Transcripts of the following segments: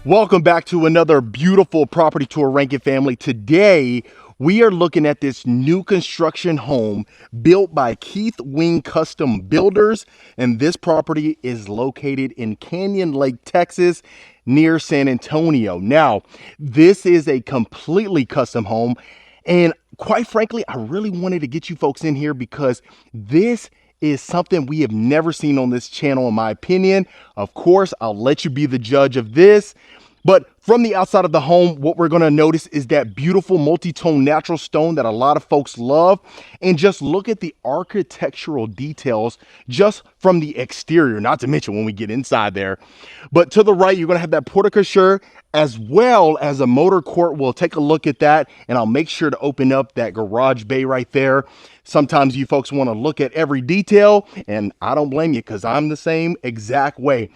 Welcome back to another beautiful property tour, Rankin family. Today, we are looking at this new construction home built by Keith Wing Custom Builders. And this property is located in Canyon Lake, Texas, near San Antonio. Now, this is a completely custom home. And quite frankly, I really wanted to get you folks in here because this is something we have never seen on this channel, in my opinion. Of course, I'll let you be the judge of this. But from the outside of the home, what we're going to notice is that beautiful multi-tone natural stone that a lot of folks love. And just look at the architectural details just from the exterior, not to mention when we get inside there. But to the right, you're going to have that porte-cochere as well as a motor court. We'll take a look at that, and I'll make sure to open up that garage bay right there. Sometimes you folks want to look at every detail, and I don't blame you because I'm the same exact way.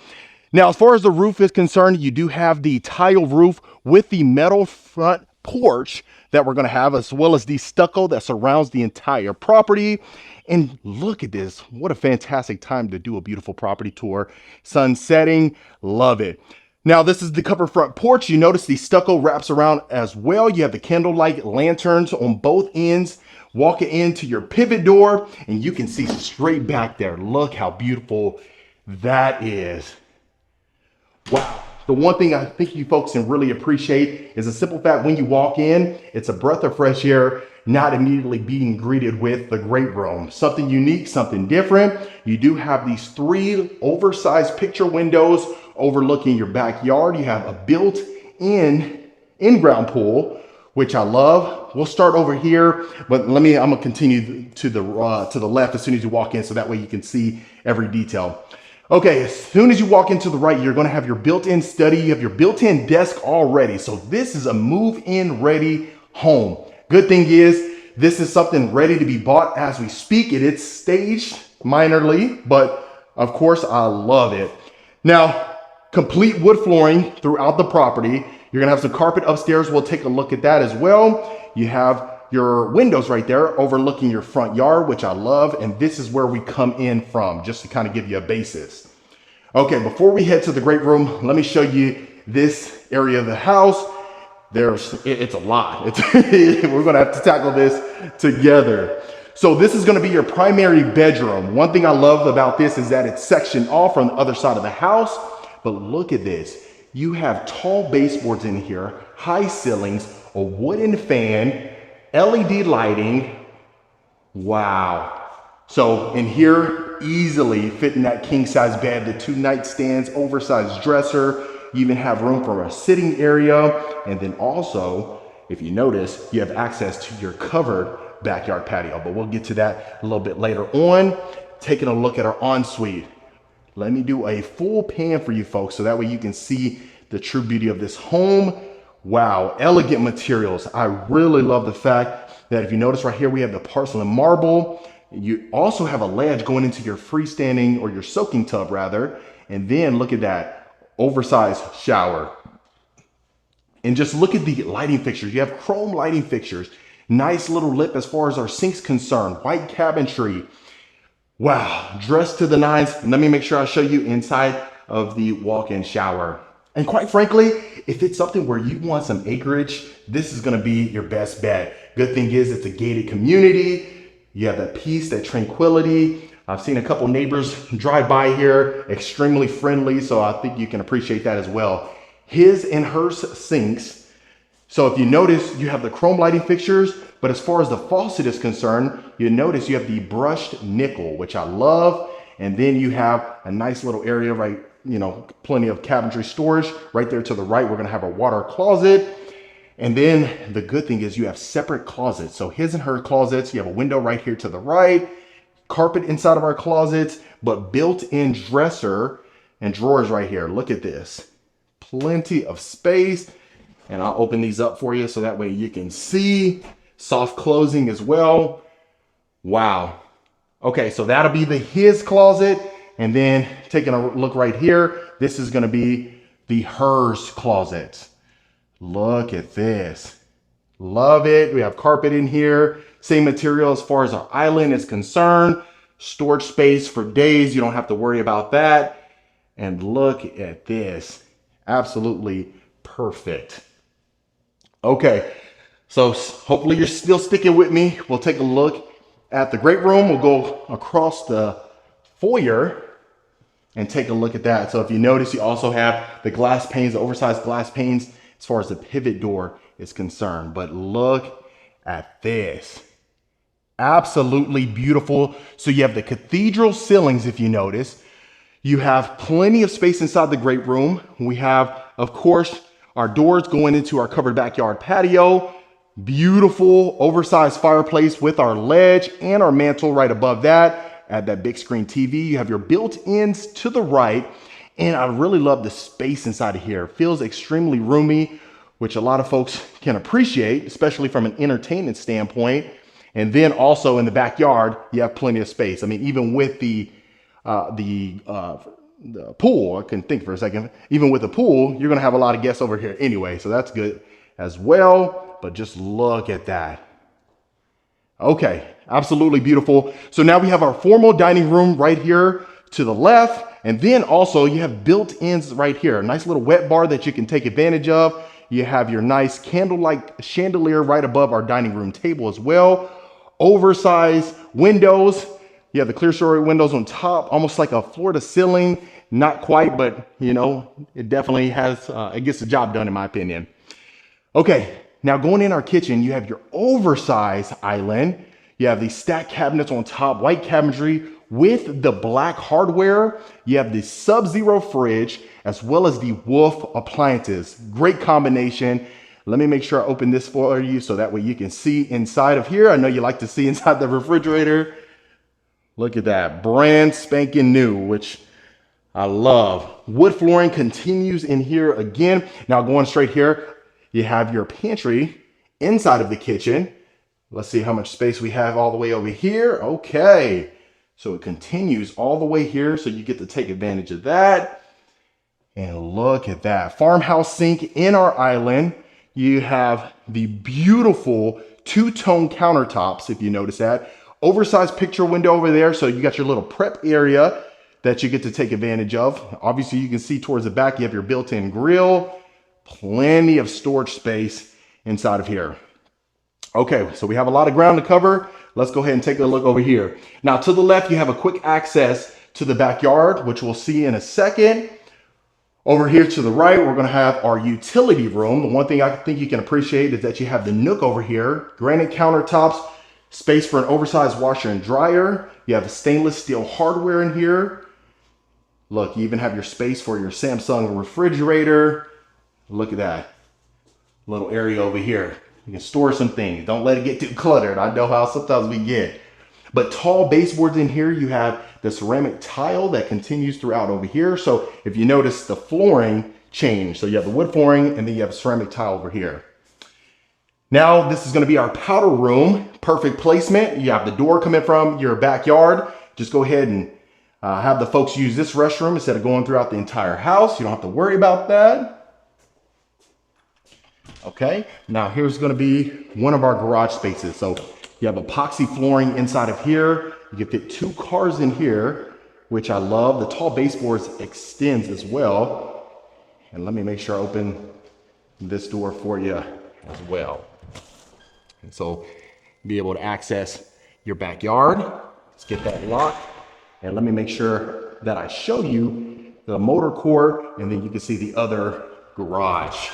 Now, as far as the roof is concerned, you do have the tile roof with the metal front porch that we're going to have, as well as the stucco that surrounds the entire property. And look at this. What a fantastic time to do a beautiful property tour. Sun setting. Love it. Now, this is the covered front porch. You notice the stucco wraps around as well. You have the candlelight lanterns on both ends. Walk into your pivot door, and you can see straight back there. Look how beautiful that is. Wow. The one thing I think you folks can really appreciate is the simple fact when you walk in, it's a breath of fresh air, not immediately being greeted with the great room. Something unique, something different. You do have these 3 oversized picture windows overlooking your backyard. You have a built-in in-ground pool, which I love. We'll start over here, but I'm gonna continue to the left as soon as you walk in, so that way you can see every detail. Okay, as soon as you walk into the right, you're gonna have your built-in study. You have your built-in desk already. So this is a move-in ready home. Good thing is, this is something ready to be bought as we speak. It's staged minorly, but of course I love it. Now, complete wood flooring throughout the property. You're gonna have some carpet upstairs. We'll take a look at that as well. You have your windows right there overlooking your front yard, which I love. And this is where we come in from, just to kind of give you a basis. Okay, before we head to the great room, let me show you this area of the house. It's a lot. We're gonna have to tackle this together. So this is gonna be your primary bedroom. One thing I love about this is that it's sectioned off from the other side of the house. But look at this. You have tall baseboards in here, high ceilings, a wooden fan, LED lighting. Wow. So in here, easily fit in that king size bed, the 2 nightstands, oversized dresser. You even have room for a sitting area. And then also, if you notice, you have access to your covered backyard patio, but we'll get to that a little bit later on. Taking a look at our ensuite. Let me do a full pan for you folks, so that way you can see the true beauty of this home. Wow, elegant materials. I really love the fact that if you notice right here, we have the porcelain marble. You also have a ledge going into your freestanding, or your soaking tub rather. And then look at that oversized shower. And just look at the lighting fixtures. You have chrome lighting fixtures. Nice little lip as far as our sink's concerned. White cabinetry. Wow, dressed to the nines. Let me make sure I show you inside of the walk-in shower. And quite frankly, if it's something where you want some acreage, this is gonna be your best bet. Good thing is it's a gated community. You have that peace, that tranquility. I've seen a couple neighbors drive by here, extremely friendly, so I think you can appreciate that as well. His and hers sinks. So if you notice, you have the chrome lighting fixtures, but as far as the faucet is concerned, you notice you have the brushed nickel, which I love. And then you have a nice little area, right? Plenty of cabinetry storage right there to the right. We're gonna have a water closet. And then the good thing is you have separate closets. So his and her closets, you have a window right here to the right, carpet inside of our closets, but built-in dresser and drawers right here. Look at this. Plenty of space. And I'll open these up for you so that way you can see. Soft closing as well. Wow. Okay, so that'll be his closet. And then taking a look right here, this is gonna be the hers closet. Look at this. Love it. We have carpet in here. Same material as far as our island is concerned. Storage space for days. You don't have to worry about that. And look at this. Absolutely perfect. Okay, so hopefully you're still sticking with me. We'll take a look at the great room. We'll go across the foyer and take a look at that. So if you notice, you also have the glass panes, the oversized glass panes as far as the pivot door is concerned. But look at this. Absolutely beautiful. So you have the cathedral ceilings, if you notice. You have plenty of space inside the great room. We have, of course, our doors going into our covered backyard patio. Beautiful oversized fireplace with our ledge and our mantle right above that. Add that big screen TV. You have your built-ins to the right. And I really love the space inside of here. It feels extremely roomy, which a lot of folks can appreciate, especially from an entertainment standpoint. And then also in the backyard, you have plenty of space. I mean, even with the pool, I can think for a second, even with the pool, you're gonna have a lot of guests over here anyway. So that's good as well. But just look at that. Okay, absolutely beautiful. So now we have our formal dining room right here to the left. And then also you have built-ins right here. A nice little wet bar that you can take advantage of. You have your nice candlelight chandelier right above our dining room table as well. Oversized windows. You have the clear story windows on top, almost like a floor to ceiling. Not quite, but you know, it definitely has, it gets the job done in my opinion. Okay, now going in our kitchen, you have your oversized island. You have these stacked cabinets on top, white cabinetry with the black hardware. You have the Sub-Zero fridge, as well as the Wolf appliances. Great combination. Let me make sure I open this for you so that way you can see inside of here. I know you like to see inside the refrigerator. Look at that, brand spanking new, which I love. Wood flooring continues in here again. Now going straight here, you have your pantry inside of the kitchen. Let's see how much space we have all the way over here. Okay, so it continues all the way here, so you get to take advantage of that. And look at that, farmhouse sink in our island. You have the beautiful two-tone countertops, if you notice that. Oversized picture window over there, so you got your little prep area that you get to take advantage of. Obviously, you can see towards the back, you have your built-in grill. Plenty of storage space inside of here. Okay, so we have a lot of ground to cover. Let's go ahead and take a look over here. Now to the left, you have a quick access to the backyard, which we'll see in a second. Over here to the right, we're gonna have our utility room. The one thing I think you can appreciate is that you have the nook over here, granite countertops, space for an oversized washer and dryer. You have stainless steel hardware in here. Look, you even have your space for your Samsung refrigerator. Look at that little area over here. You can store some things. Don't let it get too cluttered. I know how sometimes we get. But tall baseboards in here, you have the ceramic tile that continues throughout over here. So if you notice, the flooring changed. So you have the wood flooring and then you have a ceramic tile over here. Now this is going to be our powder room. Perfect placement. You have the door coming from your backyard. Just go ahead and have the folks use this restroom instead of going throughout the entire house. You don't have to worry about that. Okay, now here's going to be one of our garage spaces. So you have epoxy flooring inside of here. You can fit 2 cars in here, which I love. The tall baseboards extends as well. And let me make sure I open this door for you as well. And so be able to access your backyard. Let's get that locked. And let me make sure that I show you the motor court, and then you can see the other garage.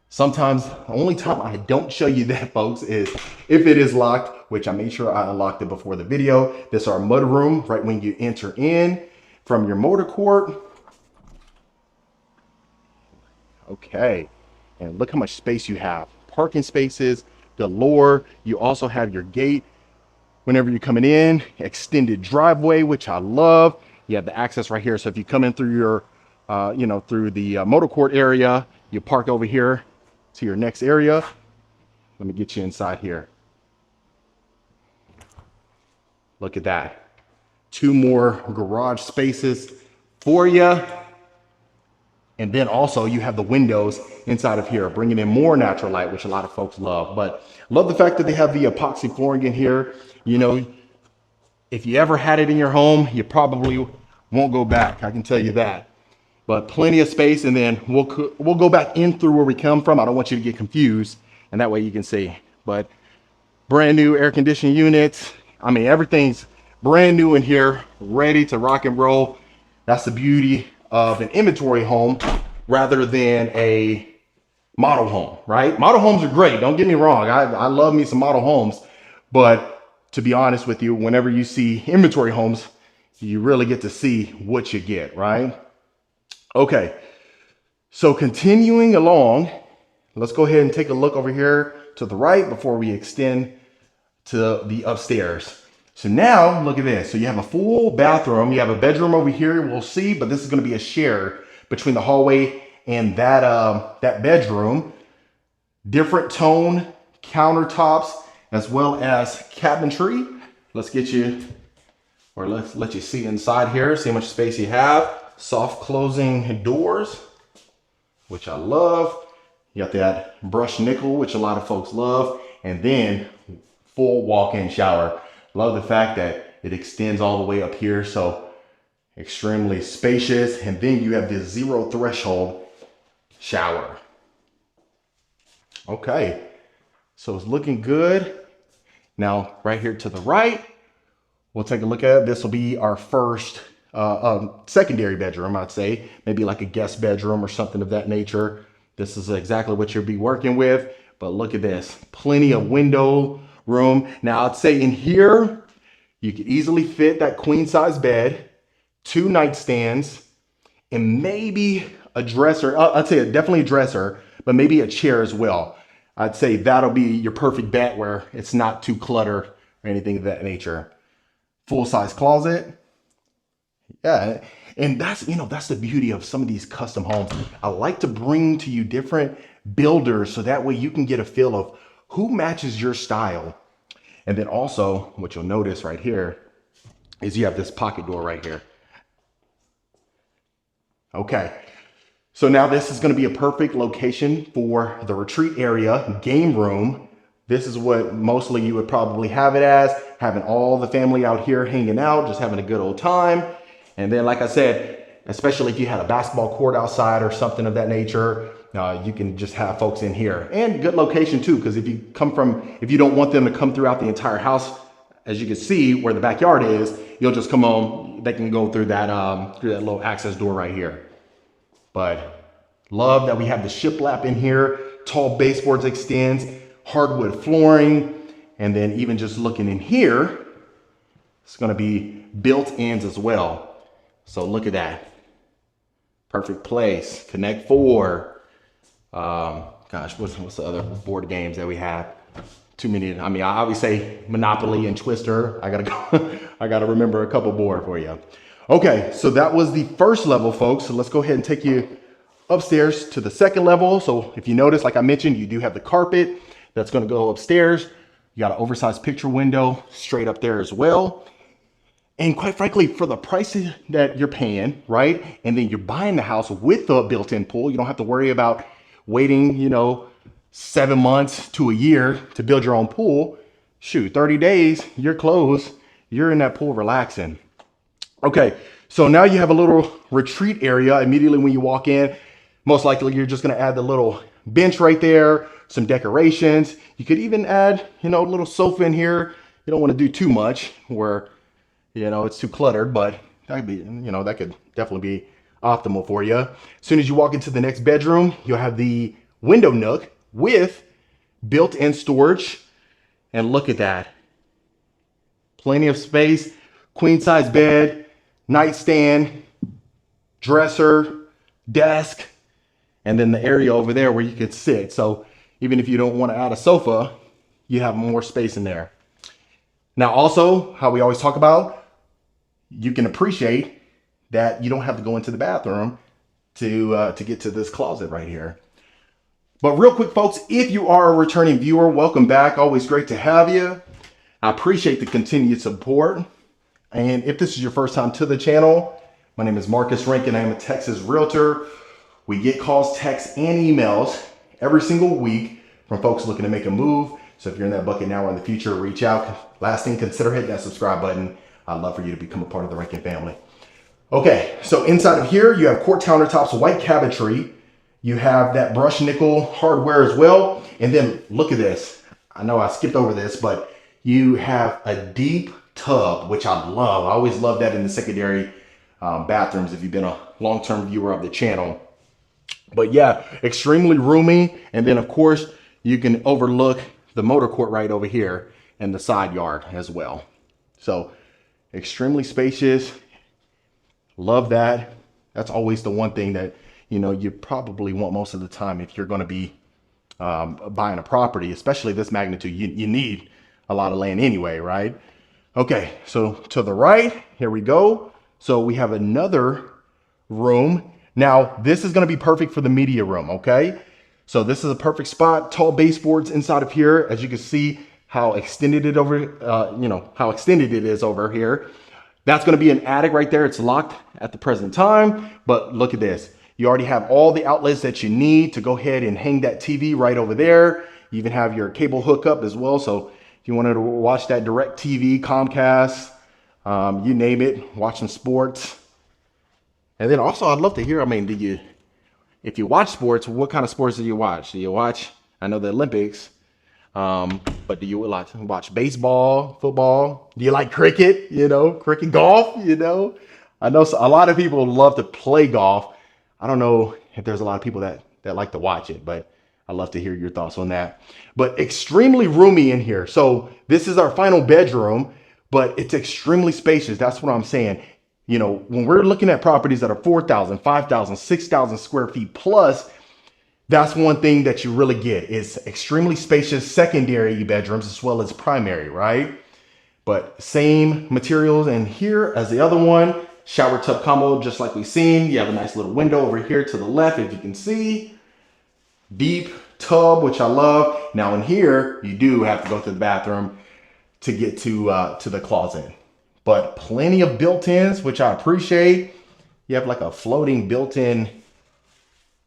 Sometimes the only time I don't show you that, folks, is if it is locked, which I made sure I unlocked it before the video. This is our mud room right when you enter in from your motor court. Okay, and look how much space you have. Parking spaces galore. You also have your gate whenever you're coming in, extended driveway, which I love. You have the access right here. So if you come in through your, through the motor court area, you park over here to your next area. Let me get you inside here. Look at that. 2 more garage spaces for you. And then also you have the windows inside of here, bringing in more natural light, which a lot of folks love. But love the fact that they have the epoxy flooring in here. You know, if you ever had it in your home, you probably won't go back. I can tell you that. but plenty of space. And then we'll go back in through where we come from. I don't want you to get confused, and that way you can see. But brand new air conditioning units. I mean, everything's brand new in here, ready to rock and roll. That's the beauty of an inventory home rather than a model home, right? Model homes are great. Don't get me wrong. I love me some model homes, but to be honest with you, whenever you see inventory homes, you really get to see what you get, right? Okay, so continuing along, let's go ahead and take a look over here to the right before we extend to the upstairs. So now look at this. So you have a full bathroom. You have a bedroom over here, we'll see, but this is going to be a share between the hallway and that bedroom. Different tone countertops as well as cabinetry. Let's get you, or let's let you see inside here, see how much space you have. Soft closing doors, which I love. You got that brushed nickel, which a lot of folks love. And then full walk-in shower. Love the fact that it extends all the way up here. So extremely spacious. And then you have this zero threshold shower. Okay, so it's looking good. Now, right here to the right, we'll take a look at it. This will be our first secondary bedroom, I'd say. Maybe like a guest bedroom or something of that nature. This is exactly what you'll be working with. But look at this, plenty of window room. Now, I'd say in here, you could easily fit that queen size bed, 2 nightstands, and maybe a dresser. I'd say definitely a dresser, but maybe a chair as well. I'd say that'll be your perfect bet where it's not too cluttered or anything of that nature. Full size closet. Yeah, and that's, you know, that's the beauty of some of these custom homes. I like to bring to you different builders so that way you can get a feel of who matches your style. And then also what you'll notice right here is you have this pocket door right here. Okay, so now this is going to be a perfect location for the retreat area, game room. This is what mostly you would probably have it as, having all the family out here hanging out, just having a good old time. And then, like I said, especially if you had a basketball court outside or something of that nature, you can just have folks in here. And good location too, because if you don't want them to come throughout the entire house, as you can see where the backyard is, you'll just come on, they can go through that little access door right here. But love that we have the shiplap in here, tall baseboards extends, hardwood flooring, and then even just looking in here, it's gonna be built-ins as well. So look at that. Perfect place. Connect 4. Gosh, what's the other board games that we have? Too many. I mean, I always say Monopoly and Twister. I gotta remember a couple more for you. Okay, so that was the first level, folks. So let's go ahead and take you upstairs to the second level. So if you notice, like I mentioned, you do have the carpet that's gonna go upstairs. You got an oversized picture window straight up there as well. And quite frankly, for the price that you're paying, right? And then you're buying the house with the built-in pool. You don't have to worry about waiting, 7 months to a year to build your own pool. Shoot, 30 days, you're closed. You're in that pool relaxing. Okay, so now you have a little retreat area immediately when you walk in. Most likely you're just gonna add the little bench right there, some decorations. You could even add, a little sofa in here. You don't wanna do too much where, it's too cluttered, but that'd be, that could definitely be optimal for you. As soon as you walk into the next bedroom, you'll have the window nook with built-in storage. And look at that. Plenty of space, queen size bed, nightstand, dresser, desk, and then the area over there where you could sit. So even if you don't want to add a sofa, you have more space in there. Now also, how we always talk about, you can appreciate that you don't have to go into the bathroom to get to this closet right here. But real quick, folks, if you are a returning viewer, welcome back. Always great to have you. I appreciate the continued support. And if this is your first time to the channel, my name is Marcus Rankin. I am a Texas realtor. We get calls, texts, and emails every single week from folks looking to make a move. So if you're in that bucket now or in the future, reach out. Last thing, consider hitting that subscribe button. I'd love for you to become a part of the Rankin family. Okay, so inside of here, you have quartz countertops, white cabinetry. You have that brushed nickel hardware as well. And then look at this. I know I skipped over this, but you have a deep tub, which I love. I always love that in the secondary bathrooms if you've been a long-term viewer of the channel. But yeah, extremely roomy. And then of course, you can overlook the motor court right over here and the side yard as well. So extremely spacious. Love that. That's always the one thing that, you know, you probably want most of the time if you're going to be buying a property, especially this magnitude. You need a lot of land anyway, right? Okay, so to the right, here we go. So we have another room. Now, this is going to be perfect for the media room, okay? So this is a perfect spot. Tall baseboards inside of here. As you can see how extended it how extended it is over here. That's going to be an attic right there. It's locked at the present time, but look at this. You already have all the outlets that you need to go ahead and hang that TV right over there. You even have your cable hookup as well. So if you wanted to watch that direct TV, Comcast, you name it, watch some sports. And then also I'd love to hear, I mean, if you watch sports, what kind of sports do you watch? Do you watch, I know the Olympics, but do you like watch baseball, football? Do you like cricket? You know, cricket, golf, you know? I know a lot of people love to play golf. I don't know if there's a lot of people that like to watch it, but I'd love to hear your thoughts on that. But extremely roomy in here. So this is our final bedroom, but it's extremely spacious. That's what I'm saying. You know, when we're looking at properties that are 4,000, 5,000, 6,000 square feet plus, that's one thing that you really get is extremely spacious secondary bedrooms as well as primary, right? But same materials in here as the other one. Shower tub combo, just like we've seen. You have a nice little window over here to the left, if you can see. Deep tub, which I love. Now in here, you do have to go to the bathroom to get to the closet. But plenty of built-ins, which I appreciate. You have like a floating built-in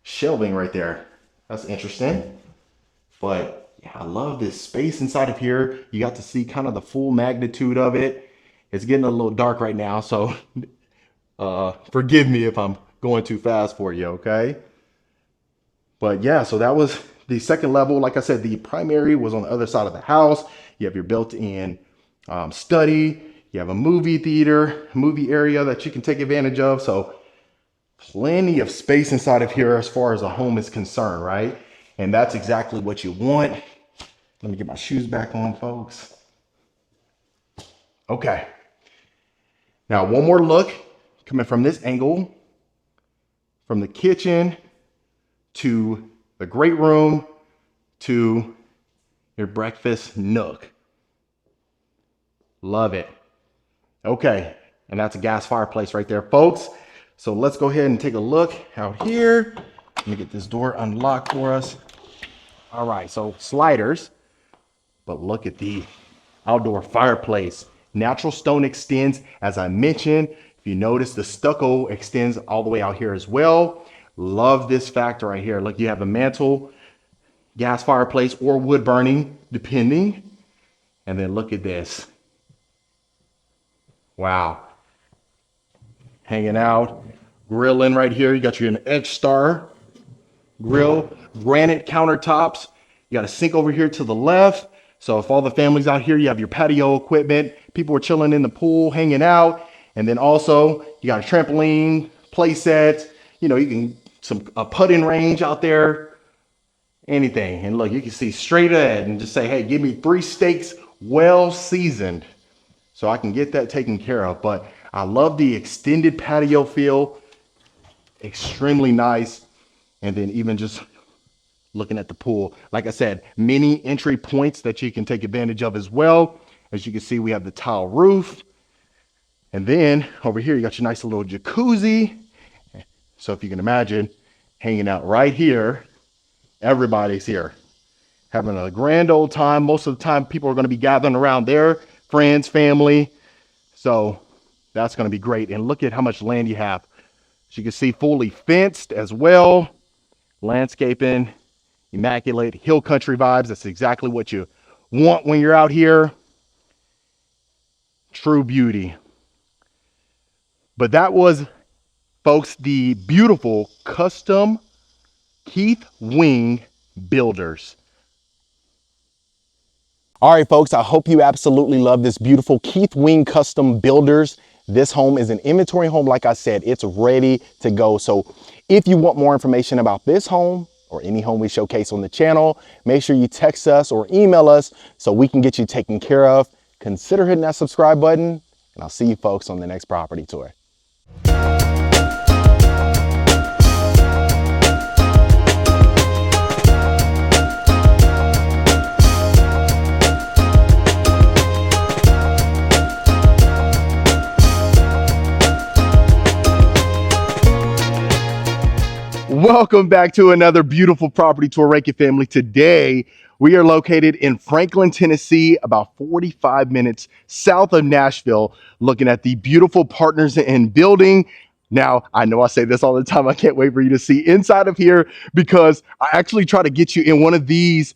shelving right there. That's interesting. But yeah, I love this space inside of here. You got to see kind of the full magnitude of it. It's getting a little dark right now, so forgive me if I'm going too fast for you, okay? But yeah, so that was the second level. Like I said, the primary was on the other side of the house. You have your built-in study. You have a movie theater, movie area that you can take advantage of. So plenty of space inside of here as far as a home is concerned, right? And that's exactly what you want. Let me get my shoes back on, folks. Okay. Now, one more look coming from this angle, from the kitchen to the great room to your breakfast nook. Love it. Okay, and that's a gas fireplace right there, folks. So let's go ahead and take a look out here. Let me get this door unlocked for us. All right, so sliders, but look at the outdoor fireplace. Natural stone extends, as I mentioned. If you notice, the stucco extends all the way out here as well. Love this factor right here. Look, you have a mantle, gas fireplace, or wood burning, depending. And then look at this. Wow. Hanging out, grilling right here. You got your Edge Star grill, granite countertops. You got a sink over here to the left. So if all the families out here, you have your patio equipment, people are chilling in the pool, hanging out. And then also you got a trampoline, play sets, you know, you can, a putting range out there, anything. And look, you can see straight ahead and just say, hey, give me 3 steaks well seasoned so I can get that taken care of. But I love the extended patio feel, extremely nice. And then even just looking at the pool, like I said, many entry points that you can take advantage of as well. As you can see, we have the tile roof. And then over here, you got your nice little jacuzzi. So if you can imagine hanging out right here, everybody's here having a grand old time. Most of the time, people are going to be gathering around there, friends, family. So that's going to be great. And look at how much land you have. As you can see, fully fenced as well. Landscaping, immaculate, hill country vibes. That's exactly what you want when you're out here. True beauty. But that was, folks, the beautiful custom Keith Wing Builders. All right, folks, I hope you absolutely love this beautiful Keith Wing Custom Builders. This home is an inventory home. Like I said, it's ready to go. So if you want more information about this home or any home we showcase on the channel, make sure you text us or email us so we can get you taken care of. Consider hitting that subscribe button, and I'll see you folks on the next property tour. Welcome back to another beautiful property tour, Rankin family. Today, we are located in Franklin, Tennessee, about 45 minutes south of Nashville, looking at the beautiful Partners in Building. Now, I know I say this all the time. I can't wait for you to see inside of here because I actually try to get you in one of these,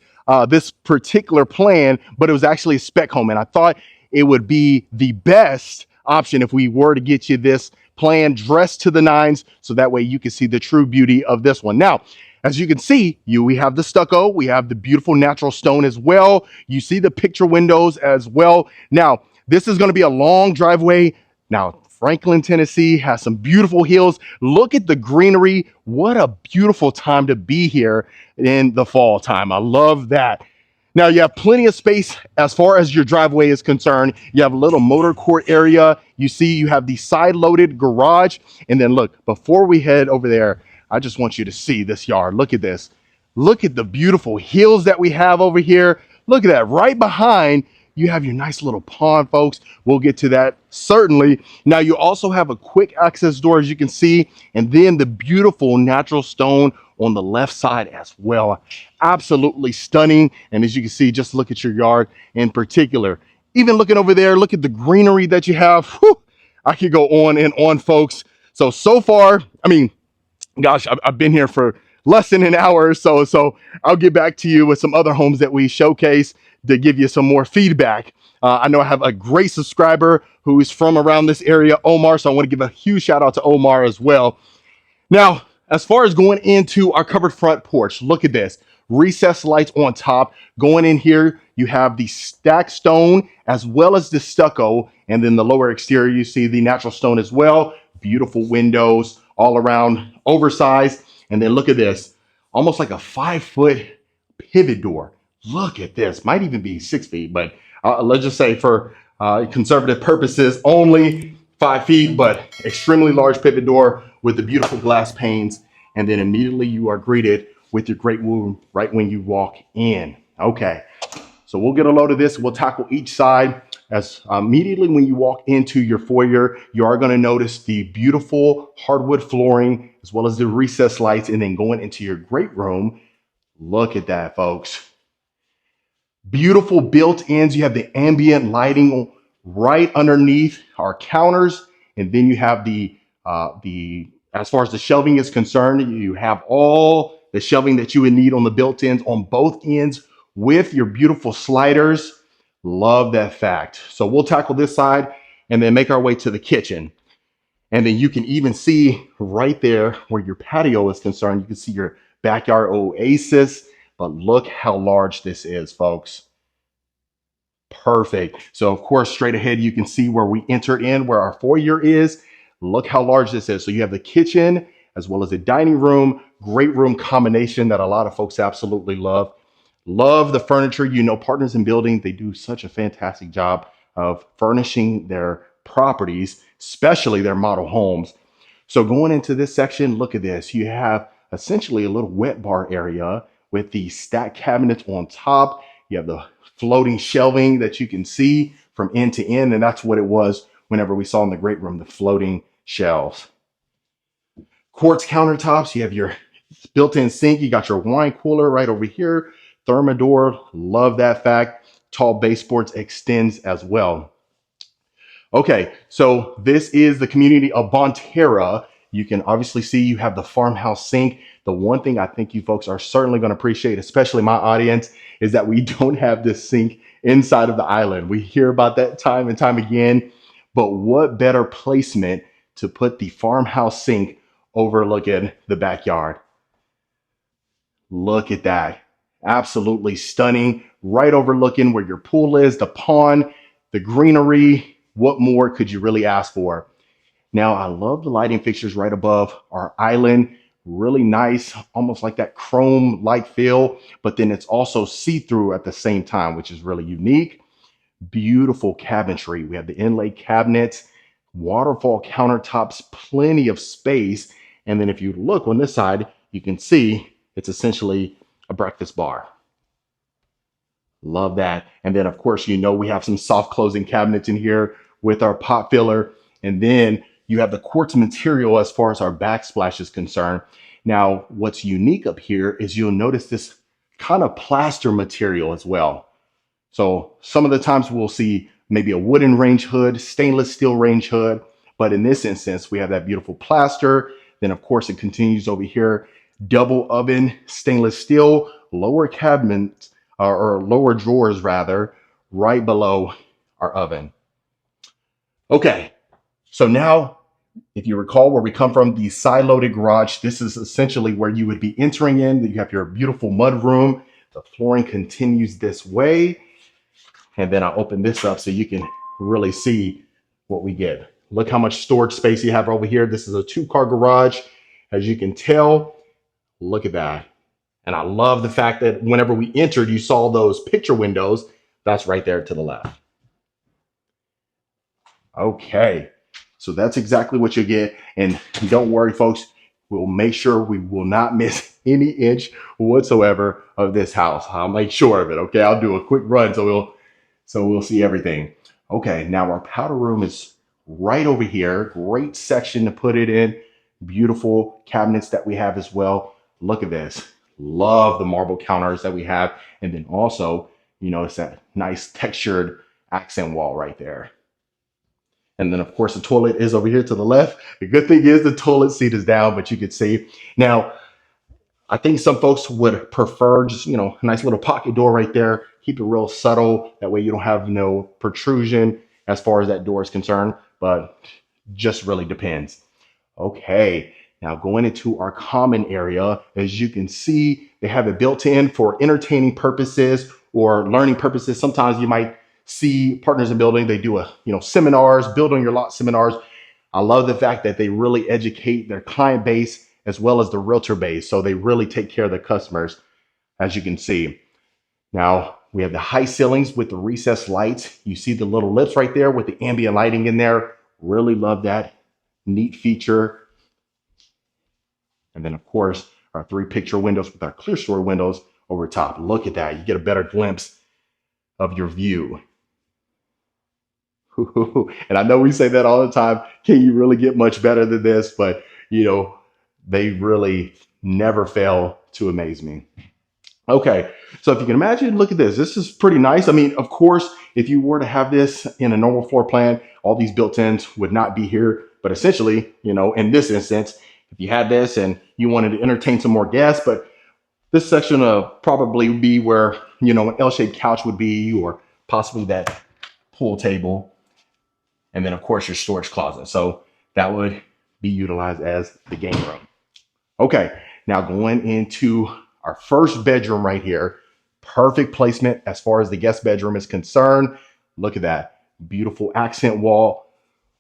this particular plan, but it was actually a spec home. And I thought it would be the best option if we were to get you this plan dressed to the nines, so that way you can see the true beauty of this one. Now, as you can see, we have the stucco, we have the beautiful natural stone as well. You see the picture windows as well. Now, this is going to be a long driveway. Now, Franklin, Tennessee has some beautiful hills. Look at the greenery. What a beautiful time to be here in the fall time. I love that. Now, you have plenty of space as far as your driveway is concerned. You have a little motor court area. You see you have the side-loaded garage. And then look, before we head over there, I just want you to see this yard. Look at this. Look at the beautiful hills that we have over here. Look at that. Right behind, you have your nice little pond, folks. We'll get to that certainly. Now, you also have a quick access door, as you can see, and then the beautiful natural stone on the left side as well. Absolutely stunning. And as you can see, just look at your yard in particular. Even looking over there, look at the greenery that you have. Whew, I could go on and on, folks. So far, I mean, gosh, I've been here for less than an hour or so. So I'll get back to you with some other homes that we showcase to give you some more feedback. I know I have a great subscriber who is from around this area, Omar. So I want to give a huge shout out to Omar as well. Now, as far as going into our covered front porch, look at this. Recessed lights on top. Going in here, you have the stacked stone as well as the stucco. And then the lower exterior, you see the natural stone as well. Beautiful windows all around, oversized. And then look at this, almost like a 5-foot pivot door. Look at this, might even be 6 feet, but let's just say for conservative purposes, only 5 feet, but extremely large pivot door with the beautiful glass panes. And then immediately you are greeted with your great room right when you walk in. Okay, so we'll get a load of this. We'll tackle each side. As immediately when you walk into your foyer, you are going to notice the beautiful hardwood flooring as well as the recessed lights. And then going into your great room, look at that, folks. Beautiful built-ins. You have the ambient lighting right underneath our counters. And then you have as far as the shelving is concerned, you have all the shelving that you would need on the built-ins on both ends with your beautiful sliders. Love that fact. So we'll tackle this side and then make our way to the kitchen. And then you can even see right there where your patio is concerned, you can see your backyard oasis. But look how large this is, folks. Perfect. So of course, straight ahead, you can see where we entered in, where our foyer is. Look how large this is. So you have the kitchen as well as a dining room, great room combination that a lot of folks absolutely love. Love the furniture. You know, Partners in Building, they do such a fantastic job of furnishing their properties, especially their model homes. So going into this section, look at this. You have essentially a little wet bar area with the stacked cabinets on top. You have the floating shelving that you can see from end to end. And that's what it was whenever we saw in the great room, the floating shelves. Quartz countertops. You have your built-in sink. You got your wine cooler right over here. Thermador. Love that fact. Tall baseboards extends as well. Okay, so this is the community of Bonterra. You can obviously see you have the farmhouse sink. The one thing I think you folks are certainly going to appreciate, especially my audience, is that we don't have this sink inside of the island. We hear about that time and time again, but what better placement to put the farmhouse sink overlooking the backyard. Look at that. Absolutely stunning. Right overlooking where your pool is, the pond, the greenery. What more could you really ask for? Now, I love the lighting fixtures right above our island. Really nice, almost like that chrome light feel, but then it's also see-through at the same time, which is really unique. Beautiful cabinetry. We have the inlay cabinets, waterfall countertops, plenty of space. And then if you look on this side, you can see it's essentially a breakfast bar. Love that. And then of course, we have some soft closing cabinets in here with our pot filler. And then you have the quartz material as far as our backsplash is concerned. Now, what's unique up here is you'll notice this kind of plaster material as well. So some of the times we'll see maybe a wooden range hood, stainless steel range hood, but in this instance, we have that beautiful plaster. Then of course it continues over here, double oven, stainless steel, lower cabinets, or lower drawers rather, right below our oven. Okay, so now if you recall where we come from, the side-loaded garage, this is essentially where you would be entering in. You have your beautiful mud room. The flooring continues this way. And then I'll open this up so you can really see what we get. Look how much storage space you have over here. This is a 2-car garage. As you can tell, look at that. And I love the fact that whenever we entered, you saw those picture windows. That's right there to the left. Okay, so that's exactly what you get. And don't worry, folks, we'll make sure we will not miss any inch whatsoever of this house. I'll make sure of it, okay? I'll do a quick run so we'll see everything. Okay, now our powder room is right over here. Great section to put it in. Beautiful cabinets that we have as well. Look at this. Love the marble counters that we have. And then also, it's that nice textured accent wall right there. And then of course the toilet is over here to the left. The good thing is the toilet seat is down, but you can see. Now, I think some folks would prefer just, a nice little pocket door right there. Keep it real subtle. That way you don't have no protrusion as far as that door is concerned, but just really depends. Okay, now going into our common area, as you can see, they have it built in for entertaining purposes or learning purposes. Sometimes you might see Partners in Building, they do seminars, build on your lot seminars. I love the fact that they really educate their client base as well as the realtor base. So they really take care of the customers, as you can see. Now we have the high ceilings with the recessed lights. You see the little lips right there with the ambient lighting in there. Really love that neat feature. And then of course, our 3 picture windows with our clear story windows over top. Look at that. You get a better glimpse of your view. And I know we say that all the time. Can you really get much better than this? But, they really never fail to amaze me. Okay, so if you can imagine, look at this. This is pretty nice. I mean, of course, if you were to have this in a normal floor plan, all these built-ins would not be here. But essentially, in this instance, if you had this and you wanted to entertain some more guests, but this section probably be where, an L-shaped couch would be, or possibly that pool table. And then of course your storage closet. So that would be utilized as the game room. Okay, now going into our first bedroom right here. Perfect placement as far as the guest bedroom is concerned. Look at that. Beautiful accent wall.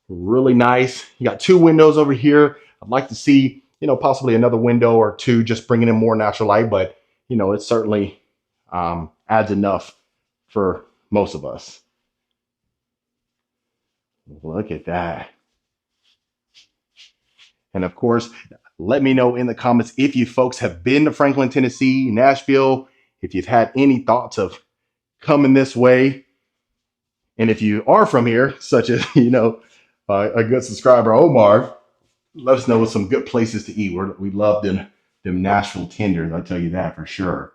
Really nice. You got 2 windows over here. I'd like to see, possibly another window or 2, just bringing in more natural light, but it certainly adds enough for most of us. Look at that. And of course, let me know in the comments if you folks have been to Franklin, Tennessee, Nashville, if you've had any thoughts of coming this way. And if you are from here, such as, a good subscriber, Omar, let us know with some good places to eat. We love them Nashville tenders. I'll tell you that for sure.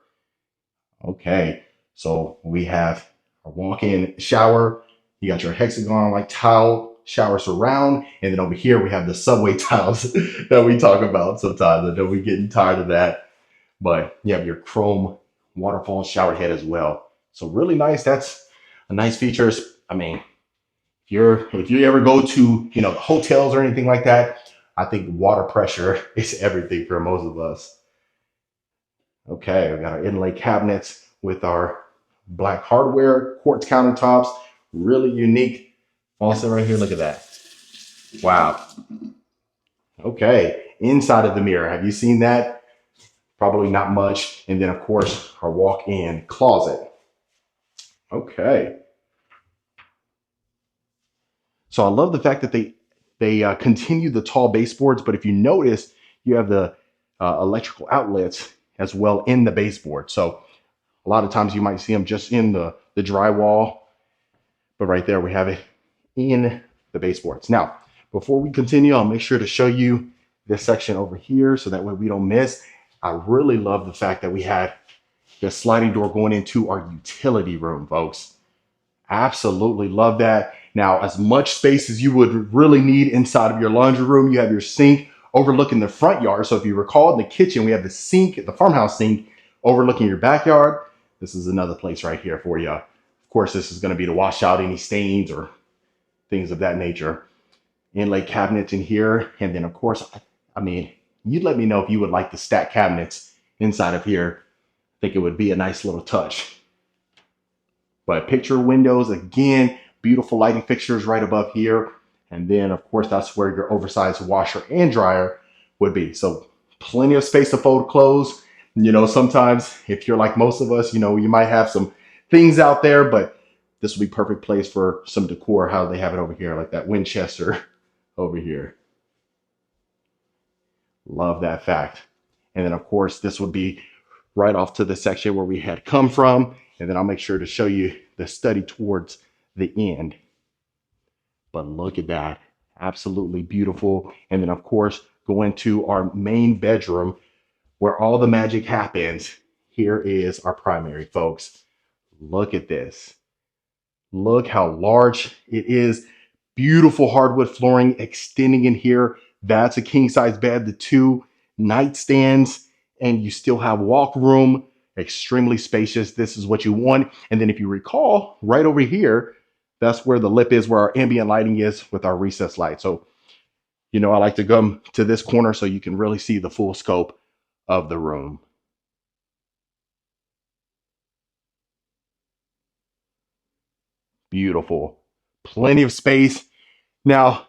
Okay, so we have a walk-in shower. You got your hexagon like tile shower surround, and then over here we have the subway tiles that we talk about sometimes. I know we're getting tired of that, but you have your chrome waterfall shower head as well. So really nice. That's a nice feature. I mean, If you ever go to, you know, hotels or anything like that, I think water pressure is everything for most of us. Okay, we got our inlay cabinets with our black hardware, quartz countertops, really unique faucet right here. Look at that. Wow. Okay, inside of the mirror, have you seen that? Probably not much. And then of course, our walk-in closet. Okay. So I love the fact that they continue the tall baseboards, but if you notice, you have the electrical outlets as well in the baseboard. So a lot of times you might see them just in the drywall, but right there we have it in the baseboards. Now, before we continue, I'll make sure to show you this section over here so that way we don't miss. I really love the fact that we had the sliding door going into our utility room, folks. Absolutely love that. Now, as much space as you would really need inside of your laundry room, you have your sink overlooking the front yard. So if you recall, in the kitchen, we have the sink, the farmhouse sink, overlooking your backyard. This is another place right here for you. Of course, this is going to be to wash out any stains or things of that nature. Inlay cabinets in here. And then, of course, I mean, you'd let me know if you would like the stack cabinets inside of here. I think it would be a nice little touch. But picture windows, again, beautiful lighting fixtures right above here. And then, of course, that's where your oversized washer and dryer would be. So plenty of space to fold clothes. You know, sometimes if you're like most of us, you know, you might have some things out there, but this would be perfect place for some decor, how they have it over here, like that Winchester over here. Love that fact. And then, of course, this would be right off to the section where we had come from. And then I'll make sure to show you the study towards the end. But look at that. Absolutely beautiful. And then, of course, go into our main bedroom where all the magic happens. Here is our primary, folks. Look at this. Look how large it is. Beautiful hardwood flooring extending in here. That's a king size bed, the two nightstands, and you still have walk room. Extremely spacious. This is what you want. And then if you recall, right over here, that's where the lip is, where our ambient lighting is with our recessed light. So, you know, I like to come to this corner so you can really see the full scope of the room. Beautiful. Plenty of space. Now,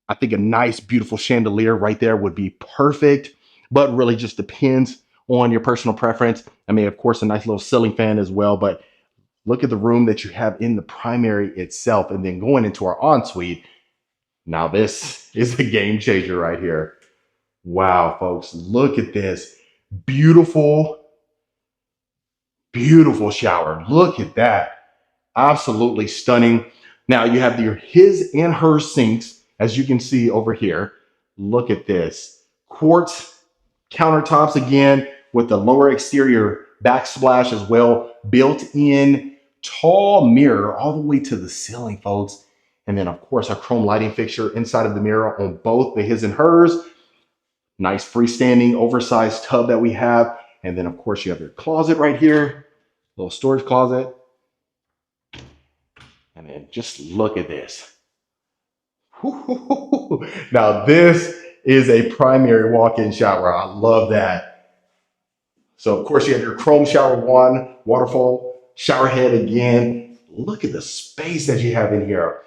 I think a nice, beautiful chandelier right there would be perfect, but really just depends on your personal preference. I mean, of course, a nice little ceiling fan as well, but look at the room that you have in the primary itself, and then going into our ensuite. Now, this is a game changer right here. Wow, folks, look at this. Beautiful, beautiful shower. Look at that. Absolutely stunning. Now, you have your his and her sinks, as you can see over here. Look at this. Quartz countertops again with the lower exterior backsplash as well. Built-in tall mirror all the way to the ceiling, folks. And then, of course, our chrome lighting fixture inside of the mirror on both the his and hers. Nice freestanding oversized tub that we have. And then, of course, you have your closet right here. Little storage closet. And then just look at this. Now, this is a primary walk-in shower. I love that. So, of course, you have your chrome shower one, waterfall shower head again. Look at the space that you have in here.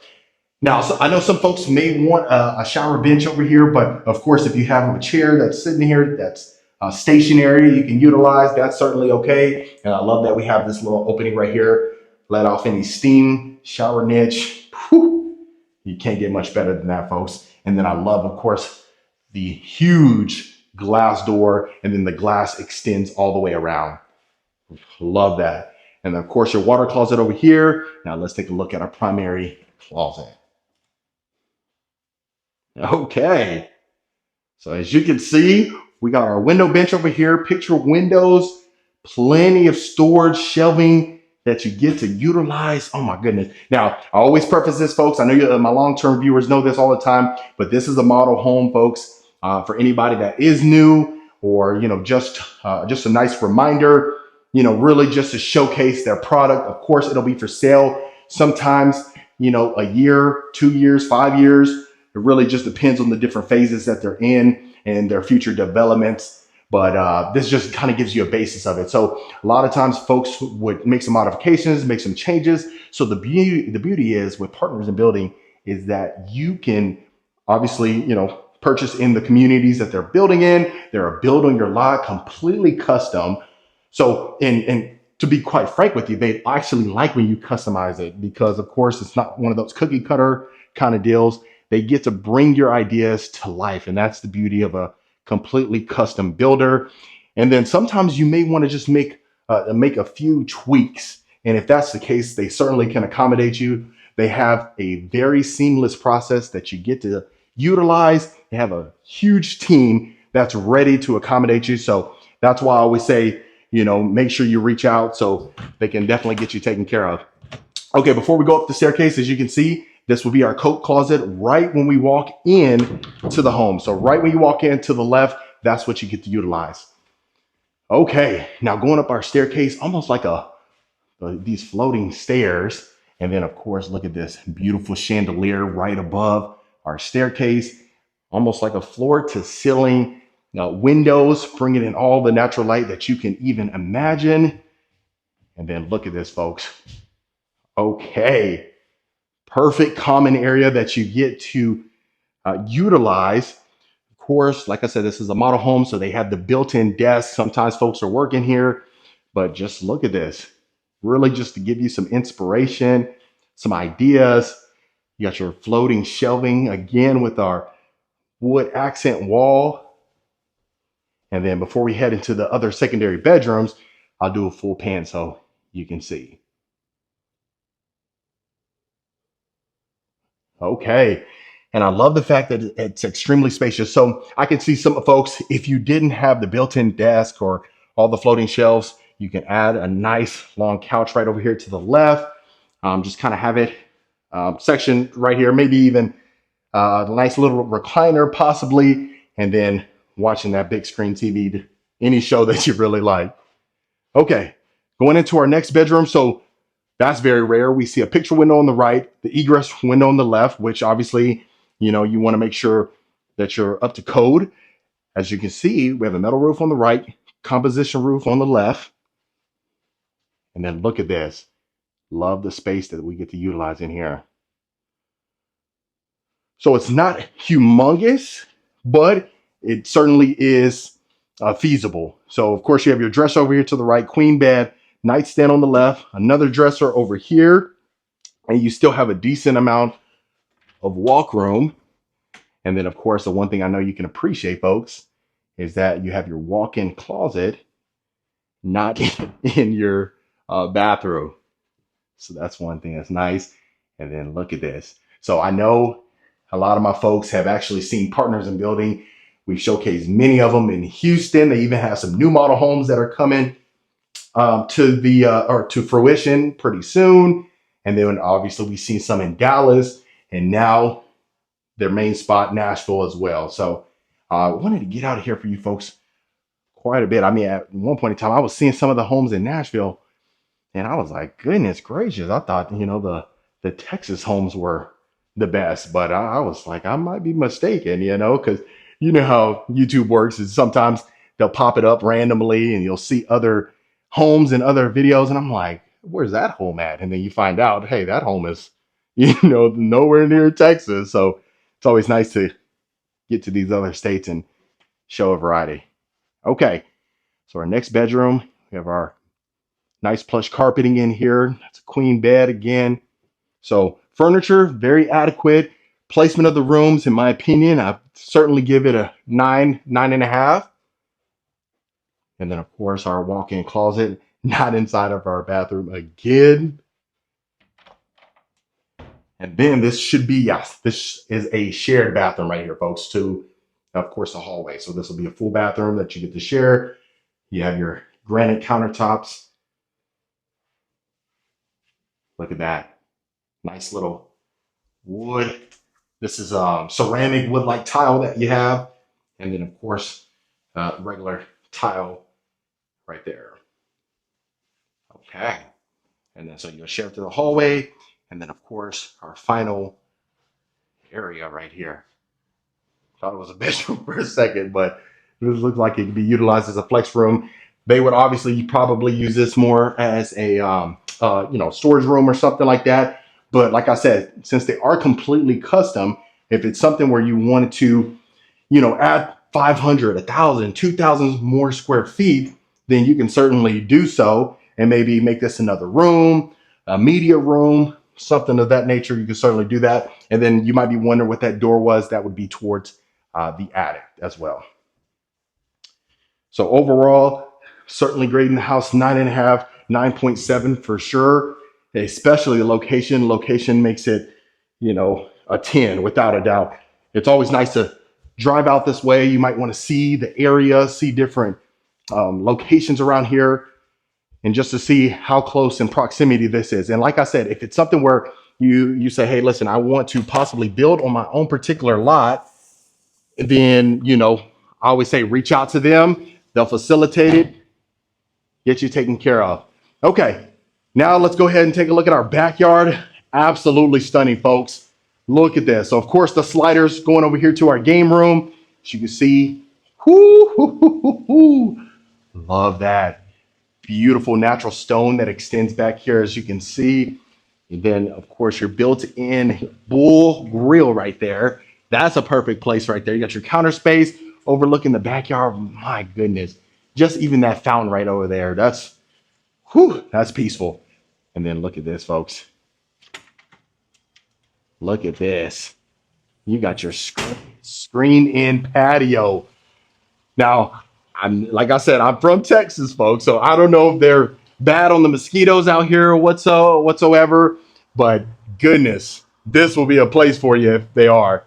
Now, so I know some folks may want a shower bench over here, but of course, if you have a chair that's sitting here that's stationary, you can utilize, that's certainly okay. And I love that we have this little opening right here. Let off any steam, shower niche. Whew. You can't get much better than that, folks. And then I love, of course, the huge glass door, and then the glass extends all the way around. Love that. And then, of course, your water closet over here. Now let's take a look at our primary closet. Okay. So as you can see, we got our window bench over here, picture windows, plenty of storage shelving that you get to utilize. Oh my goodness. Now, I always preface this, folks. I know you, my long-term viewers know this all the time, but this is a model home, folks, for anybody that is new or, you know, just a nice reminder, you know, really just to showcase their product. Of course, it'll be for sale. Sometimes, a year, 2 years, 5 years. It really just depends on the different phases that they're in and their future developments. But this just kind of gives you a basis of it. So a lot of times folks would make some modifications, make some changes. So the beauty is with Partners in Building is that you can obviously, purchase in the communities that they're building in. They're building your lot completely custom. So, and to be quite frank with you, they actually like when you customize it because, of course, it's not one of those cookie cutter kind of deals. They get to bring your ideas to life. And that's the beauty of a completely custom builder. And then sometimes you may want to just make a few tweaks. And if that's the case, they certainly can accommodate you. They have a very seamless process that you get to utilize. They have a huge team that's ready to accommodate you. So that's why I always say, make sure you reach out so they can definitely get you taken care of. Okay, before we go up the staircase, as you can see, this will be our coat closet right when we walk in to the home. So right when you walk in to the left, that's what you get to utilize. Okay, now going up our staircase, almost like these floating stairs. And then of course, look at this beautiful chandelier right above our staircase, almost like a floor to ceiling windows, bringing in all the natural light that you can even imagine. And then look at this, folks. Okay, perfect common area that you get to utilize. Of course, like I said, this is a model home, so they have the built-in desk. Sometimes folks are working here, but just look at this. Really just to give you some inspiration, some ideas. You got your floating shelving again with our wood accent wall. And then before we head into the other secondary bedrooms, I'll do a full pan so you can see. Okay. And I love the fact that it's extremely spacious. So I can see some folks, if you didn't have the built-in desk or all the floating shelves, you can add a nice long couch right over here to the left. Just kind of have it sectioned right here, maybe even a nice little recliner possibly, and then watching that big screen TV, any show that you really like. Okay, going into our next bedroom. So that's very rare. We see a picture window on the right, the egress window on the left, which obviously, you want to make sure that you're up to code. As you can see, we have a metal roof on the right, composition roof on the left. And then look at this. Love the space that we get to utilize in here. So it's not humongous, but it certainly is feasible. So of course you have your dresser over here to the right, queen bed, nightstand on the left, another dresser over here, and you still have a decent amount of walk room. And then of course, the one thing I know you can appreciate, folks, is that you have your walk-in closet, not in your bathroom. So that's one thing that's nice. And then look at this. So I know a lot of my folks have actually seen Partners in Building. We've showcased many of them in Houston. They even have some new model homes that are coming to fruition pretty soon. And then obviously we've seen some in Dallas and now their main spot, Nashville as well. So I wanted to get out of here for you folks quite a bit. I mean, at one point in time, I was seeing some of the homes in Nashville and I was like, goodness gracious, I thought, the Texas homes were the best, but I was like, I might be mistaken, because you know how YouTube works is sometimes they'll pop it up randomly and you'll see other homes and other videos. And I'm like, where's that home at? And then you find out, hey, that home is, nowhere near Texas. So it's always nice to get to these other states and show a variety. Okay. So our next bedroom, we have our nice plush carpeting in here. That's a queen bed again. So furniture, very adequate. Placement of the rooms, in my opinion, I certainly give it a 9.5. And then of course our walk-in closet, not inside of our bathroom again. And then this should be, yes, this is a shared bathroom right here, folks, to, of course, the hallway. So this will be a full bathroom that you get to share. You have your granite countertops. Look at that. Nice little wood. This is ceramic wood-like tile that you have. And then, of course, regular tile right there. Okay. And then so you'll share through the hallway. And then of course, our final area right here. Thought it was a bedroom for a second, but this looks like it could be utilized as a flex room. They would obviously probably use this more as a storage room or something like that. But like I said, since they are completely custom, if it's something where you wanted to, add 500, 1,000, 2,000 more square feet, then you can certainly do so and maybe make this another room, a media room, something of that nature. You can certainly do that. And then you might be wondering what that door was. That would be towards the attic as well. So overall, certainly grading the house 9.5, 9.7 for sure, especially the location. Location makes it, a 10 without a doubt. It's always nice to drive out this way. You might want to see the area, see different locations around here, and just to see how close in proximity this is. And like I said, if it's something where you say, hey, listen, I want to possibly build on my own particular lot, then, I always say reach out to them. They'll facilitate it, get you taken care of. Okay, now let's go ahead and take a look at our backyard. Absolutely stunning, folks. Look at this. So of course, the sliders going over here to our game room. As you can see, love that. Beautiful natural stone that extends back here, as you can see. And then, of course, your built-in bull grill right there. That's a perfect place right there. You got your counter space overlooking the backyard. My goodness. Just even that fountain right over there. That's peaceful. And then look at this, folks. Look at this. You got your screen-in patio. Now, like I said, I'm from Texas, folks, so I don't know if they're bad on the mosquitoes out here or whatsoever, but goodness, this will be a place for you if they are.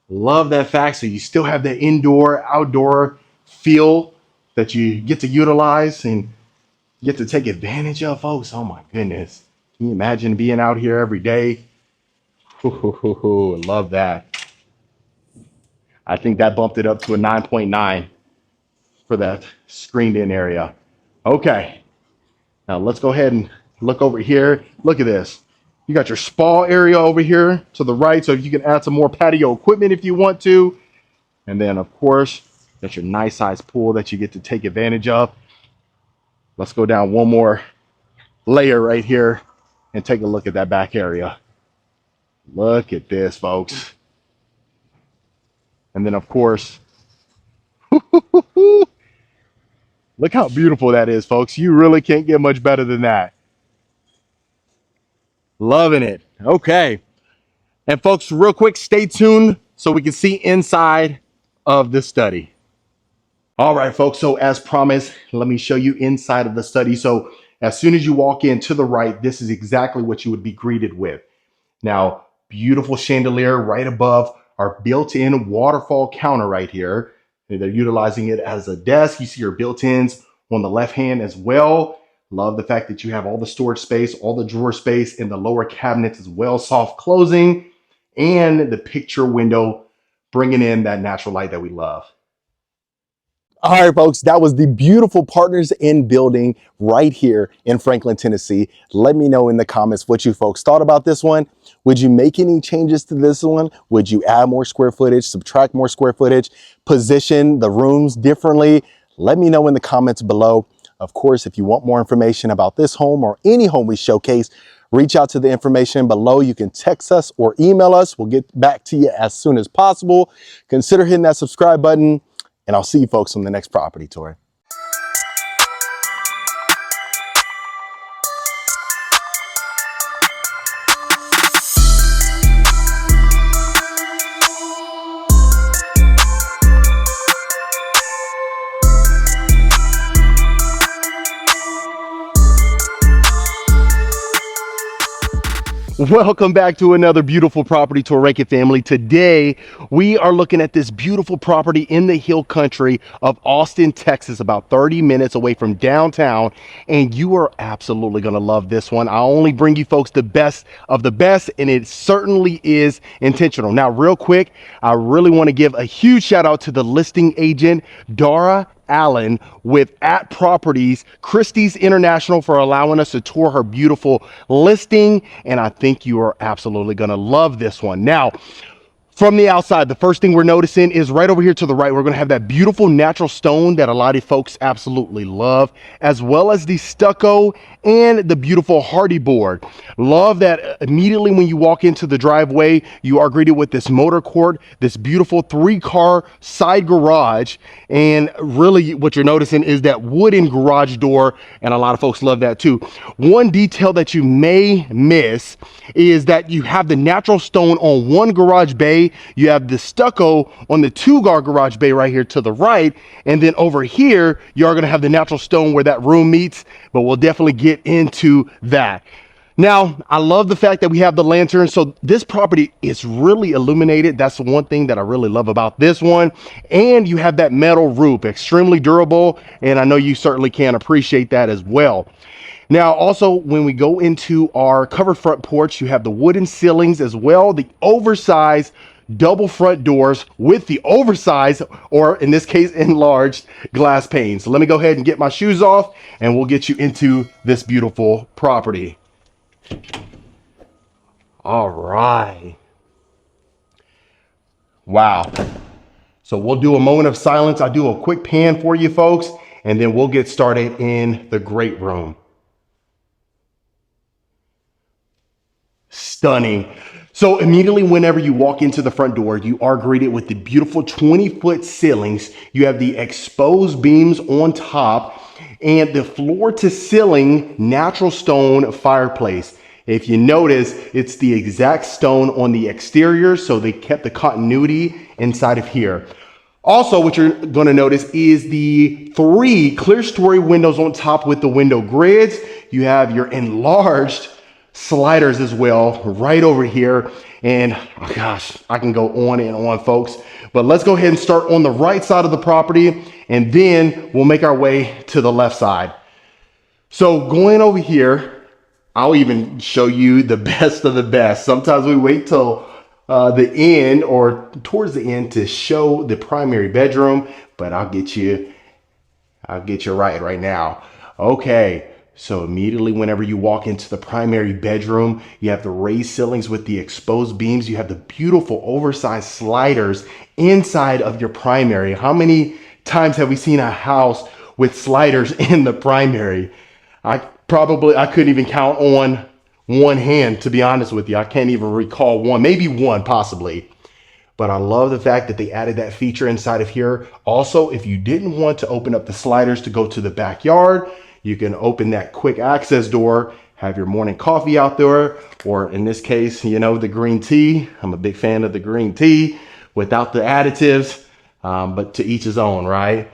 Love that fact. So you still have that indoor, outdoor feel that you get to utilize and get to take advantage of, folks. Oh my goodness. Can you imagine being out here every day? Love that. I think that bumped it up to a 9.9 for that screened in area. Okay. Now let's go ahead and look over here. Look at this. You got your spa area over here to the right, so you can add some more patio equipment if you want to. And then, of course, that's your nice size pool that you get to take advantage of. Let's go down one more layer right here and take a look at that back area. Look at this, folks. And then, of course, look how beautiful that is, folks. You really can't get much better than that. Loving it. Okay. And folks, real quick, stay tuned so we can see inside of the study. All right, folks. So as promised, let me show you inside of the study. So as soon as you walk in to the right, this is exactly what you would be greeted with. Now, beautiful chandelier right above our built-in waterfall counter right here. They're utilizing it as a desk. You see your built-ins on the left hand as well. Love the fact that you have all the storage space, all the drawer space in the lower cabinets as well, soft closing, and the picture window bringing in that natural light that we love. All right, folks, that was the beautiful Partners in Building right here in Franklin, Tennessee. Let me know in the comments what you folks thought about this one. Would you make any changes to this one? Would you add more square footage, subtract more square footage, position the rooms differently? Let me know in the comments below. Of course, if you want more information about this home or any home we showcase, reach out to the information below. You can text us or email us. We'll get back to you as soon as possible. Consider hitting that subscribe button, and I'll see you folks on the next property tour. Welcome back to another beautiful property tour, Rankin family. Today, we are looking at this beautiful property in the hill country of Austin, Texas, about 30 minutes away from downtown. And you are absolutely going to love this one. I only bring you folks the best of the best, and it certainly is intentional. Now, real quick, I really want to give a huge shout out to the listing agent, Dara Allen with At Properties, Christie's International, for allowing us to tour her beautiful listing. And I think you are absolutely going to love this one. Now, from the outside, the first thing we're noticing is right over here to the right, we're going to have that beautiful natural stone that a lot of folks absolutely love, as well as the stucco and the beautiful hardy board. Love that immediately when you walk into the driveway, you are greeted with this motor court, this beautiful 3-car side garage. And really what you're noticing is that wooden garage door, and a lot of folks love that too. One detail that you may miss is that you have the natural stone on one garage bay. You have the stucco on the 2-car garage bay right here to the right. And then over here, you are going to have the natural stone where that room meets, but we'll definitely get into that. Now, I love the fact that we have the lantern. So this property is really illuminated. That's the one thing that I really love about this one. And you have that metal roof, extremely durable. And I know you certainly can appreciate that as well. Now, also, when we go into our covered front porch, you have the wooden ceilings as well, the oversized double front doors with the oversized, or in this case, enlarged glass panes. So let me go ahead and get my shoes off and we'll get you into this beautiful property. All right. Wow. So we'll do a moment of silence. I'll do a quick pan for you folks, and then we'll get started in the great room. Stunning. So immediately whenever you walk into the front door, you are greeted with the beautiful 20-foot ceilings. You have the exposed beams on top and the floor to ceiling natural stone fireplace. If you notice, it's the exact stone on the exterior, so they kept the continuity inside of here. Also, what you're going to notice is the 3 clear story windows on top with the window grids. You have your enlarged sliders as well right over here. And oh gosh, I can go on and on, folks, but let's go ahead and start on the right side of the property, and then we'll make our way to the left side. So going over here, I'll even show you the best of the best. Sometimes we wait till the end or towards the end to show the primary bedroom, but I'll get you right now. Okay. So immediately whenever you walk into the primary bedroom, you have the raised ceilings with the exposed beams. You have the beautiful oversized sliders inside of your primary. How many times have we seen a house with sliders in the primary? I couldn't even count on one hand, to be honest with you. I can't even recall one, maybe one possibly. But I love the fact that they added that feature inside of here. Also, if you didn't want to open up the sliders to go to the backyard, you can open that quick access door, have your morning coffee out there, or in this case, you know, the green tea. I'm a big fan of the green tea without the additives, but to each his own, right?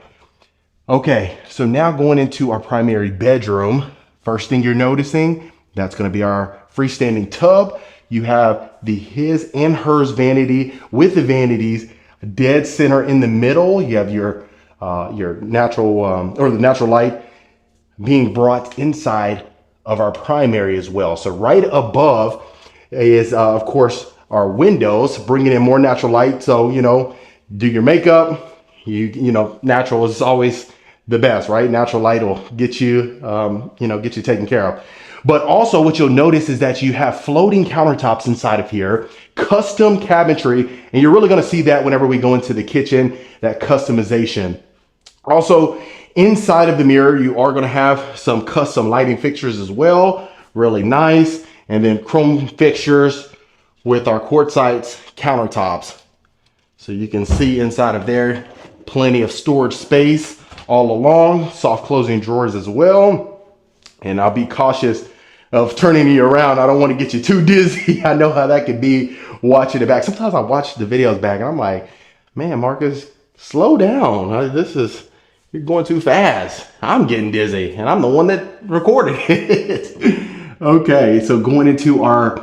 Okay, so now going into our primary bedroom, first thing you're noticing, that's going to be our freestanding tub. You have the his and hers vanity with the vanities dead center in the middle. You have your natural or the natural light being brought inside of our primary as well. So right above is, of course, our windows, bringing in more natural light. So, you know, do your makeup, you know, natural is always the best, right? Natural light will get you, get you taken care of. But also what you'll notice is that you have floating countertops inside of here, custom cabinetry, and you're really going to see that whenever we go into the kitchen, that customization. Also, inside of the mirror, you are going to have some custom lighting fixtures as well. Really nice. And then chrome fixtures with our quartzite countertops. So you can see inside of there, plenty of storage space all along. Soft closing drawers as well. And I'll be cautious of turning you around. I don't want to get you too dizzy. I know how that could be watching it back. Sometimes I watch the videos back and I'm like, man, Marcus, slow down. You're going too fast. I'm getting dizzy and I'm the one that recorded it. Okay, so going into our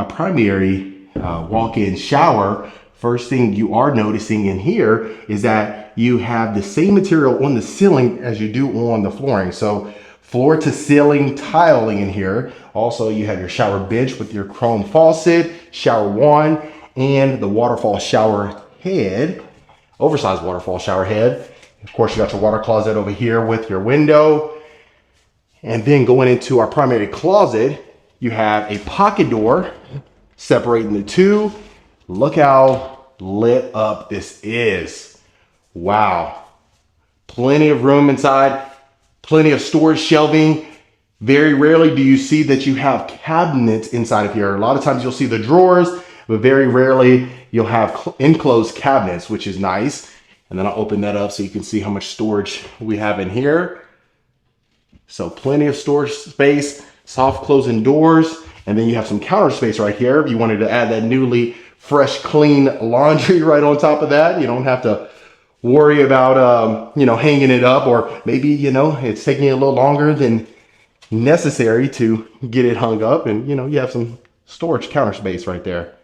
primary walk-in shower, first thing you are noticing in here is that you have the same material on the ceiling as you do on the flooring. So floor to ceiling tiling in here. Also, you have your shower bench with your chrome faucet, shower wand, and the waterfall shower head, oversized waterfall shower head. Of course, you got your water closet over here with your window. And then going into our primary closet, you have a pocket door separating the two. Look how lit up this is. Wow. Plenty of room inside, plenty of storage shelving. Very rarely do you see that you have cabinets inside of here. A lot of times you'll see the drawers, but very rarely you'll have enclosed cabinets, which is nice. And then I'll open that up so you can see how much storage we have in here. So plenty of storage space, soft closing doors, and then you have some counter space right here. If you wanted to add that newly fresh, clean laundry right on top of that, you don't have to worry about, hanging it up, or maybe, it's taking a little longer than necessary to get it hung up, and, you have some storage counter space right there.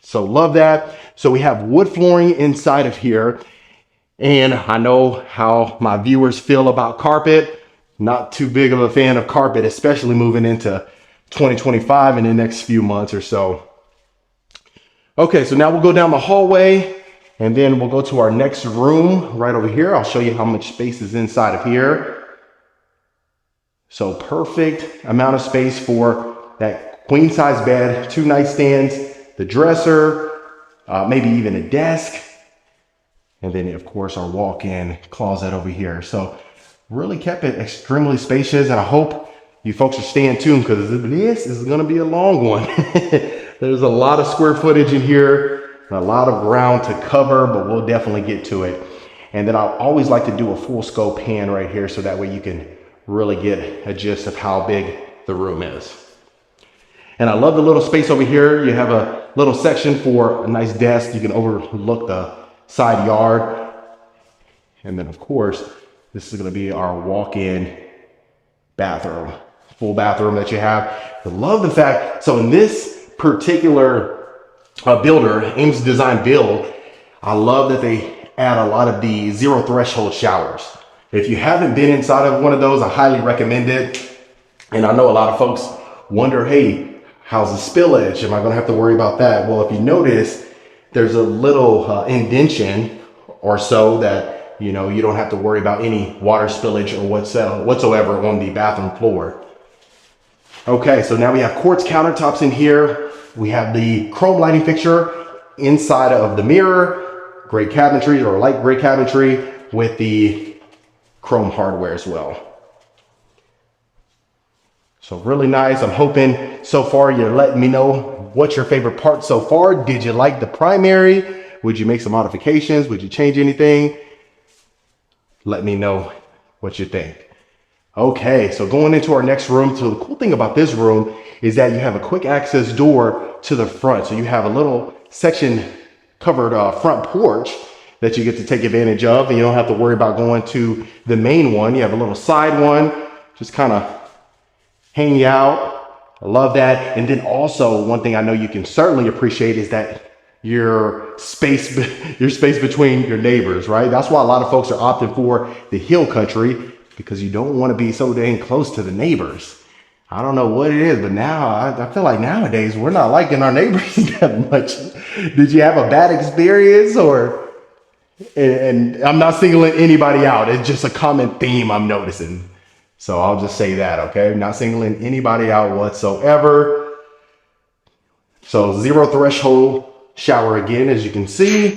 So love that. So we have wood flooring inside of here. And I know how my viewers feel about carpet. Not too big of a fan of carpet, especially moving into 2025 in the next few months or so. Okay, so now we'll go down the hallway and then we'll go to our next room right over here. I'll show you how much space is inside of here. So perfect amount of space for that queen size bed, 2 nightstands, the dresser, maybe even a desk. And then, of course, our walk-in closet over here. So really kept it extremely spacious. And I hope you folks are staying tuned because this is going to be a long one. There's a lot of square footage in here, a lot of ground to cover, but we'll definitely get to it. And then I always like to do a full scope pan right here so that way you can really get a gist of how big the room is. And I love the little space over here. You have a little section for a nice desk. You can overlook the side yard. And then of course, this is going to be our walk-in bathroom, full bathroom that you have. I love the fact, so in this particular builder, Ames Design Build, I love that they add a lot of the zero threshold showers. If you haven't been inside of one of those, I highly recommend it. And I know a lot of folks wonder, hey, how's the spillage? Am I going to have to worry about that? Well, if you notice, there's a little indention or so that, you don't have to worry about any water spillage or whatsoever on the bathroom floor. Okay, so now we have quartz countertops in here. We have the chrome lighting fixture inside of the mirror, gray cabinetry or light gray cabinetry with the chrome hardware as well. So really nice. I'm hoping so far you're letting me know what's your favorite part so far. Did you like the primary? Would you make some modifications? Would you change anything? Let me know what you think. Okay, so going into our next room. So the cool thing about this room is that you have a quick access door to the front. So you have a little section covered front porch that you get to take advantage of, and you don't have to worry about going to the main one. You have a little side one, just kind of hang out. I love that. And then also one thing I know you can certainly appreciate is that your space between your neighbors, right? That's why a lot of folks are opting for the hill country, because you don't want to be so dang close to the neighbors. I don't know what it is, but now I feel like nowadays we're not liking our neighbors that much. Did you have a bad experience? And I'm not singling anybody out. It's just a common theme I'm noticing. So I'll just say that, okay? Not singling anybody out whatsoever. So zero threshold shower again, as you can see.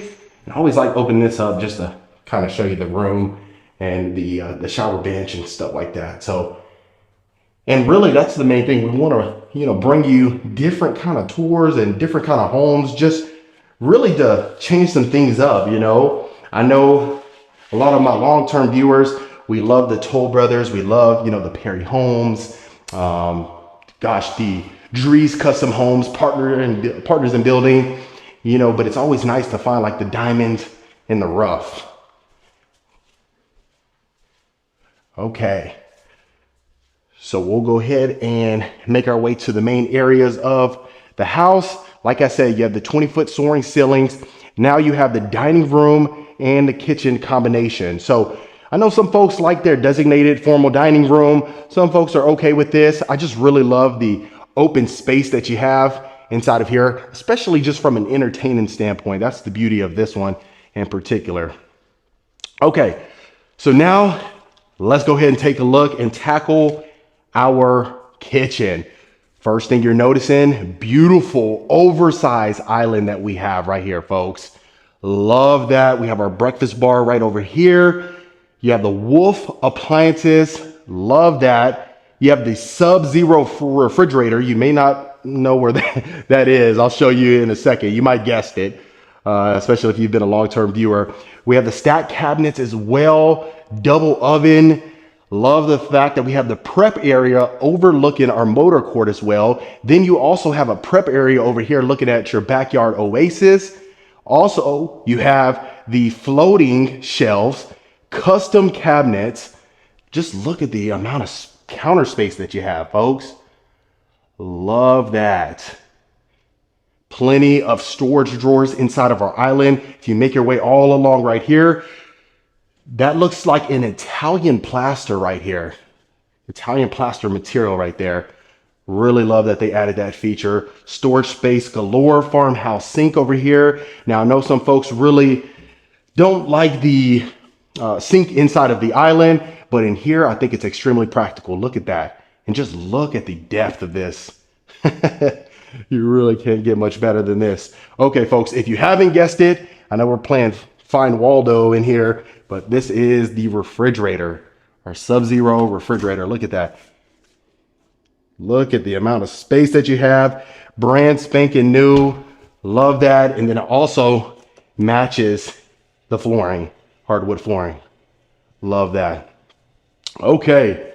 And I always like opening this up just to kind of show you the room and the shower bench and stuff like that. So, and really that's the main thing. We want to, bring you different kind of tours and different kind of homes, just really to change some things up, I know a lot of my long-term viewers, we love the Toll Brothers. We love, the Perry Homes. The Drees Custom Homes, partners in building, but it's always nice to find like the diamond in the rough. Okay. So we'll go ahead and make our way to the main areas of the house. Like I said, you have the 20-foot soaring ceilings. Now you have the dining room and the kitchen combination. So I know some folks like their designated formal dining room. Some folks are okay with this. I just really love the open space that you have inside of here, especially just from an entertaining standpoint. That's the beauty of this one in particular. Okay, so now let's go ahead and take a look and tackle our kitchen. First thing you're noticing, beautiful oversized island that we have right here, folks. Love that. We have our breakfast bar right over here. You have the Wolf appliances. Love that. You have the Sub-Zero refrigerator. You may not know where that is. I'll show you in a second. You might guessed it, especially if you've been a long-term viewer. We have the stack cabinets as well. Double oven. Love the fact that we have the prep area overlooking our motor court as well. Then you also have a prep area over here looking at your backyard oasis. Also, you have the floating shelves, custom cabinets. Just look at the amount of counter space that you have, folks. Love that. Plenty of storage drawers inside of our island. If you make your way all along right here, that looks like an Italian plaster right here. Italian plaster material right there. Really love that they added that feature. Storage space galore, farmhouse sink over here. Now I know some folks really don't like the sink inside of the island, but in here I think it's extremely practical. Look at that. And just look at the depth of this. You really can't get much better than this. Okay, folks, if you haven't guessed it, I know we're playing Find Waldo in here, but this is the refrigerator, our Sub-Zero refrigerator. Look at that. Look at the amount of space that you have. Brand spanking new. Love that. And then it also matches the flooring, hardwood flooring. Love that. Okay.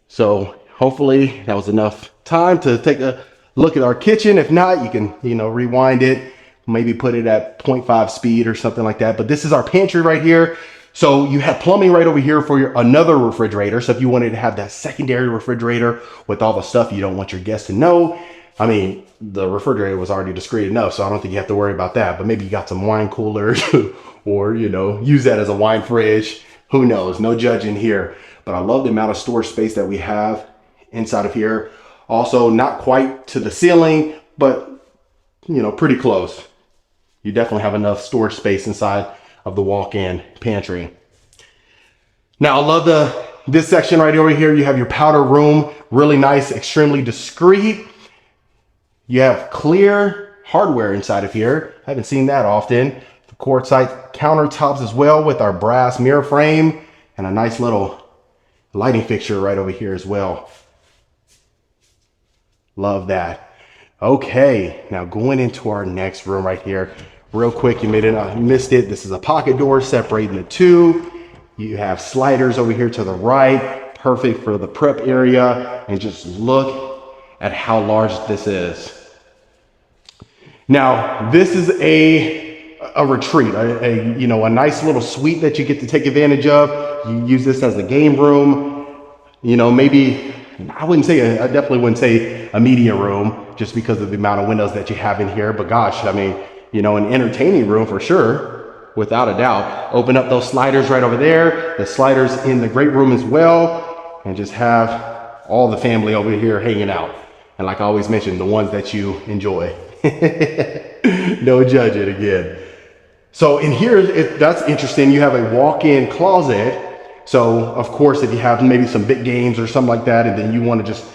So hopefully that was enough time to take a look at our kitchen. If not, you can, rewind it, maybe put it at 0.5 speed or something like that. But this is our pantry right here. So you have plumbing right over here for another refrigerator. So if you wanted to have that secondary refrigerator with all the stuff you don't want your guests to know, I mean, the refrigerator was already discreet enough, so I don't think you have to worry about that. But maybe you got some wine coolers or, use that as a wine fridge. Who knows? No judging here. But I love the amount of storage space that we have inside of here. Also, not quite to the ceiling, but, pretty close. You definitely have enough storage space inside of the walk-in pantry. Now I love this section right over here. You have your powder room, really nice, extremely discreet. You have clear hardware inside of here. I haven't seen that often. The quartzite countertops as well with our brass mirror frame and a nice little lighting fixture right over here as well. Love that. Okay, now going into our next room right here. Real quick, you missed it. This is a pocket door separating the two. You have sliders over here to the right, perfect for the prep area. And just look at how large this is. Now, this is a retreat, a nice little suite that you get to take advantage of. You use this as a game room. Maybe I definitely wouldn't say a media room just because of the amount of windows that you have in here. But gosh, I mean, an entertaining room for sure, without a doubt. Open up those sliders right over there, the sliders in the great room as well, and just have all the family over here hanging out. And like I always mention, the ones that you enjoy. No judging again. So in here, that's interesting. You have a walk-in closet. So of course, if you have maybe some big games or something like that, and then you want to just,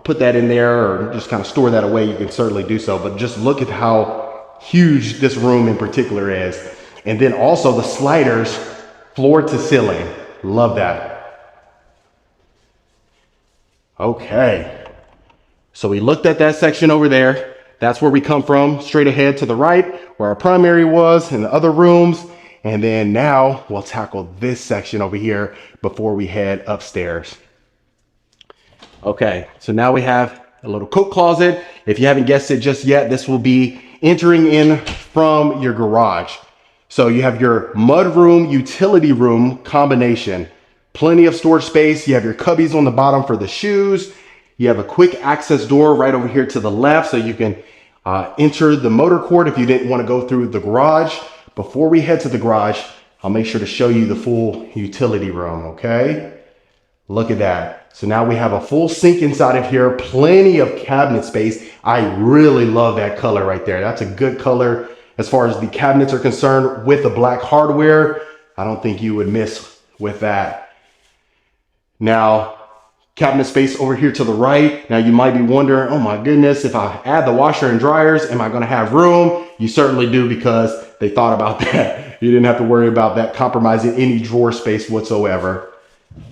put that in there or just kind of store that away, you can certainly do so. But just look at how huge this room in particular is. And then also the sliders, floor to ceiling. Love that. Okay. So we looked at that section over there. That's where we come from, straight ahead to the right, where our primary was and the other rooms. And then now we'll tackle this section over here before we head upstairs. Okay, so now we have a little coat closet. If you haven't guessed it just yet, this will be entering in from your garage. So you have your mudroom, utility room combination. Plenty of storage space. You have your cubbies on the bottom for the shoes. You have a quick access door right over here to the left so you can enter the motor court if you didn't want to go through the garage. Before we head to the garage, I'll make sure to show you the full utility room, okay? Look at that. So now we have a full sink inside of here, plenty of cabinet space. I really love that color right there. That's a good color. As far as the cabinets are concerned, with the black hardware, I don't think you would miss with that. Now, cabinet space over here to the right. Now you might be wondering, oh my goodness, if I add the washer and dryers, am I gonna have room? You certainly do, because they thought about that. You didn't have to worry about that compromising any drawer space whatsoever.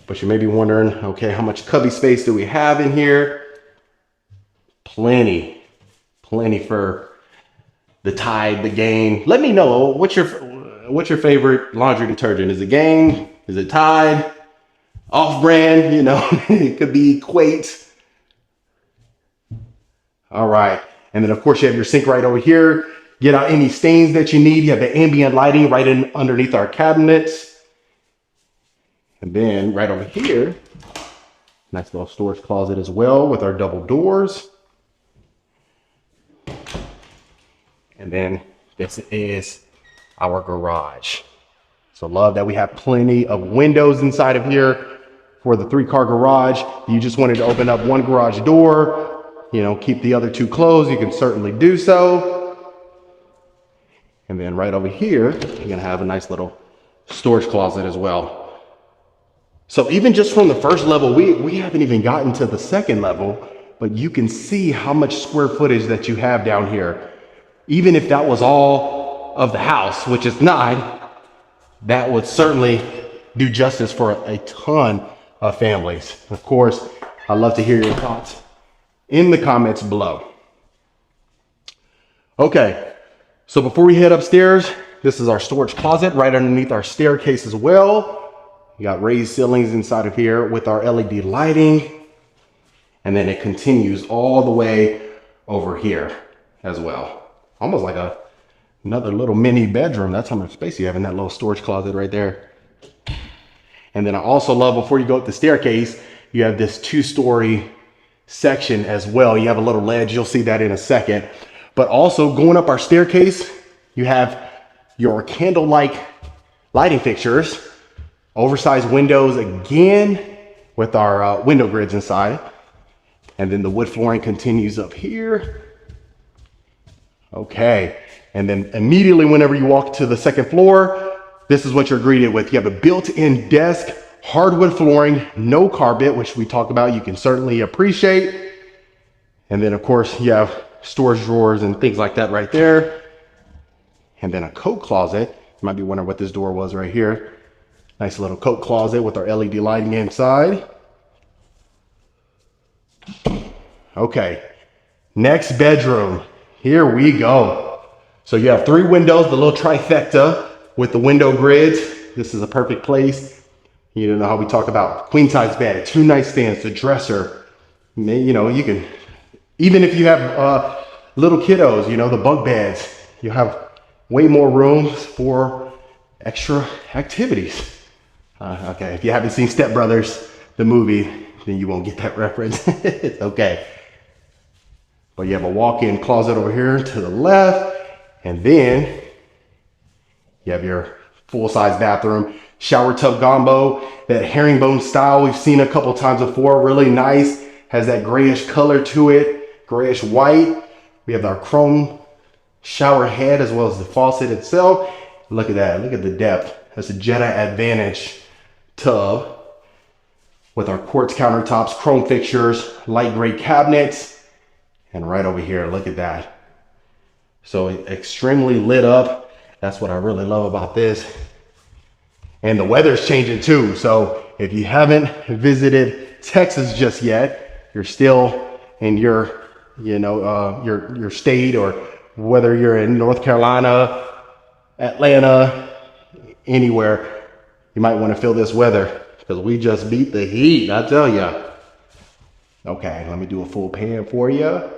But you may be wondering, okay, how much cubby space do we have in here? Plenty for the Tide, the Gain. Let me know, what's your favorite laundry detergent? Is it Gain? Is it Tide? Off-brand, you know, it could be Equate. All right, and then of course you have your sink right over here. Get out any stains that you need. You have the ambient lighting right in underneath our cabinets. And then right over here, nice little storage closet as well with our double doors. And then this is our garage. So love that we have plenty of windows inside of here for the 3-car garage. You just wanted to open up one garage door, you know, keep the other 2 closed, you can certainly do so. And then right over here, you're gonna have a nice little storage closet as well. So even just from the first level, we haven't even gotten to the second level, but you can see how much square footage that you have down here. Even if that was all of the house, which is not, that would certainly do justice for a ton of families. Of course, I'd love to hear your thoughts in the comments below. Okay, so before we head upstairs, this is our storage closet right underneath our staircase as well. You got raised ceilings inside of here with our LED lighting. And then it continues all the way over here as well. Almost like another little mini bedroom. That's how much space you have in that little storage closet right there. And then I also love, before you go up the staircase, you have this 2-story section as well. You have a little ledge, you'll see that in a second. But also going up our staircase, you have your candle-like lighting fixtures, oversized windows again with our window grids inside. And then the wood flooring continues up here. Okay, and then immediately whenever you walk to the second floor, this is what you're greeted with. You have a built-in desk, hardwood flooring, no carpet, which we talked about, you can certainly appreciate. And then of course you have storage drawers and things like that right there. And then a coat closet. You might be wondering what this door was right here. Nice little coat closet with our LED lighting inside. Okay, next bedroom. Here we go. So you have 3 windows, the little trifecta with the window grids. This is a perfect place. You know how we talk about queen size bed, 2 nightstands, the dresser. You know, you can, even if you have little kiddos, you know, the bunk beds, you have way more rooms for extra activities. Okay, if you haven't seen Step Brothers, the movie, then you won't get that reference. It's okay. But you have a walk-in closet over here to the left, and then you have your full-size bathroom, shower tub combo, that herringbone style we've seen a couple times before, really nice, has that grayish color to it, grayish white. We have our chrome shower head as well as the faucet itself. Look at that, look at the depth. That's a Jetta Advantage tub with our quartz countertops, chrome fixtures, light gray cabinets. And right over here, look at that. So extremely lit up. That's what I really love about this. And the weather's changing too. So if you haven't visited Texas just yet, you're still in your, you know, your state, or whether you're in North Carolina, Atlanta, anywhere, you might want to feel this weather, because we just beat the heat, I tell ya. Okay, let me do a full pan for you.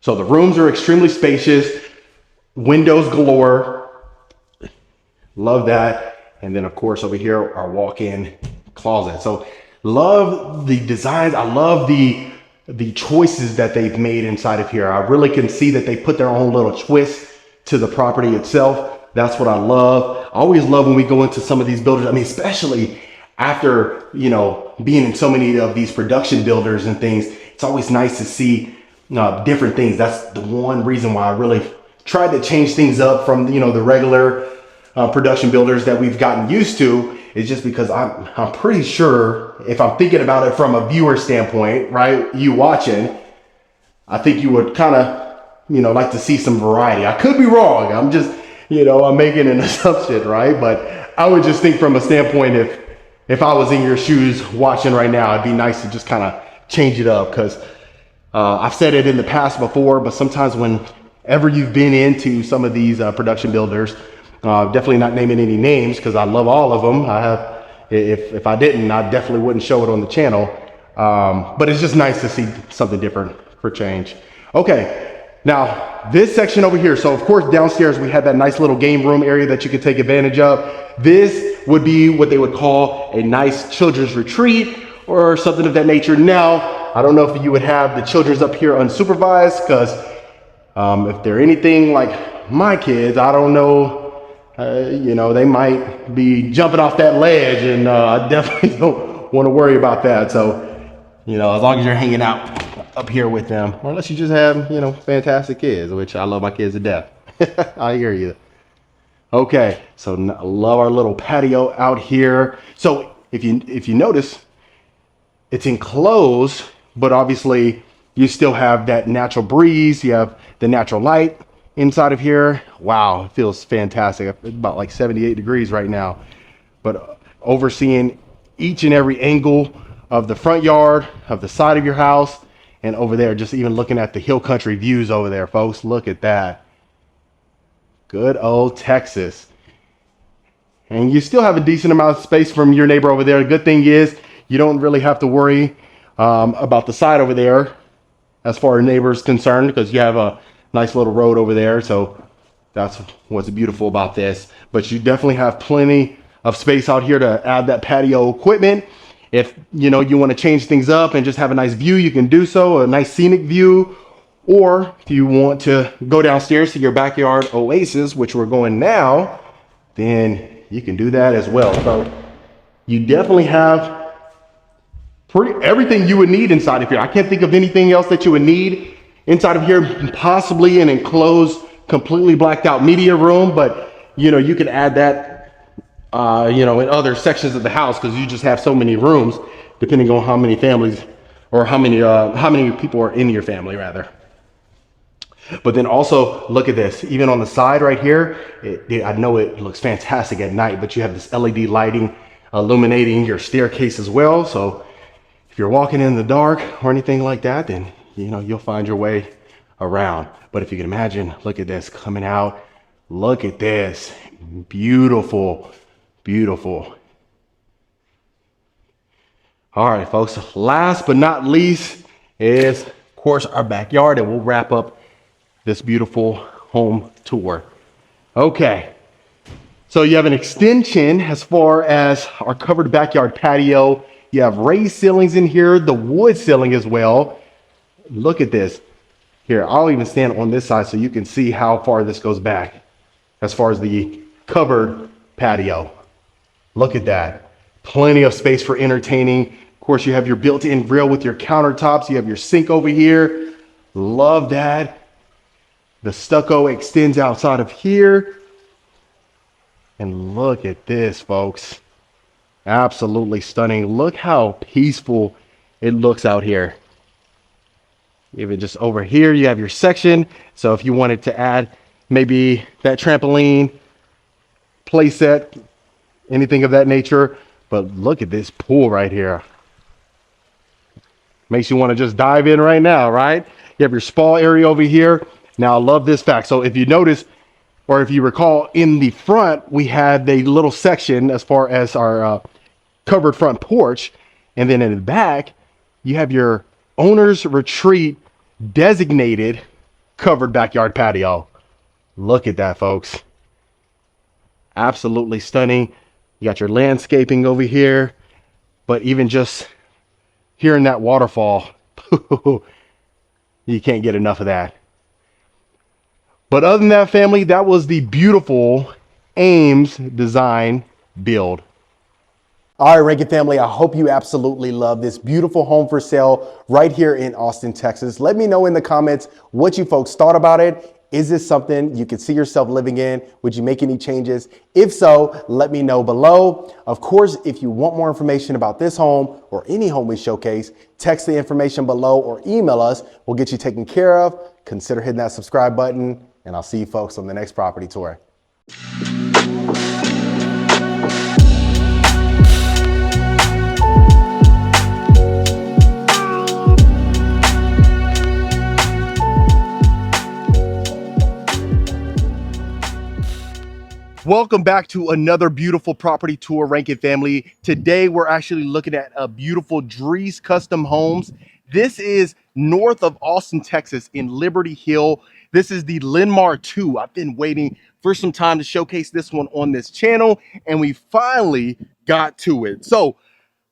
So the rooms are extremely spacious, windows galore. Love that. And then of course over here, our walk-in closet. So love the designs. I love the choices that they've made inside of here. I really can see that they put their own little twist to the property itself. That's what I love. I always love when we go into some of these builders. I mean, especially after, you know, being in so many of these production builders and things, it's always nice to see different things. That's the one reason why I really tried to change things up from, you know, the regular production builders that we've gotten used to. Is just because I'm pretty sure, if I'm thinking about it from a viewer standpoint, right, you watching, I think you would kind of, you know, like to see some variety. I could be wrong. I'm just, you know, I'm making an assumption, right? But I would just think from a standpoint, if I was in your shoes watching right now, it'd be nice to just kind of change it up, because I've said it in the past before, but sometimes whenever you've been into some of these production builders, definitely not naming any names because I love all of them. I have, if I didn't, I definitely wouldn't show it on the channel. But it's just nice to see something different for change. Okay, now this section over here. So of course downstairs we had that nice little game room area that you could take advantage of. This would be what they would call a nice children's retreat or something of that nature. Now, I don't know if you would have the children's up here unsupervised, because if they're anything like my kids, I don't know, you know, they might be jumping off that ledge, and I definitely don't want to worry about that. So, you know, as long as you're hanging out up here with them, or unless you just have, you know, fantastic kids, which I love my kids to death. I hear you. Okay, so I love our little patio out here. So if you notice, it's enclosed, but obviously you still have that natural breeze. You have the natural light inside of here. Wow, it feels fantastic. It's about like 78 degrees right now. But overseeing each and every angle of the front yard, of the side of your house, and over there, just even looking at the hill country views over there, folks. Look at that. Good old Texas. And you still have a decent amount of space from your neighbor over there. The good thing is you don't really have to worry about the side over there as far as neighbors concerned, because you have a nice little road over there. So that's what's beautiful about this. But you definitely have plenty of space out here to add that patio equipment. If you know you want to change things up and just have a nice view, you can do so, a nice scenic view. Or if you want to go downstairs to your backyard oasis, which we're going now, then you can do that as well. So you definitely have everything you would need inside of here. I can't think of anything else that you would need inside of here, possibly an enclosed, completely blacked out media room, but you know, you could add that you know, in other sections of the house, because you just have so many rooms, depending on how many families or how many people are in your family rather. But then also look at this, even on the side right here, I know it looks fantastic at night, but you have this LED lighting illuminating your staircase as well. So if you're walking in the dark or anything like that, then you know, you'll find your way around. But if you can imagine, look at this coming out. Look at this. Beautiful, beautiful. All right, folks. Last but not least is, of course, our backyard, and we'll wrap up this beautiful home tour. Okay. So you have an extension as far as our covered backyard patio. You have raised ceilings in here, the wood ceiling as well. Look at this. Here, I'll even stand on this side so you can see how far this goes back as far as the covered patio. Look at that. Plenty of space for entertaining. Of course, you have your built-in grill with your countertops. You have your sink over here. Love that. The stucco extends outside of here. And look at this, folks. Absolutely stunning. Look how peaceful it looks out here. Even just over here, you have your section. So if you wanted to add maybe that trampoline, play set, anything of that nature. But look at this pool right here. Makes you want to just dive in right now, right? You have your spa area over here. Now, I love this fact. So if you notice, or if you recall, in the front, we had a little section as far as our covered front porch. And then in the back, you have your owner's retreat designated covered backyard patio. Look at that, folks. Absolutely stunning. You got your landscaping over here, but even just hearing that waterfall, you can't get enough of that. But other than that, family, that was the beautiful Ames design build. All right, Rankin family, I hope you absolutely love this beautiful home for sale right here in Austin, Texas. Let me know in the comments what you folks thought about it. Is this something you could see yourself living in? Would you make any changes? If so, let me know below. Of course, if you want more information about this home or any home we showcase, text the information below or email us. We'll get you taken care of. Consider hitting that subscribe button, and I'll see you folks on the next property tour. Welcome back to another beautiful property tour, Rankin family. Today, we're actually looking at a beautiful Dries Custom Homes. This is north of Austin, Texas in Liberty Hill. This is the Linmar 2. I've been waiting for some time to showcase this one on this channel, and we finally got to it. So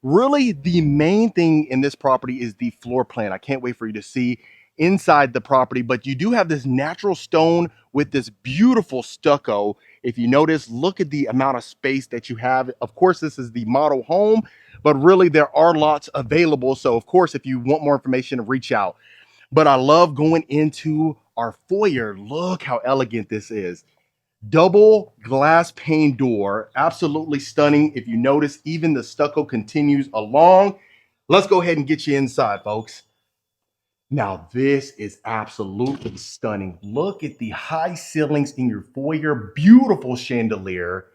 really, the main thing in this property is the floor plan. I can't wait for you to see inside the property, but you do have this natural stone with this beautiful stucco. If you notice, look at the amount of space that you have. Of course, this is the model home, but really there are lots available. So of course, if you want more information, reach out. But I love going into our foyer. Look how elegant this is. Double glass pane door, absolutely stunning. If you notice, even the stucco continues along. Let's go ahead and get you inside, folks. Now, this is absolutely stunning. Look at the high ceilings in your foyer, beautiful chandelier,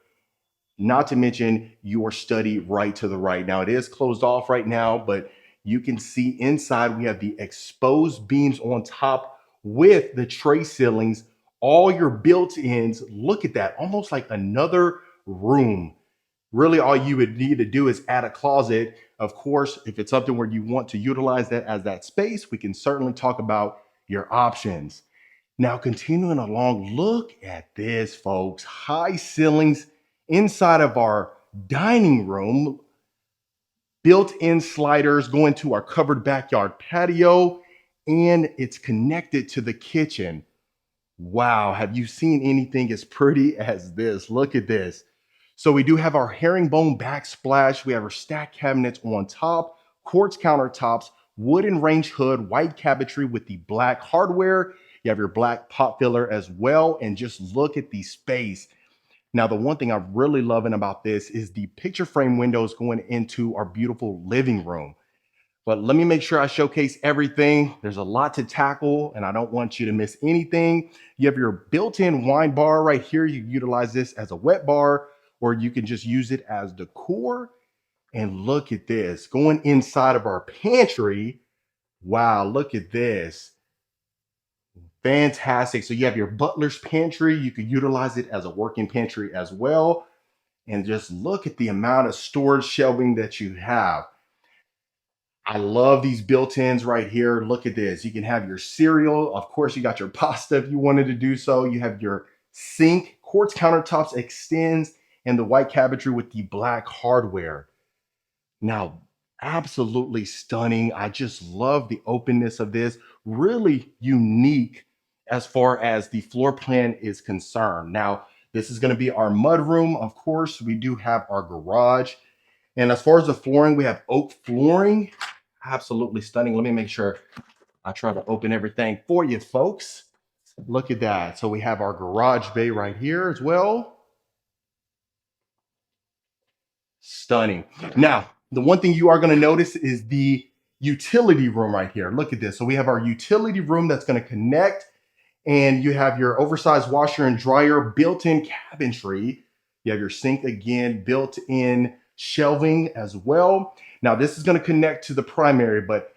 not to mention your study right to the right. Now, it is closed off right now, but you can see inside we have the exposed beams on top with the tray ceilings, all your built-ins. Look at that, almost like another room. Really, all you would need to do is add a closet. Of course, if it's something where you want to utilize that as that space, we can certainly talk about your options. Now, continuing along, look at this, folks. High ceilings inside of our dining room, built-in sliders going to our covered backyard patio, and it's connected to the kitchen. Wow, have you seen anything as pretty as this? Look at this. So we do have our herringbone backsplash. We have our stack cabinets on top, quartz countertops, wooden range hood, white cabinetry with the black hardware. You have your black pot filler as well. And just look at the space. Now, the one thing I'm really loving about this is the picture frame windows going into our beautiful living room. But let me make sure I showcase everything. There's a lot to tackle and I don't want you to miss anything. You have your built-in wine bar right here. You can utilize this as a wet bar or you can just use it as decor. And look at this, going inside of our pantry. Wow, look at this. Fantastic. So you have your butler's pantry. You could utilize it as a working pantry as well. And just look at the amount of storage shelving that you have. I love these built-ins right here. Look at this. You can have your cereal. Of course, you got your pasta if you wanted to do so. You have your sink, quartz countertops extends, and the white cabinetry with the black hardware. Now, absolutely stunning. I just love the openness of this. Really unique as far as the floor plan is concerned. Now, this is going to be our mud room. Of course, we do have our garage. And as far as the flooring, we have oak flooring. Absolutely stunning. Let me make sure I try to open everything for you, folks. Look at that. So we have our garage bay right here as well. Stunning. Now, the one thing you are going to notice is the utility room right here. Look at this. So we have our utility room that's going to connect, and you have your oversized washer and dryer, built-in cabinetry. You have your sink again, built-in shelving as well. Now, this is going to connect to the primary, but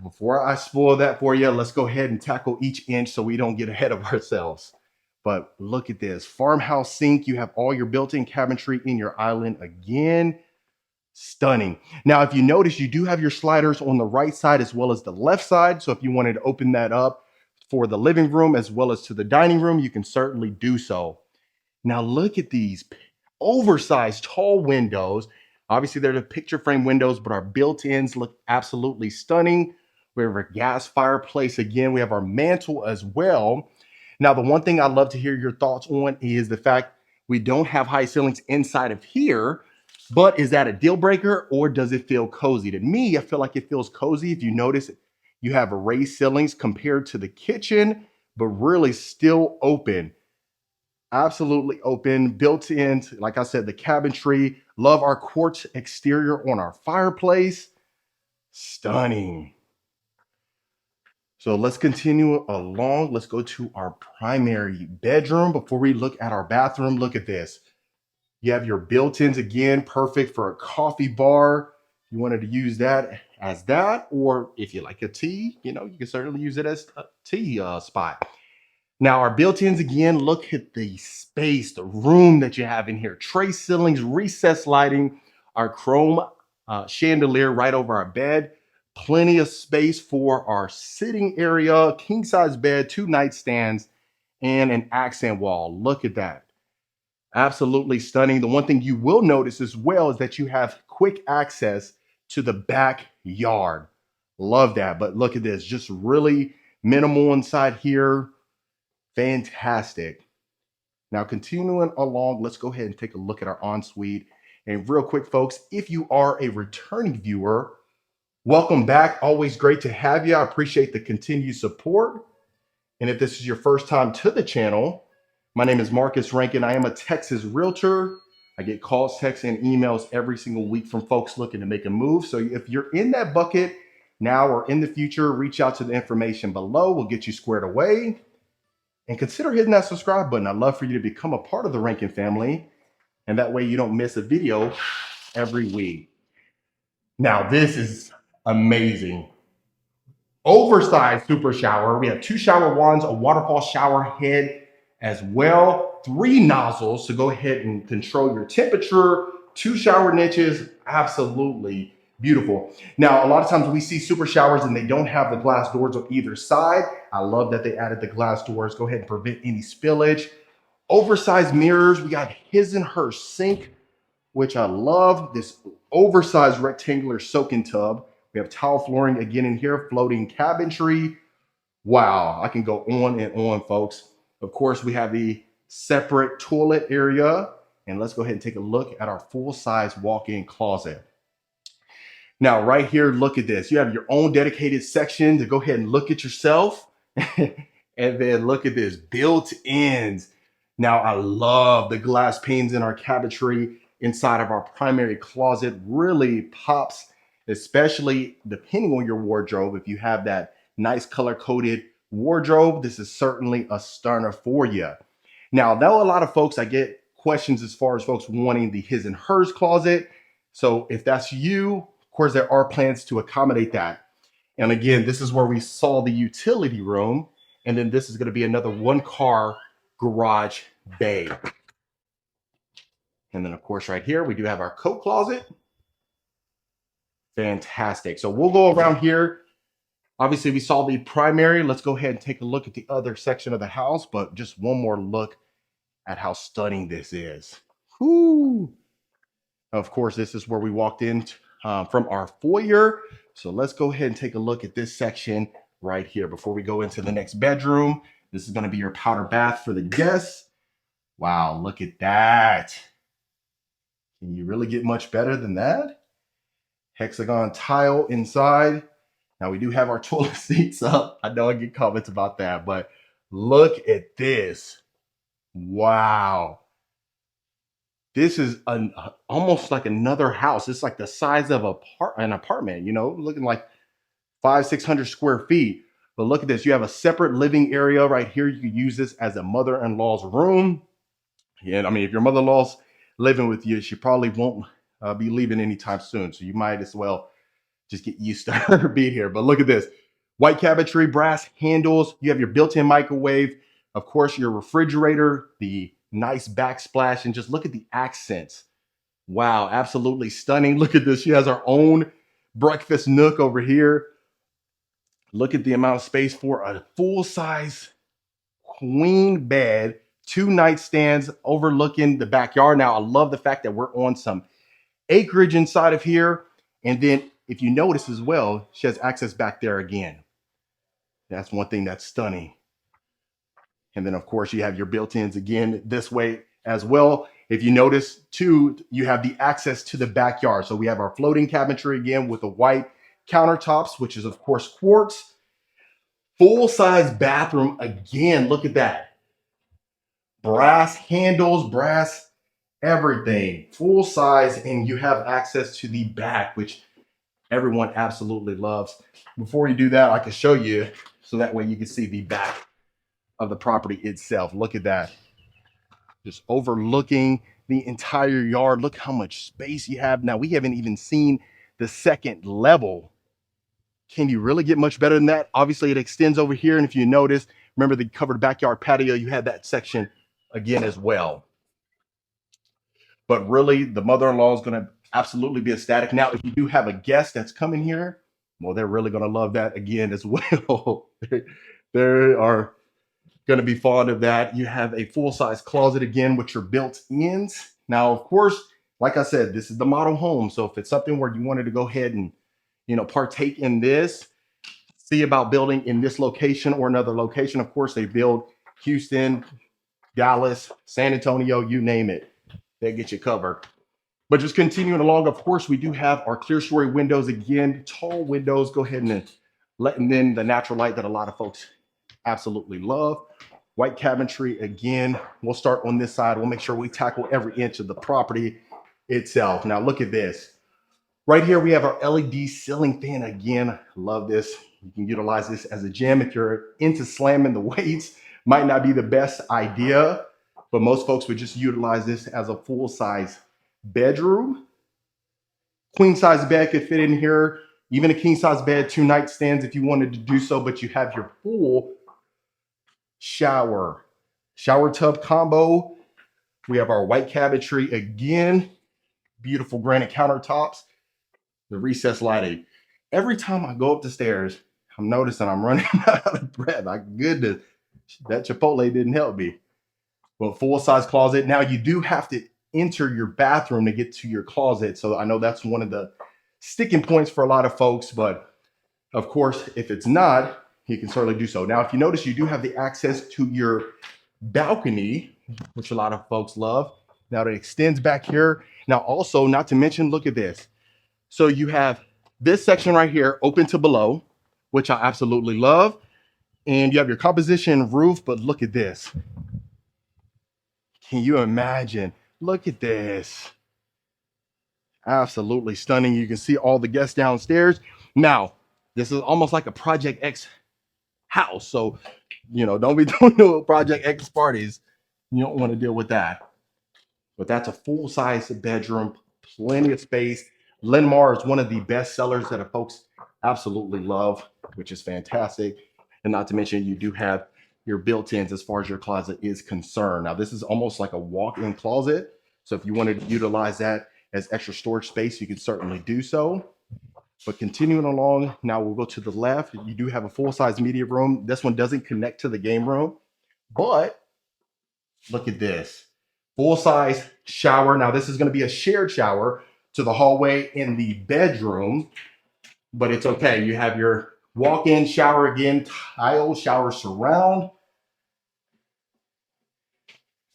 before I spoil that for you, let's go ahead and tackle each inch so we don't get ahead of ourselves. But look at this farmhouse sink. You have all your built-in cabinetry in your island again. Stunning. Now, if you notice, you do have your sliders on the right side as well as the left side. So if you wanted to open that up for the living room as well as to the dining room, you can certainly do so. Now, look at these oversized tall windows. Obviously, they're the picture frame windows, but our built-ins look absolutely stunning. We have our gas fireplace again. We have our mantle as well. Now, the one thing I'd love to hear your thoughts on is the fact we don't have high ceilings inside of here, But is that a deal breaker or does it feel cozy? To me, I feel like it feels cozy. If you notice, you have raised ceilings compared to the kitchen, but really still open. Absolutely open, built in, like I said, the cabinetry. Love our quartz exterior on our fireplace. Stunning. So let's continue along. Let's go to our primary bedroom. Before we look at our bathroom, look at this. You have your built-ins again, perfect for a coffee bar. You wanted to use that as that, or if you like a tea, you can certainly use it as a tea spot. Now our built-ins again, look at the space, the room that you have in here. Tray ceilings, recessed lighting, our chrome chandelier right over our bed. Plenty of space for our sitting area, king size bed, 2 nightstands, and an accent wall. Look at that. Absolutely stunning. The one thing you will notice as well is that you have quick access to the backyard. Love that. But look at this, just really minimal inside here. Fantastic. Now, continuing along, let's go ahead and take a look at our ensuite. And real quick, folks, if you are a returning viewer, welcome back. Always great to have you. I appreciate the continued support. And if this is your first time to the channel, my name is Marcus Rankin. I am a Texas realtor. I get calls, texts, and emails every single week from folks looking to make a move. So if you're in that bucket now or in the future, reach out to the information below. We'll get you squared away. And consider hitting that subscribe button. I'd love for you to become a part of the Rankin family. And that way you don't miss a video every week. Now, this is amazing. Oversized super shower. We have 2 shower wands, a waterfall shower head as well, 3 nozzles to go ahead and control your temperature, 2 shower niches. Absolutely beautiful. Now, a lot of times we see super showers and they don't have the glass doors on either side. I love that they added the glass doors. Go ahead and prevent any spillage. Oversized mirrors. We got his and her sink, which I love. This oversized rectangular soaking tub. We have tile flooring again in here, floating cabinetry. Wow, I can go on and on, folks. Of course, we have the separate toilet area. And let's go ahead and take a look at our full-size walk-in closet. Now, right here, look at this. You have your own dedicated section to go ahead and look at yourself. And then look at this, built-ins. Now, I love the glass panes in our cabinetry inside of our primary closet. Really pops, especially depending on your wardrobe. If you have that nice color-coded wardrobe, this is certainly a stunner for you. Now, though a lot of folks, I get questions as far as folks wanting the his and hers closet. So if that's you, of course, there are plans to accommodate that. And again, this is where we saw the utility room. And then this is going to be another 1-car garage bay. And then, of course, right here, we do have our coat closet. Fantastic. So we'll go around here. Obviously, we saw the primary. Let's go ahead and take a look at the other section of the house. But just one more look at how stunning this is. Whoo! Of course, this is where we walked in from our foyer. So let's go ahead and take a look at this section right here before we go into the next bedroom. This is going to be your powder bath for the guests. Wow, look at that. Can you really get much better than that? Hexagon tile inside. Now we do have our toilet seats up. I know I get comments about that, but look at this. Wow. This is almost like another house. It's like the size of an apartment, looking like 500-600 square feet. But look at this. You have a separate living area right here. You can use this as a mother-in-law's room. And I mean, if your mother-in-law's living with you, she probably won't be leaving anytime soon. So you might as well just get used to her being here. But look at this. White cabinetry, brass handles. You have your built-in microwave. Of course, your refrigerator, the nice backsplash, and just look at the accents. Wow, absolutely stunning. Look at this. She has her own breakfast nook over here. Look at the amount of space for a full-size queen bed, 2 nightstands overlooking the backyard. Now, I love the fact that we're on some acreage inside of here. And then if you notice as well, she has access back there again. That's one thing that's stunning. And then, of course, you have your built-ins again this way as well. If you notice too, you have the access to the backyard. So we have our floating cabinetry again with the white countertops, which is of course quartz. Full size bathroom again. Look at that. Brass handles, brass everything. Full size, and you have access to the back, which everyone absolutely loves. Before you do that, I can show you so that way you can see the back of the property itself. Look at that. Just overlooking the entire yard. Look how much space you have. Now, we haven't even seen the second level. Can you really get much better than that? Obviously, it extends over here. And if you notice, remember the covered backyard patio, you had that section again as well. But really, the mother-in-law is going to absolutely be ecstatic. Now, if you do have a guest that's coming here, well, they're really going to love that again as well. They are going to be fond of that. You have a full-size closet again with your built-ins. Now, of course, like I said, this is the model home. So if it's something where you wanted to go ahead and, partake in this, see about building in this location or another location. Of course, they build Houston, Dallas, San Antonio, you name it. They get you covered. But just continuing along, of course, we do have our clear story windows again, tall windows. Go ahead and letting in the natural light that a lot of folks absolutely love. White cabinetry again. We'll start on this side. We'll make sure we tackle every inch of the property itself. Now look at this. Right here, we have our LED ceiling fan again. Love this. You can utilize this as a gym if you're into slamming the weights. Might not be the best idea, but most folks would just utilize this as a full-size bedroom. Queen-size bed could fit in here. Even a king-size bed, 2 nightstands if you wanted to do so, but you have your full shower tub combo. We have our white cabinetry again. Beautiful granite countertops. The recessed lighting. Every time I go up the stairs, I'm noticing I'm running out of breath. My goodness, that Chipotle didn't help me. Well, full-size closet. Now you do have to enter your bathroom to get to your closet. So I know that's one of the sticking points for a lot of folks, but of course, if it's not, you can certainly do so. Now, if you notice, you do have the access to your balcony, which a lot of folks love. Now it extends back here. Now also, not to mention, look at this. So you have this section right here open to below, which I absolutely love. And you have your composition roof, but look at this. Can you imagine? Look at this. Absolutely stunning. You can see all the guests downstairs. Now, this is almost like a Project X house. So, don't be doing no Project X parties. You don't want to deal with that. But that's a full-size bedroom, plenty of space. Linmar is one of the best sellers that folks absolutely love, which is fantastic. And not to mention, you do have your built-ins as far as your closet is concerned. Now, this is almost like a walk-in closet. So if you wanted to utilize that as extra storage space, you can certainly do so. But continuing along, now we'll go to the left. You do have a full-size media room. This one doesn't connect to the game room, but look at this. Full-size shower. Now, this is going to be a shared shower to the hallway in the bedroom, but it's okay. You have your walk-in shower again, tile shower surround.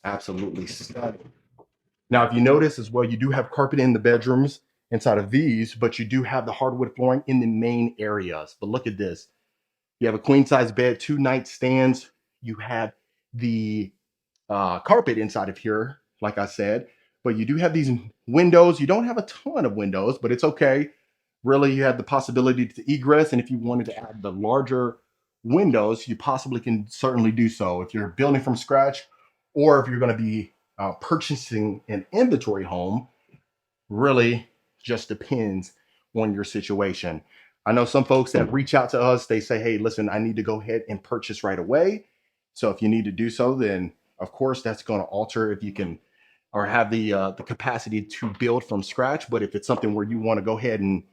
Absolutely stunning. Now, if you notice as well, you do have carpet in the bedrooms inside of these, but you do have the hardwood flooring in the main areas. But look at this. You have a queen-size bed, 2 nightstands. You have the carpet inside of here, like I said, but you do have these windows. You don't have a ton of windows, but it's okay. Really, you have the possibility to egress, and if you wanted to add the larger windows, you possibly can certainly do so if you're building from scratch, or if you're going to be purchasing an inventory home. Really just depends on your situation. I know some folks that reach out to us, they say, hey, listen, I need to go ahead and purchase right away. So if you need to do so, then of course that's going to alter if you can or have the capacity to build from scratch. But if it's something where you want to go ahead and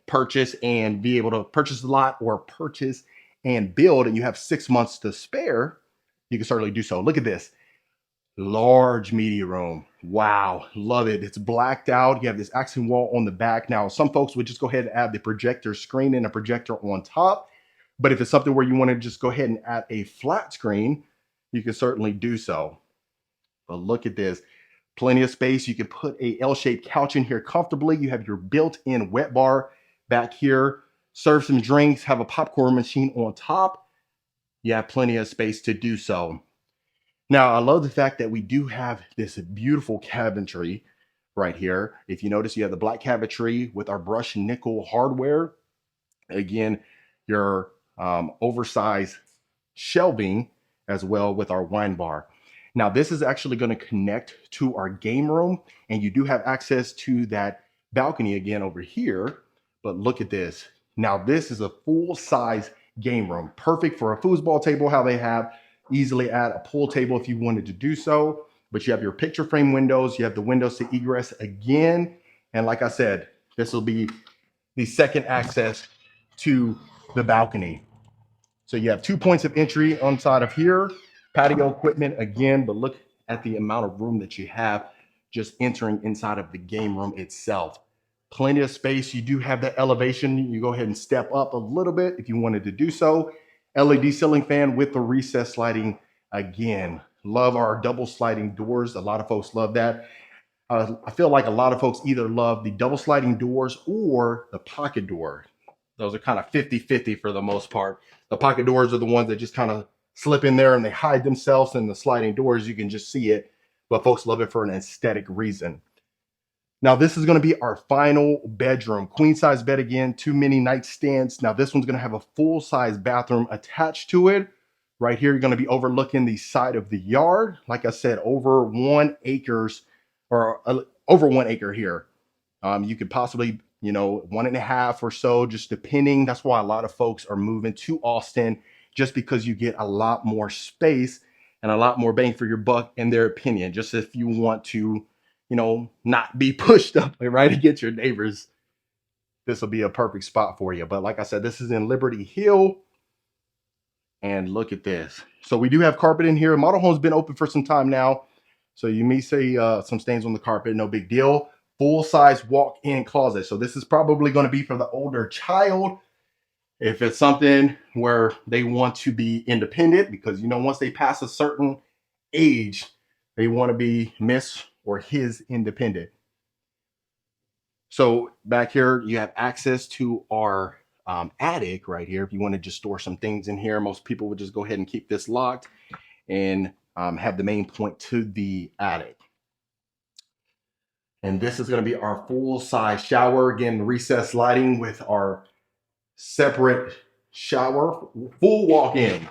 purchase and be able to purchase a lot or purchase and build, and you have 6 months to spare, you can certainly do so. Look at this. Large media room. Wow, love it. It's blacked out. You have this accent wall on the back. Now, some folks would just go ahead and add the projector screen and a projector on top. But if it's something where you want to just go ahead and add a flat screen, you can certainly do so. But look at this. Plenty of space. You can put a L-shaped couch in here comfortably. You have your built-in wet bar back here. Serve some drinks, have a popcorn machine on top. You have plenty of space to do so. Now, I love the fact that we do have this beautiful cabinetry right here. If you notice, you have the black cabinetry with our brushed nickel hardware. Again, your oversized shelving as well with our wine bar. Now, this is actually going to connect to our game room, and you do have access to that balcony again over here. But look at this. Now, this is a full-size game room, perfect for a foosball table, how they have easily add a pool table if you wanted to do so. But you have your picture frame windows, you have the windows to egress again. And like I said, this will be the second access to the balcony. So you have 2 points of entry on side of here, patio equipment again, but look at the amount of room that you have just entering inside of the game room itself. Plenty of space. You do have that elevation. You go ahead and step up a little bit if you wanted to do so. LED ceiling fan with the recessed sliding again. Love our double sliding doors. A lot of folks love that. I feel like a lot of folks either love the double sliding doors or the pocket door. Those are kind of 50-50 for the most part. The pocket doors are the ones that just kind of slip in there and they hide themselves, and the sliding doors, you can just see it, but folks love it for an aesthetic reason. Now, this is going to be our final bedroom. Queen size bed again, 2 mini nightstands. Now, this one's going to have a full size bathroom attached to it. Right here, you're going to be overlooking the side of the yard. Like I said, over 1 acres or over 1 acre here. You could possibly, 1.5 or so, just depending. That's why a lot of folks are moving to Austin, just because you get a lot more space and a lot more bang for your buck, in their opinion. Just if you want to, not be pushed up right against your neighbors, this will be a perfect spot for you. But like I said, this is in Liberty Hill. And look at this. So we do have carpet in here. Model home's been open for some time now, so you may see some stains on the carpet. No big deal. Full size walk-in closet. So this is probably going to be for the older child, if it's something where they want to be independent, because once they pass a certain age, they want to be Miss or his independent. So back here, you have access to our attic right here. If you want to just store some things in here, most people would just go ahead and keep this locked and have the main point to the attic. And this is going to be our full size shower. Again, recessed lighting with our separate shower, full walk-in.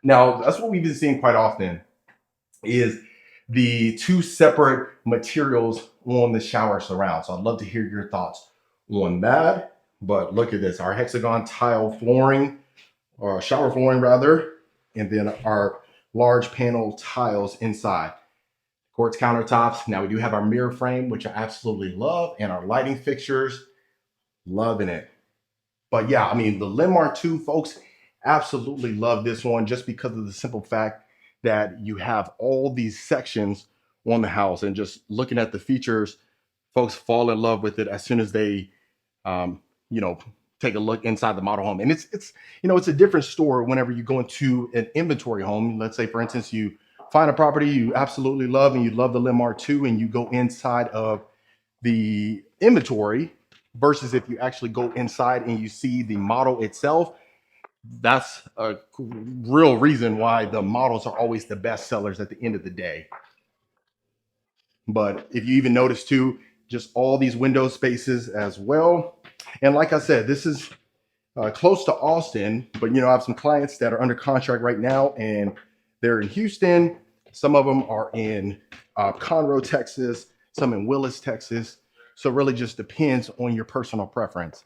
Now, that's what we've been seeing quite often, is the 2 separate materials on the shower surround. So I'd love to hear your thoughts on that. But look at this, our hexagon tile flooring, or shower flooring rather, and then our large panel tiles inside. Quartz countertops. Now we do have our mirror frame, which I absolutely love, and our lighting fixtures, loving it. But yeah, I mean, the Linmar 2, folks, absolutely love this one, just because of the simple fact that you have all these sections on the house, and just looking at the features, folks fall in love with it as soon as they, take a look inside the model home. And it's a different story whenever you go into an inventory home. Let's say, for instance, you find a property you absolutely love and you love the Linmar 2, and you go inside of the inventory, versus if you actually go inside and you see the model itself. That's a real reason why the models are always the best sellers at the end of the day. But if you even notice too, just all these window spaces as well. And like I said, this is close to Austin, but I have some clients that are under contract right now, and they're in Houston. Some of them are in Conroe, Texas, some in Willis, Texas. So it really just depends on your personal preference.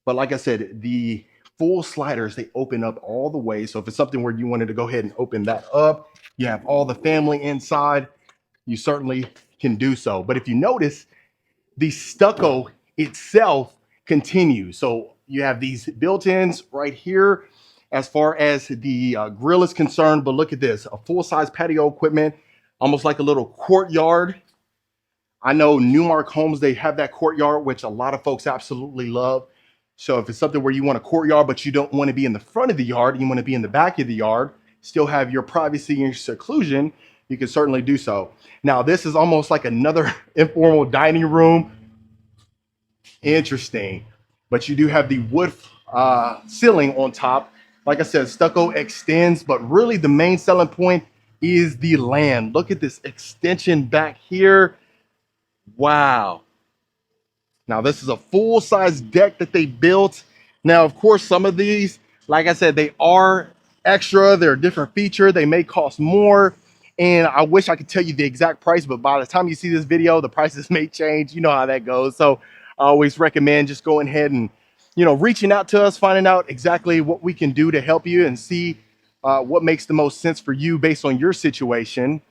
But like I said, the full sliders, they open up all the way. So if it's something where you wanted to go ahead and open that up, you have all the family inside, you certainly can do so. But if you notice, the stucco itself continues. So you have these built-ins right here as far as the grill is concerned. But look at this, a full-size patio equipment, almost like a little courtyard. I know Newmark homes, they have that courtyard, which a lot of folks absolutely love. So if it's something where you want a courtyard, but you don't want to be in the front of the yard, you want to be in the back of the yard, still have your privacy and your seclusion, you can certainly do so. Now, this is almost like another informal dining room. Interesting. But you do have the wood ceiling on top. Like I said, stucco extends, but really the main selling point is the land. Look at this extension back here. Wow. Now, this is a full-size deck that they built. Now, of course, some of these, like I said, they are extra. They're a different feature. They may cost more. And I wish I could tell you the exact price, but by the time you see this video, the prices may change. You know how that goes. So I always recommend just going ahead and, reaching out to us, finding out exactly what we can do to help you and see what makes the most sense for you based on your situation.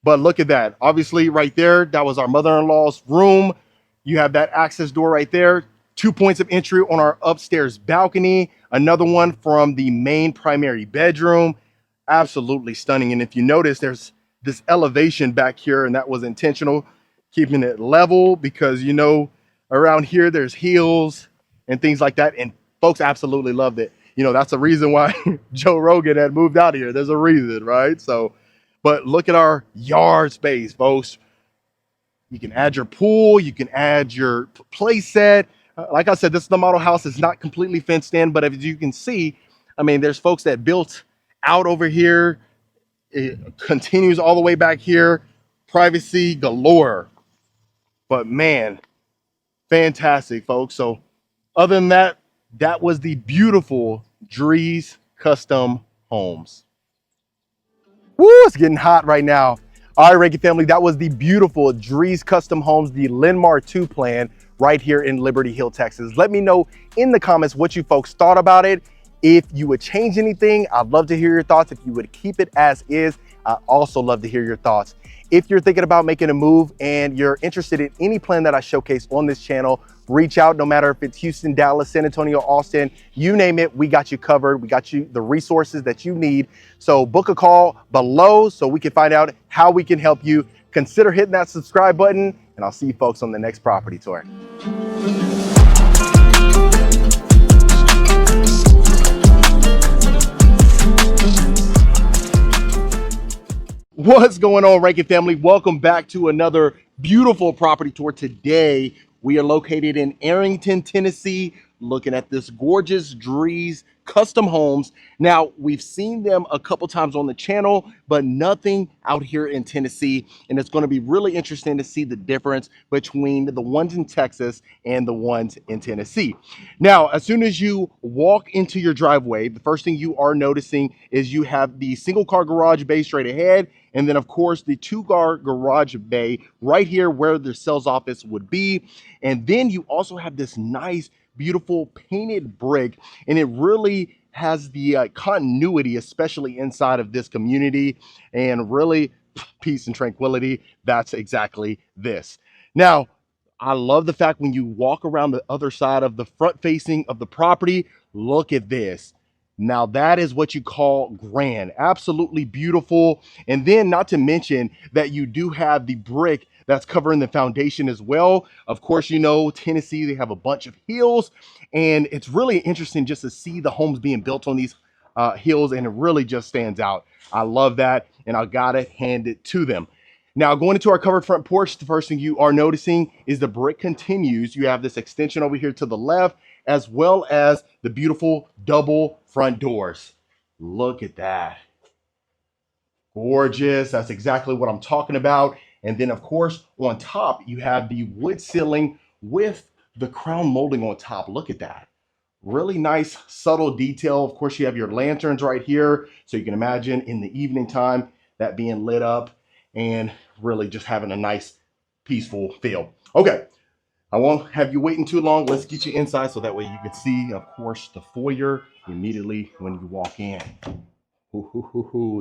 But look at that. Obviously, right there, that was our mother-in-law's room. You have that access door right there. 2 points of entry on our upstairs balcony. Another one from the main primary bedroom. Absolutely stunning. And if you notice, there's this elevation back here, and that was intentional, keeping it level because, around here, there's hills and things like that. And folks absolutely loved it. That's the reason why Joe Rogan had moved out here. There's a reason, right? So, but look at our yard space, folks. You can add your pool, you can add your play set. Like I said, this is the model house. It's not completely fenced in, but as you can see, there's folks that built out over here. It continues all the way back here. Privacy galore. But man, fantastic, folks. So other than that, that was the beautiful Drees Custom Homes. Woo, it's getting hot right now. All right, Rankin family, that was the beautiful Drees Custom Homes, the Linmar 2 plan right here in Liberty Hill, Texas. Let me know in the comments what you folks thought about it. If you would change anything, I'd love to hear your thoughts. If you would keep it as is, I'd also love to hear your thoughts. If you're thinking about making a move and you're interested in any plan that I showcase on this channel, reach out. No matter if it's Houston, Dallas, San Antonio, Austin, you name it, we got you covered. We got you the resources that you need. So book a call below so we can find out how we can help you. Consider hitting that subscribe button, and I'll see you folks on the next property tour. What's going on, Rankin family? Welcome back to another beautiful property tour. Today, we are located in Arrington, Tennessee, looking at this gorgeous Drees Custom Homes. Now, we've seen them a couple times on the channel, but nothing out here in Tennessee. And it's going to be really interesting to see the difference between the ones in Texas and the ones in Tennessee. Now, as soon as you walk into your driveway, the first thing you are noticing is you have the single car garage bay straight ahead. And then, of course, the 2-car garage bay right here where the sales office would be. And then you also have this nice, beautiful painted brick. And it really has the continuity, especially inside of this community. And really, peace and tranquility. That's exactly this. Now, I love the fact when you walk around the other side of the front facing of the property, look at this. Now that is what you call grand, absolutely beautiful. And then not to mention that you do have the brick that's covering the foundation as well. Of course, Tennessee, they have a bunch of hills, and it's really interesting just to see the homes being built on these hills, and it really just stands out. I love that, and I gotta hand it to them. Now, going into our covered front porch, the first thing you are noticing is the brick continues. You have this extension over here to the left, as well as the beautiful double front doors. Look at that. Gorgeous. That's exactly what I'm talking about. And then, of course, on top, you have the wood ceiling with the crown molding on top. Look at that. Really nice, subtle detail. Of course, you have your lanterns right here. So you can imagine in the evening time that being lit up and really just having a nice, peaceful feel. Okay, I won't have you waiting too long. Let's get you inside so that way you can see, of course, the foyer immediately when you walk in.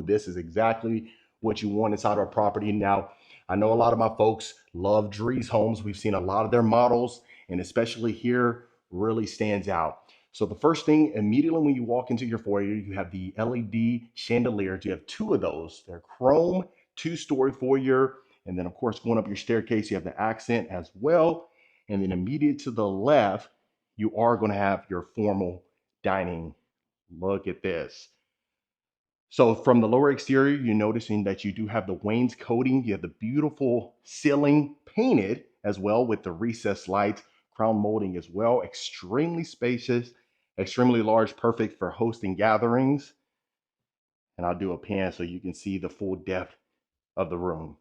This is exactly what you want inside our property. Now, I know a lot of my folks love Drees homes. We've seen a lot of their models, and especially here, really stands out. So the first thing, immediately when you walk into your foyer, you have the LED chandeliers. You have 2 of those. They're chrome, 2-story foyer. And then, of course, going up your staircase, you have the accent as well. And then immediate to the left, you are going to have your formal dining. Look at this. So from the lower exterior, you're noticing that you do have the wainscoting. You have the beautiful ceiling painted as well with the recessed lights, crown molding as well. Extremely spacious, extremely large, perfect for hosting gatherings. And I'll do a pan so you can see the full depth of the room.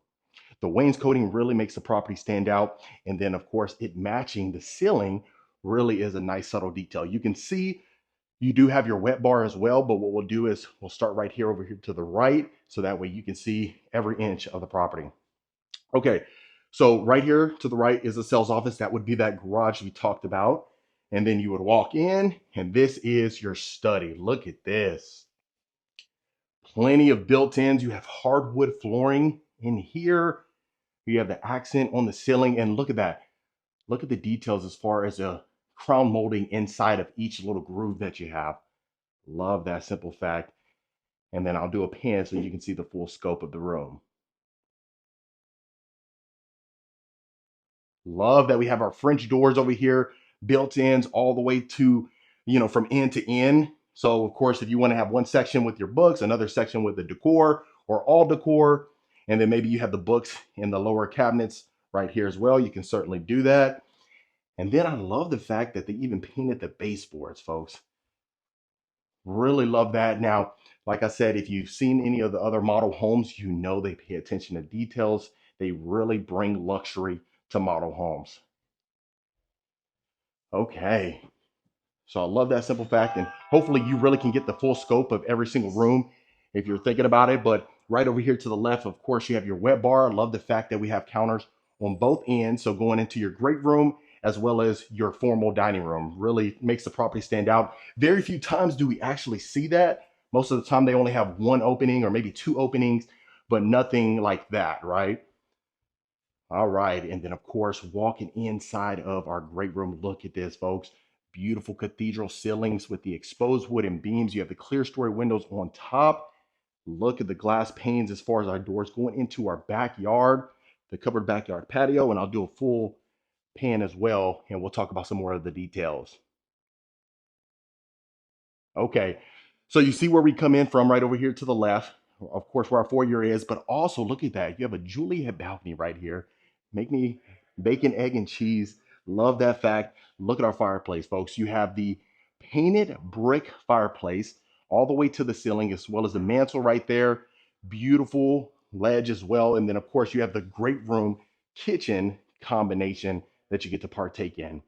The wainscoting really makes the property stand out. And then of course it matching the ceiling really is a nice subtle detail. You can see you do have your wet bar as well, but what we'll do is we'll start right here over here to the right so that way you can see every inch of the property. Okay, so right here to the right is the sales office. That would be that garage we talked about. And then you would walk in and this is your study. Look at this. Plenty of built-ins. You have hardwood flooring in here. You have the accent on the ceiling and look at that. Look at the details as far as the crown molding inside of each little groove that you have. Love that simple fact. And then I'll do a pan so you can see the full scope of the room. Love that we have our French doors over here, built-ins all the way to, from end to end. So of course, if you want to have one section with your books, another section with the decor or all decor, and then maybe you have the books in the lower cabinets right here as well, you can certainly do that. And then I love the fact that they even painted the baseboards, folks. Really love that. Now, like I said, if you've seen any of the other model homes, you know they pay attention to details. They really bring luxury to model homes. Okay, so I love that simple fact, and hopefully you really can get the full scope of every single room if you're thinking about it. But right over here to the left, of course, you have your wet bar. I love the fact that we have counters on both ends. So going into your great room as well as your formal dining room really makes the property stand out. Very few times do we actually see that. Most of the time they only have one opening or maybe two openings, but nothing like that, right? All right, and then of course, walking inside of our great room, look at this, folks. Beautiful cathedral ceilings with the exposed wooden beams. You have the clear story windows on top. Look at the glass panes as far as our doors going into our backyard, the covered backyard patio, and I'll do a full pan as well, and we'll talk about some more of the details. Okay, so you see where we come in from right over here to the left, of course, where our foyer is, but also look at that. You have a Juliet balcony right here. Make me bacon, egg, and cheese. Love that fact. Look at our fireplace, folks. You have the painted brick fireplace all the way to the ceiling, as well as the mantle right there. Beautiful ledge as well. And then, of course, you have the great room kitchen combination that you get to partake in.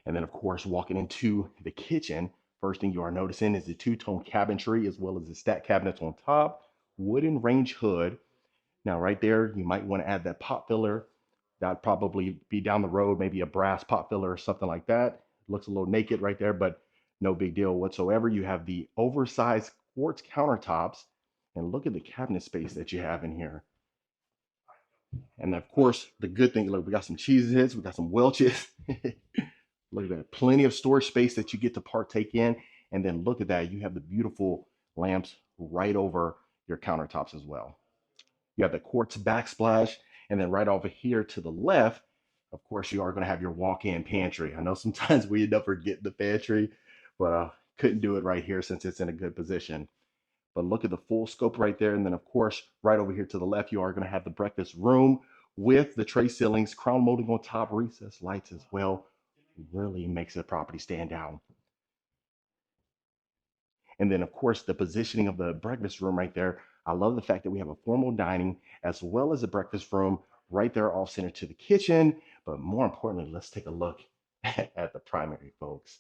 And then, of course, walking into the kitchen, first thing you are noticing is the two-tone cabinetry as well as the stack cabinets on top, wooden range hood. Now, right there, you might want to add that pot filler. That'd probably be down the road, maybe a brass pot filler or something like that. Looks a little naked right there, but no big deal whatsoever. You have the oversized quartz countertops, and look at the cabinet space that you have in here. And of course, the good thing, look, we got some cheeses, we got some Welch's. Look at that. Plenty of storage space that you get to partake in. And then look at that. You have the beautiful lamps right over your countertops as well. You have the quartz backsplash. And then right over here to the left, of course, you are going to have your walk-in pantry. I know sometimes we end up forgetting the pantry, but couldn't do it right here since it's in a good position. But look at the full scope right there. And then, of course, right over here to the left, you are going to have the breakfast room with the tray ceilings, crown molding on top, recessed lights as well. Really makes the property stand out. And then, of course, the positioning of the breakfast room right there. I love the fact that we have a formal dining as well as a breakfast room right there off center to the kitchen. But more importantly, let's take a look at the primary, folks.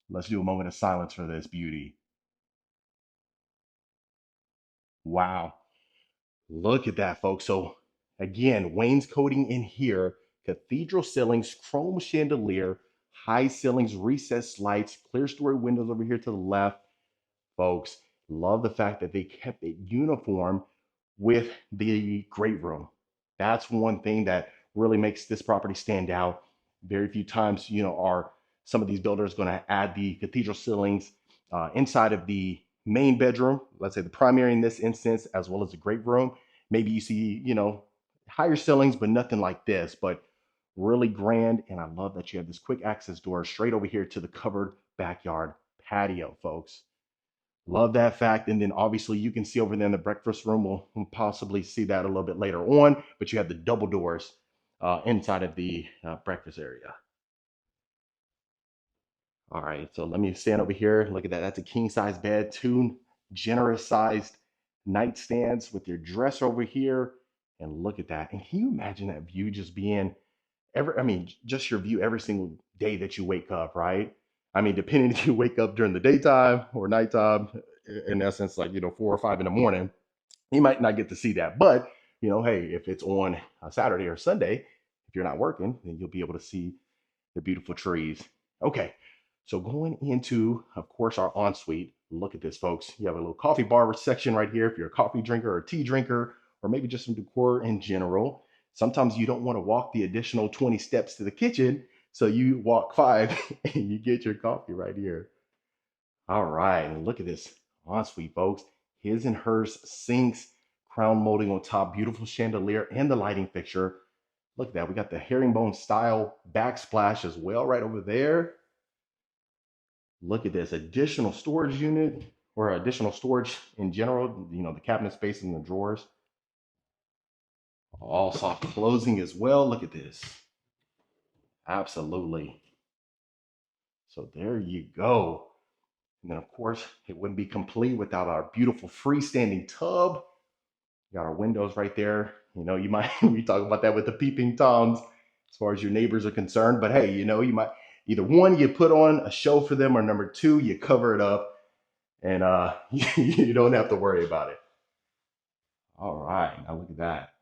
Let's do a moment of silence for this beauty. Wow. Look at that, folks. So again, wainscoting in here, cathedral ceilings, chrome chandelier, high ceilings, recessed lights, clear story windows over here to the left. Folks, love the fact that they kept it uniform with the great room. That's one thing that really makes this property stand out. Very few times, are some of these builders going to add the cathedral ceilings inside of the main bedroom, let's say the primary in this instance, as well as the great room. Maybe you see, higher ceilings, but nothing like this, but really grand. And I love that you have this quick access door straight over here to the covered backyard patio, folks. Love that fact. And then obviously you can see over there in the breakfast room, we'll possibly see that a little bit later on, but you have the double doors inside of the breakfast area. All right, so let me stand over here. Look at that. That's a king size bed, two generous sized nightstands with your dresser over here. And look at that. And can you imagine that view just being just your view every single day that you wake up, right? I mean, depending if you wake up during the daytime or nighttime, in essence, like, 4 or 5 in the morning, you might not get to see that. But, hey, if it's on a Saturday or Sunday, if you're not working, then you'll be able to see the beautiful trees. Okay, so going into, of course, our ensuite. Look at this, folks. You have a little coffee bar section right here if you're a coffee drinker or a tea drinker, or maybe just some decor in general. Sometimes you don't want to walk the additional 20 steps to the kitchen, so you walk 5 and you get your coffee right here. All right, and look at this ensuite, folks. His and hers sinks, crown molding on top, beautiful chandelier, and the lighting fixture. Look at that. We got the herringbone style backsplash as well right over there. Look at this additional storage unit, or additional storage in general, the cabinet space in the drawers. All soft closing as well. Look at this. Absolutely. So there you go. And then, of course, it wouldn't be complete without our beautiful freestanding tub. Got our windows right there. You might we talk about that with the peeping toms as far as your neighbors are concerned. But hey, you might either one, you put on a show for them, or number two, you cover it up and you don't have to worry about it. All right, now look at that.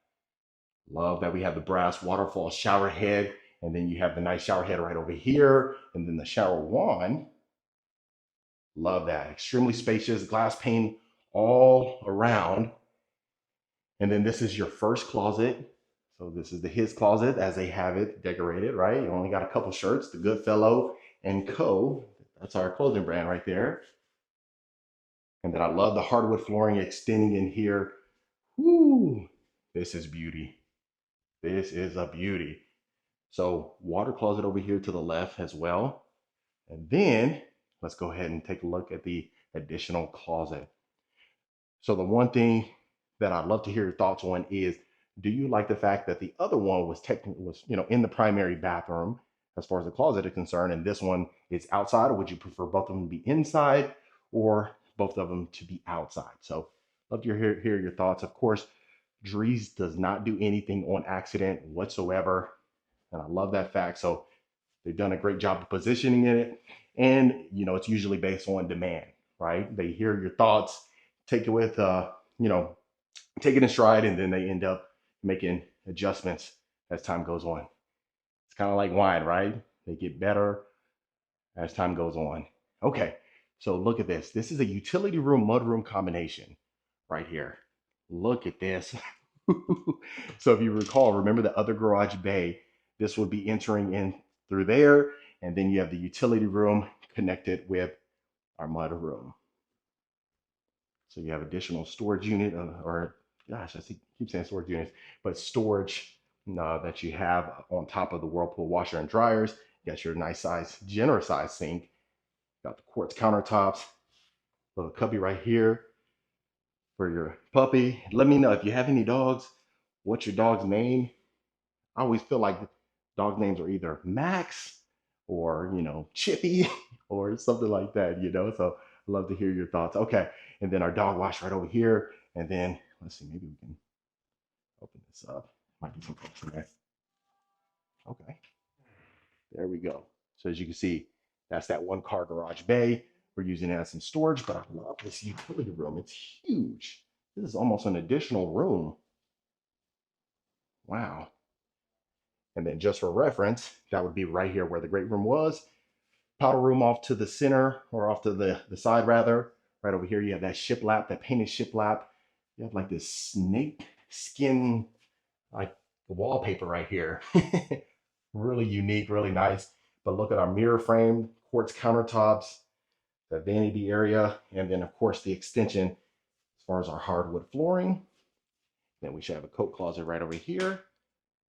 Love that we have the brass waterfall shower head, and then you have the nice shower head right over here, and then the shower wand. Love that. Extremely spacious, glass pane all around. And then this is your first closet. So this is the his closet as they have it decorated, right? You only got a couple shirts, the Goodfellow and Co. That's our clothing brand right there. And then I love the hardwood flooring extending in here. Woo, this is beauty. This is a beauty. So water closet over here to the left as well. And then let's go ahead and take a look at the additional closet. So the one thing that I'd love to hear your thoughts on is, do you like the fact that the other one was in the primary bathroom as far as the closet is concerned, and this one is outside, or would you prefer both of them to be inside or both of them to be outside? So love to hear your thoughts. Of course, Dries does not do anything on accident whatsoever, and I love that fact. So they've done a great job of positioning it, and it's usually based on demand, right? They hear your thoughts, take it with take it in stride, and then they end up making adjustments as time goes on. It's kind of like wine, right? They get better as time goes on. Okay, so look at this. This is a utility room mudroom combination right here. Look at this. So if you recall, remember the other garage bay, this would be entering in through there, and then you have the utility room connected with our mud room. So you have additional storage unit, or gosh, keep saying storage units, but storage that you have on top of the Whirlpool washer and dryers. You got your nice size, generous size sink. Got the quartz countertops, little cubby right here for your puppy. Let me know if you have any dogs, what's your dog's name? I always feel like dog names are either Max or, Chippy or something like that, So I'd love to hear your thoughts. Okay. And then our dog wash right over here. And then let's see, maybe we can open this up. Might be some folks in there. Okay. There we go. So as you can see, that's that one car garage bay. We're using it as some storage, but I love this utility room. It's huge. This is almost an additional room. Wow. And then just for reference, that would be right here where the great room was. Powder room off to the center, or off to the side rather. Right over here, you have that shiplap, that painted shiplap. You have like this snake skin, like wallpaper right here. Really unique, really nice. But look at our mirror frame, quartz countertops, the vanity area, and then of course the extension as far as our hardwood flooring. Then we should have a coat closet right over here.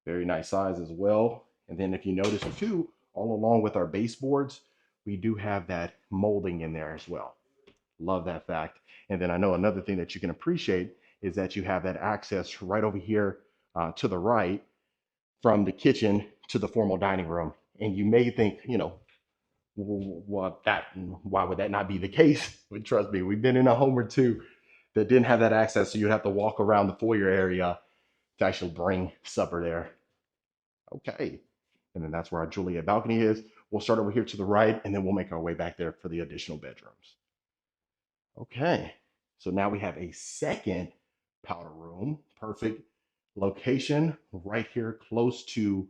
Very nice size as well. And then if you notice too, all along with our baseboards, we do have that molding in there as well. Love that fact. And then I know another thing that you can appreciate is that you have that access right over here to the right from the kitchen to the formal dining room. And you may think, well, why would that not be the case? But trust me, we've been in a home or two that didn't have that access, so you'd have to walk around the foyer area to actually bring supper there. Okay, and then that's where our Juliet balcony is. We'll start over here to the right, and then we'll make our way back there for the additional bedrooms. Okay, so now we have a second powder room. Perfect location right here, close to,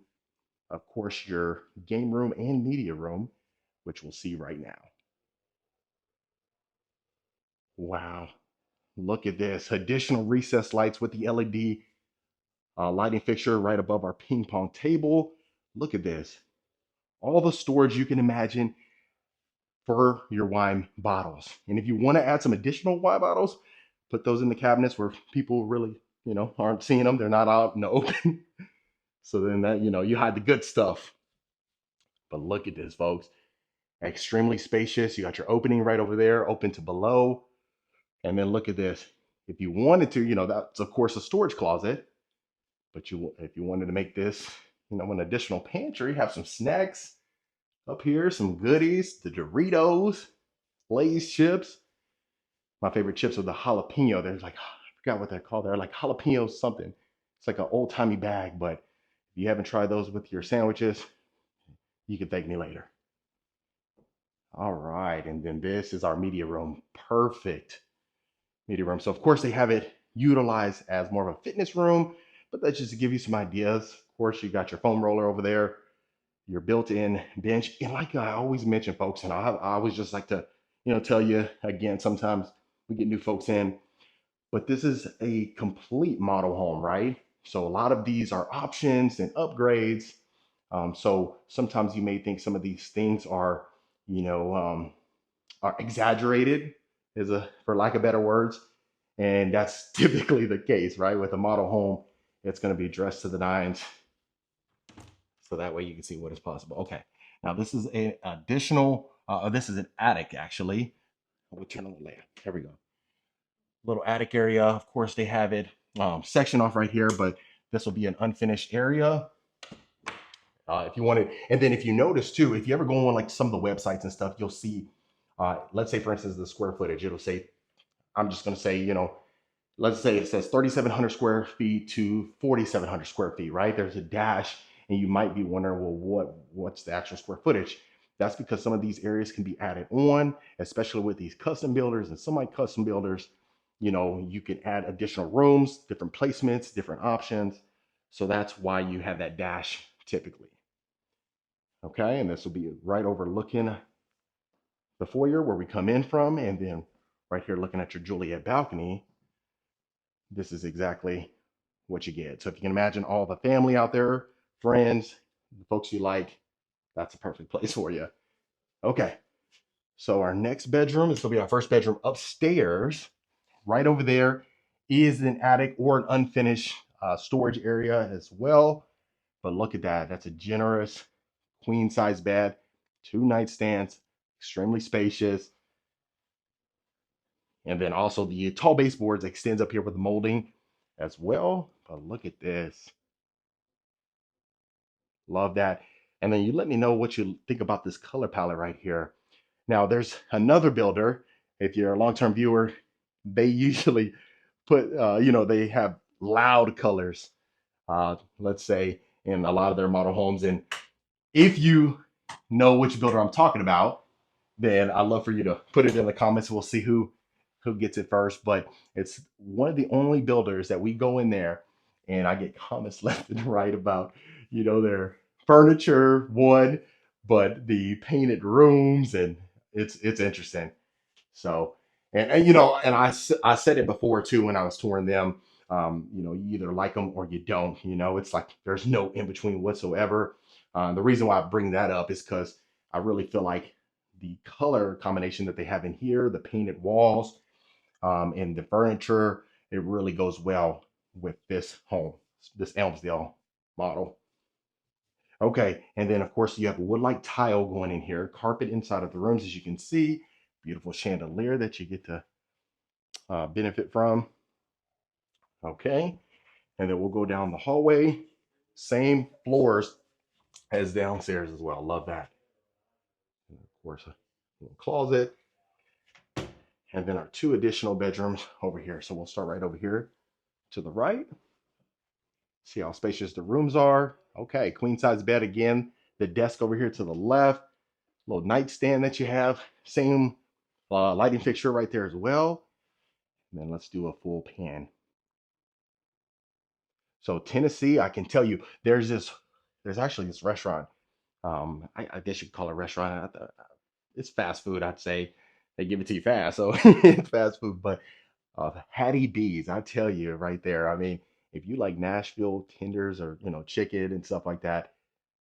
of course, your game room and media room, which we'll see right now. Wow, look at this. Additional recessed lights with the LED lighting fixture right above our ping pong table. Look at this. All the storage you can imagine for your wine bottles. And if you want to add some additional wine bottles, put those in the cabinets where people really, aren't seeing them. They're not out in the open. So then that, you hide the good stuff. But look at this, folks. Extremely spacious. You got your opening right over there, open to below. And then look at this. If you wanted to, that's of course a storage closet. But if you wanted to make this, an additional pantry, have some snacks up here, some goodies, the Doritos, Lay's chips. My favorite chips are the jalapeno. There's like, I forgot what they're called. They're like jalapeno something. It's like an old timey bag, but if you haven't tried those with your sandwiches, you can thank me later. All right, and then this is our media room. Perfect media room. So of course they have it utilized as more of a fitness room, but that's just to give you some ideas. Of course, you got your foam roller over there, your built-in bench. And like I always mention, folks, and I always just like to, tell you again, sometimes we get new folks in, but this is a complete model home, right? So a lot of these are options and upgrades. So sometimes you may think some of these things you know, um, are exaggerated, for lack of better words, and that's typically the case, right? With a model home, it's going to be dressed to the nines, so that way you can see what is possible. Okay, now this is an additional. This is an attic actually. We'll turn on the lamp. There we go. Little attic area. Of course, they have it sectioned off right here, but this will be an unfinished area. If you wanted, and then if you notice too, if you ever go on like some of the websites and stuff, you'll see, let's say for instance, the square footage, it'll say, I'm just going to say, let's say it says 3,700 square feet to 4,700 square feet, right? There's a dash, and you might be wondering, well, what's the actual square footage? That's because some of these areas can be added on, especially with these custom builders and semi-custom builders. You can add additional rooms, different placements, different options. So that's why you have that dash typically. Okay, and this will be right overlooking the foyer where we come in from, and then right here looking at your Juliet balcony, this is exactly what you get. So if you can imagine all the family out there, friends, the folks you like, that's a perfect place for you. Okay, so our next bedroom, this will be our first bedroom upstairs. Right over there is an attic or an unfinished storage area as well. But look at that. That's a generous queen size bed, 2 nightstands, extremely spacious. And then also the tall baseboards extends up here with the molding as well. But look at this. Love that. And then you let me know what you think about this color palette right here. Now there's another builder. If you're a long-term viewer, they usually put, they have loud colors, let's say, in a lot of their model homes. And if you know which builder I'm talking about, then I'd love for you to put it in the comments. We'll see who gets it first. But it's one of the only builders that we go in there and I get comments left and right about, their furniture, one, but the painted rooms, and it's interesting. So, and I said it before too when I was touring them. You either like them or you don't. It's like there's no in between whatsoever. The reason why I bring that up is because I really feel like the color combination that they have in here, the painted walls, and the furniture, it really goes well with this home, this Elmsdale model. Okay, and then of course you have a wood-like tile going in here, carpet inside of the rooms, as you can see, beautiful chandelier that you get to benefit from. Okay, and then we'll go down the hallway, same floors as downstairs as well. Love that. And of course, a little closet, and then our two additional bedrooms over here. So we'll start right over here to the right. See how spacious the rooms are. Okay, queen size bed again. The desk over here to the left, little nightstand that you have. Same lighting fixture right there as well. And then let's do a full pan. So Tennessee, I can tell you, there's actually this restaurant. I guess you could call it a restaurant. It's fast food, I'd say. They give it to you fast, so it's fast food. But Hattie B's, I tell you right there. I mean, if you like Nashville tenders or chicken and stuff like that,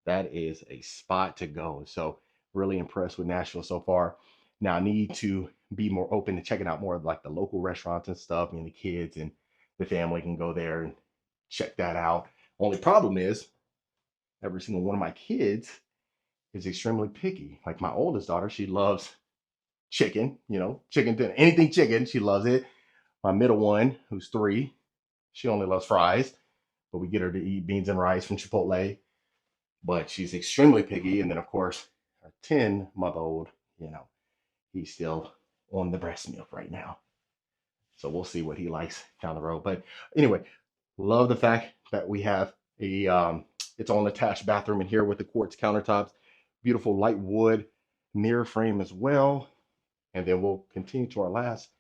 that is a spot to go. So really impressed with Nashville so far. Now I need to be more open to checking out more of like the local restaurants and stuff. And the kids and the family can go there and check that out. Only problem is every single one of my kids is extremely picky. Like my oldest daughter, she loves chicken, chicken dinner, anything chicken, she loves it. My middle one, who's 3, she only loves fries, but we get her to eat beans and rice from Chipotle. But she's extremely picky. And then, of course, our 10-month-old, he's still on the breast milk right now. So we'll see what he likes down the road. But anyway, love the fact that we have its own attached bathroom in here with the quartz countertops, beautiful light wood mirror frame as well. And then we'll continue to our last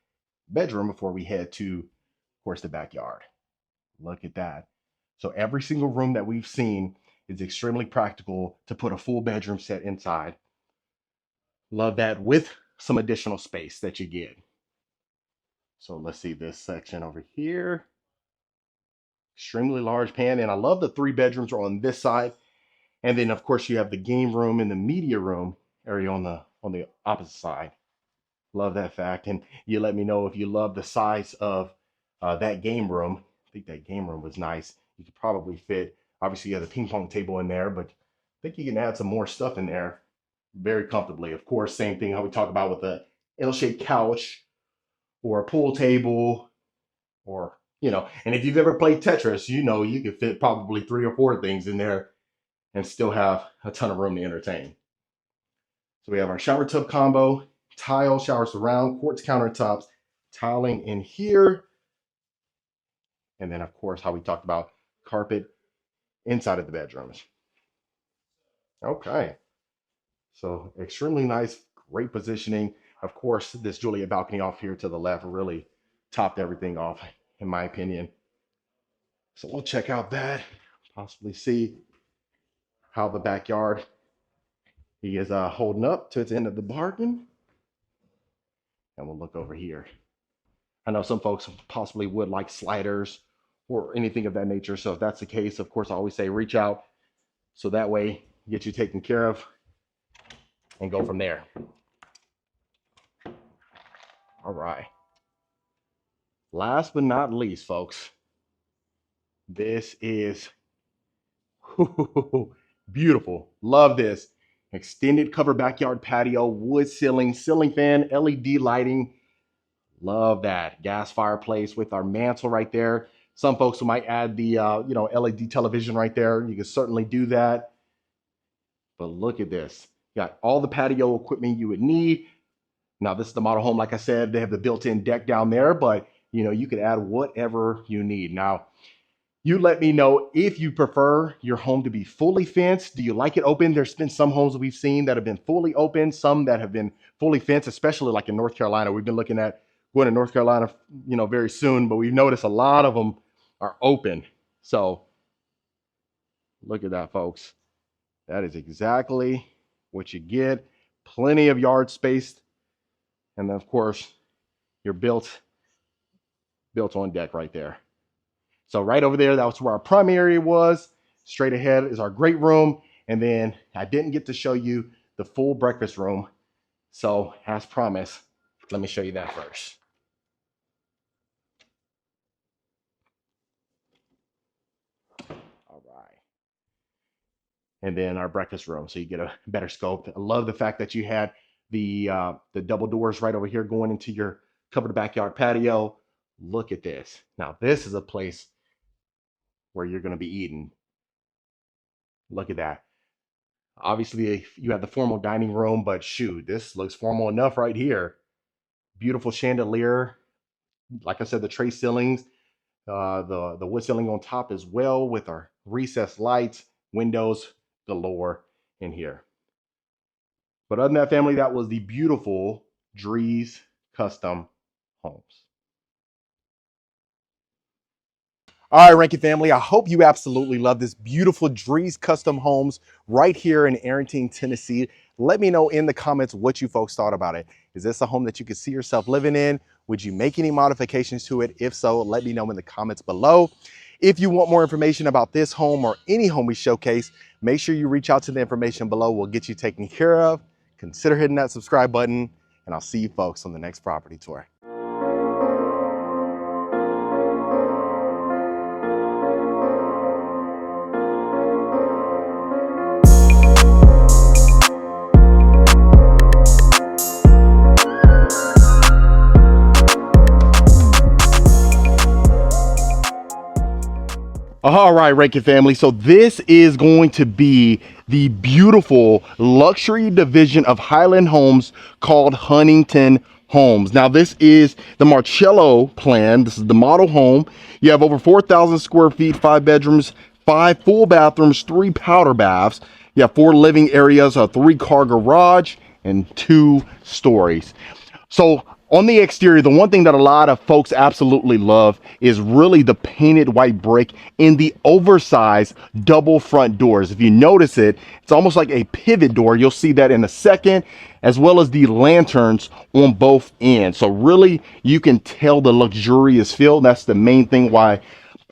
bedroom before we head to, of course, the backyard. Look at that. So every single room that we've seen is extremely practical to put a full bedroom set inside. Love that with some additional space that you get. So let's see this section over here. Extremely large pan. And I love the 3 bedrooms are on this side. And then of course you have the game room and the media room area on the opposite side. Love that fact. And you let me know if you love the size of that game room. I think that game room was nice. You could probably fit, obviously you have the ping pong table in there, but I think you can add some more stuff in there very comfortably. Of course, same thing how we talk about with the L-shaped couch or a pool table or, and if you've ever played Tetris, you could fit probably 3 or 4 things in there and still have a ton of room to entertain. So we have our shower tub combo, tile, shower surround, quartz countertops, tiling in here. And then, of course, how we talked about carpet inside of the bedrooms. Okay. So extremely nice, great positioning. Of course, this Juliet balcony off here to the left really topped everything off, in my opinion. So we'll check out that, possibly see how the backyard is holding up to its end of the bargain. And we'll look over here. I know some folks possibly would like sliders or anything of that nature. So if that's the case, of course, I always say reach out so that way get you taken care of and go from there. All right. Last but not least, folks, this is beautiful. Love this. Extended cover backyard patio, wood ceiling, ceiling fan, LED lighting. Love that. Gas fireplace with our mantle right there. Some folks who might add the LED television right there. You can certainly do that. But look at this. You got all the patio equipment you would need. Now, this is the model home. Like I said, they have the built-in deck down there, but you could add whatever you need. Now, you let me know if you prefer your home to be fully fenced. Do you like it open? There's been some homes that we've seen that have been fully open, some that have been fully fenced, especially like in North Carolina. We've been looking at going to North Carolina, very soon, but we've noticed a lot of them are open. So look at that, folks. That is exactly what you get. Plenty of yard space. And then, of course, your built on deck right there. So right over there, that was where our primary area was. Straight ahead is our great room. And then I didn't get to show you the full breakfast room. So as promised, let me show you that first. All right. and then our breakfast room, so you get a better scope. I love the fact that you had the double doors right over here going into your covered backyard patio. Look at this. Now this is a place where you're going to be eating. Look at that. Obviously, you have the formal dining room, but shoot, this looks formal enough right here. Beautiful chandelier. Like I said, the tray ceilings, the wood ceiling on top as well, with our recessed lights, windows galore in here. But other than that, family, that was the beautiful Dries Custom Homes. All right, Rankin family, I hope you absolutely love this beautiful Dries Custom Homes right here in Arrington, Tennessee. Let me know in the comments what you folks thought about it. Is this a home that you could see yourself living in? Would you make any modifications to it? If so, let me know in the comments below. If you want more information about this home or any home we showcase, make sure you reach out to the information below. We'll get you taken care of. Consider hitting that subscribe button, and I'll see you folks on the next property tour. All right, Rankin family. So this is going to be the beautiful luxury division of Highland Homes called Huntington Homes. Now, this is the Marcello plan. This is the model home. You have over 4,000 square feet, 5 bedrooms, 5 full bathrooms, 3 powder baths. You have 4 living areas, a 3-car garage, and 2 stories. So on the exterior, the one thing that a lot of folks absolutely love is really the painted white brick in the oversized double front doors. If you notice it, it's almost like a pivot door. You'll see that in a second, as well as the lanterns on both ends. So really, you can tell the luxurious feel. That's the main thing why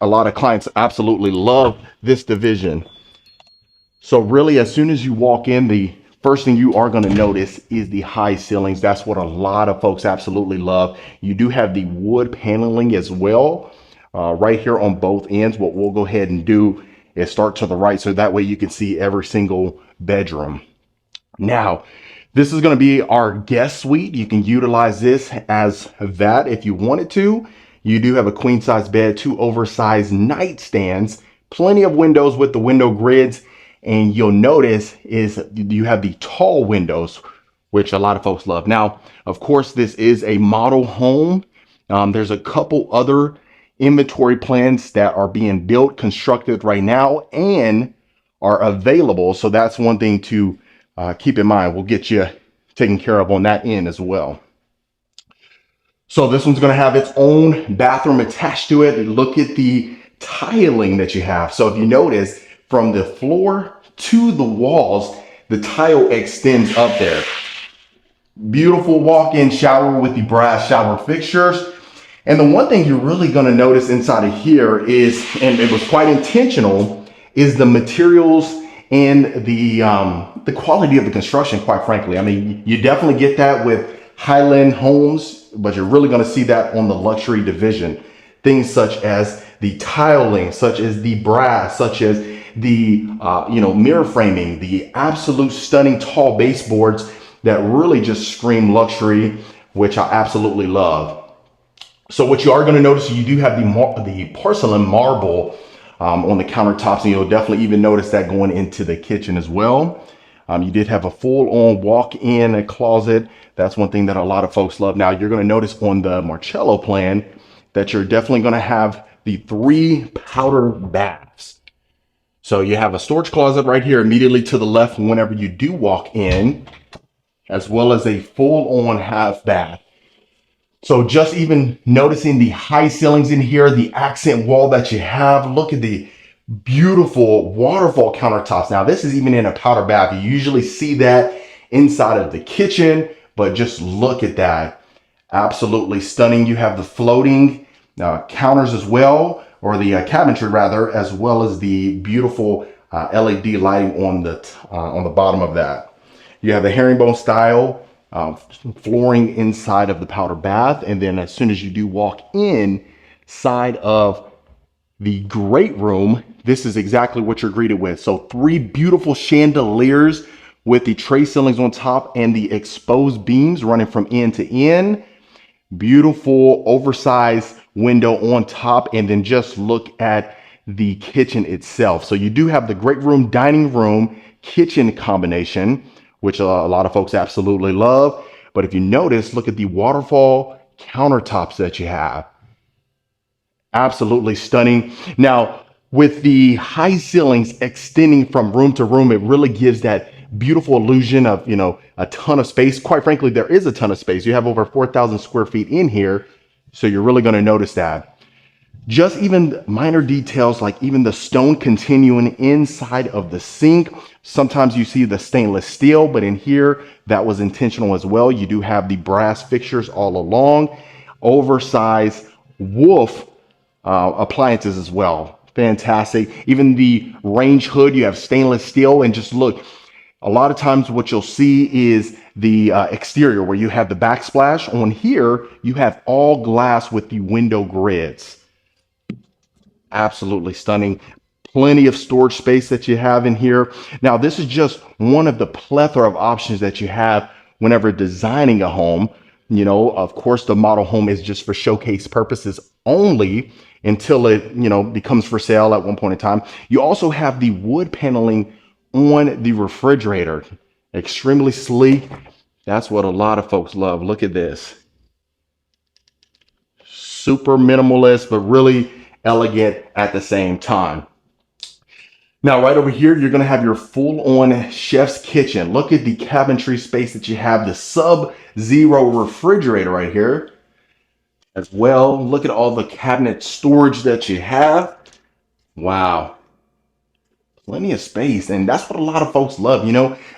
a lot of clients absolutely love this division. So really, as soon as you walk in, the first thing you are going to notice is the high ceilings. That's what a lot of folks absolutely love. You do have the wood paneling as well, right here on both ends. What we'll go ahead and do is start to the right, so that way you can see every single bedroom. Now, this is going to be our guest suite. You can utilize this as that if you wanted to. You do have a queen size bed, 2 oversized nightstands, plenty of windows with the window grids. And you'll notice is you have the tall windows, which a lot of folks love. Now, of course, this is a model home. There's a couple other inventory plans that are being built, constructed right now, and are available. So that's one thing to keep in mind. We'll get you taken care of on that end as well. So this one's going to have its own bathroom attached to it. Look at the tiling that you have. So if you notice, from the floor to the walls, the tile extends up there. Beautiful walk-in shower with the brass shower fixtures. And the one thing you're really going to notice inside of here is, and it was quite intentional, is the materials and the quality of the construction, quite frankly. I mean, you definitely get that with Highland Homes, but you're really going to see that on the luxury division. Things such as the tiling, such as the brass, such as the mirror framing, the absolute stunning tall baseboards that really just scream luxury, which I absolutely love. So what you are going to notice, you do have the porcelain marble on the countertops, and you'll definitely even notice that going into the kitchen as well. You did have a full-on walk-in closet. That's one thing that a lot of folks love. Now, you're going to notice on the Marcello plan that you're definitely going to have the 3 powder baths. So you have a storage closet right here immediately to the left whenever you do walk in, as well as a full-on half bath. So just even noticing the high ceilings in here, the accent wall that you have, look at the beautiful waterfall countertops. Now this is even in a powder bath. You usually see that inside of the kitchen, but just look at that. Absolutely stunning. You have the floating counters as well, or the cabinetry rather, as well as the beautiful LED lighting on the bottom of that. You have the herringbone style flooring inside of the powder bath, and then as soon as you do walk in side of the great room this is exactly what you're greeted with. So 3 beautiful chandeliers with the tray ceilings on top and the exposed beams running from end to end. Beautiful oversized window on top, and then just look at the kitchen itself. So you do have the great room, dining room, kitchen combination, which a lot of folks absolutely love. But if you notice, look at the waterfall countertops that you have. Absolutely stunning. Now, with the high ceilings extending from room to room, it really gives that beautiful illusion of, a ton of space. Quite frankly, there is a ton of space. You have over 4,000 square feet in here, so you're really going to notice that. Just even minor details like even the stone continuing inside of the sink. Sometimes you see the stainless steel, but in here, that was intentional as well. You do have the brass fixtures all along, oversized wolf appliances as well. Fantastic. Even the range hood, you have stainless steel, and just look, a lot of times what you'll see is the exterior where you have the backsplash. On here, you have all glass with the window grids. Absolutely stunning. Plenty of storage space that you have in here. Now, this is just one of the plethora of options that you have whenever designing a home. Of course, the model home is just for showcase purposes only until it, becomes for sale at one point in time. You also have the wood paneling on the refrigerator. Extremely sleek. That's what a lot of folks love. Look at this. Super minimalist, but really elegant at the same time. Now, right over here, you're going to have your full-on chef's kitchen. Look at the cabinetry space that you have, the Sub-Zero refrigerator right here as well. Look at all the cabinet storage that you have. Wow. Plenty of space, and that's what a lot of folks love.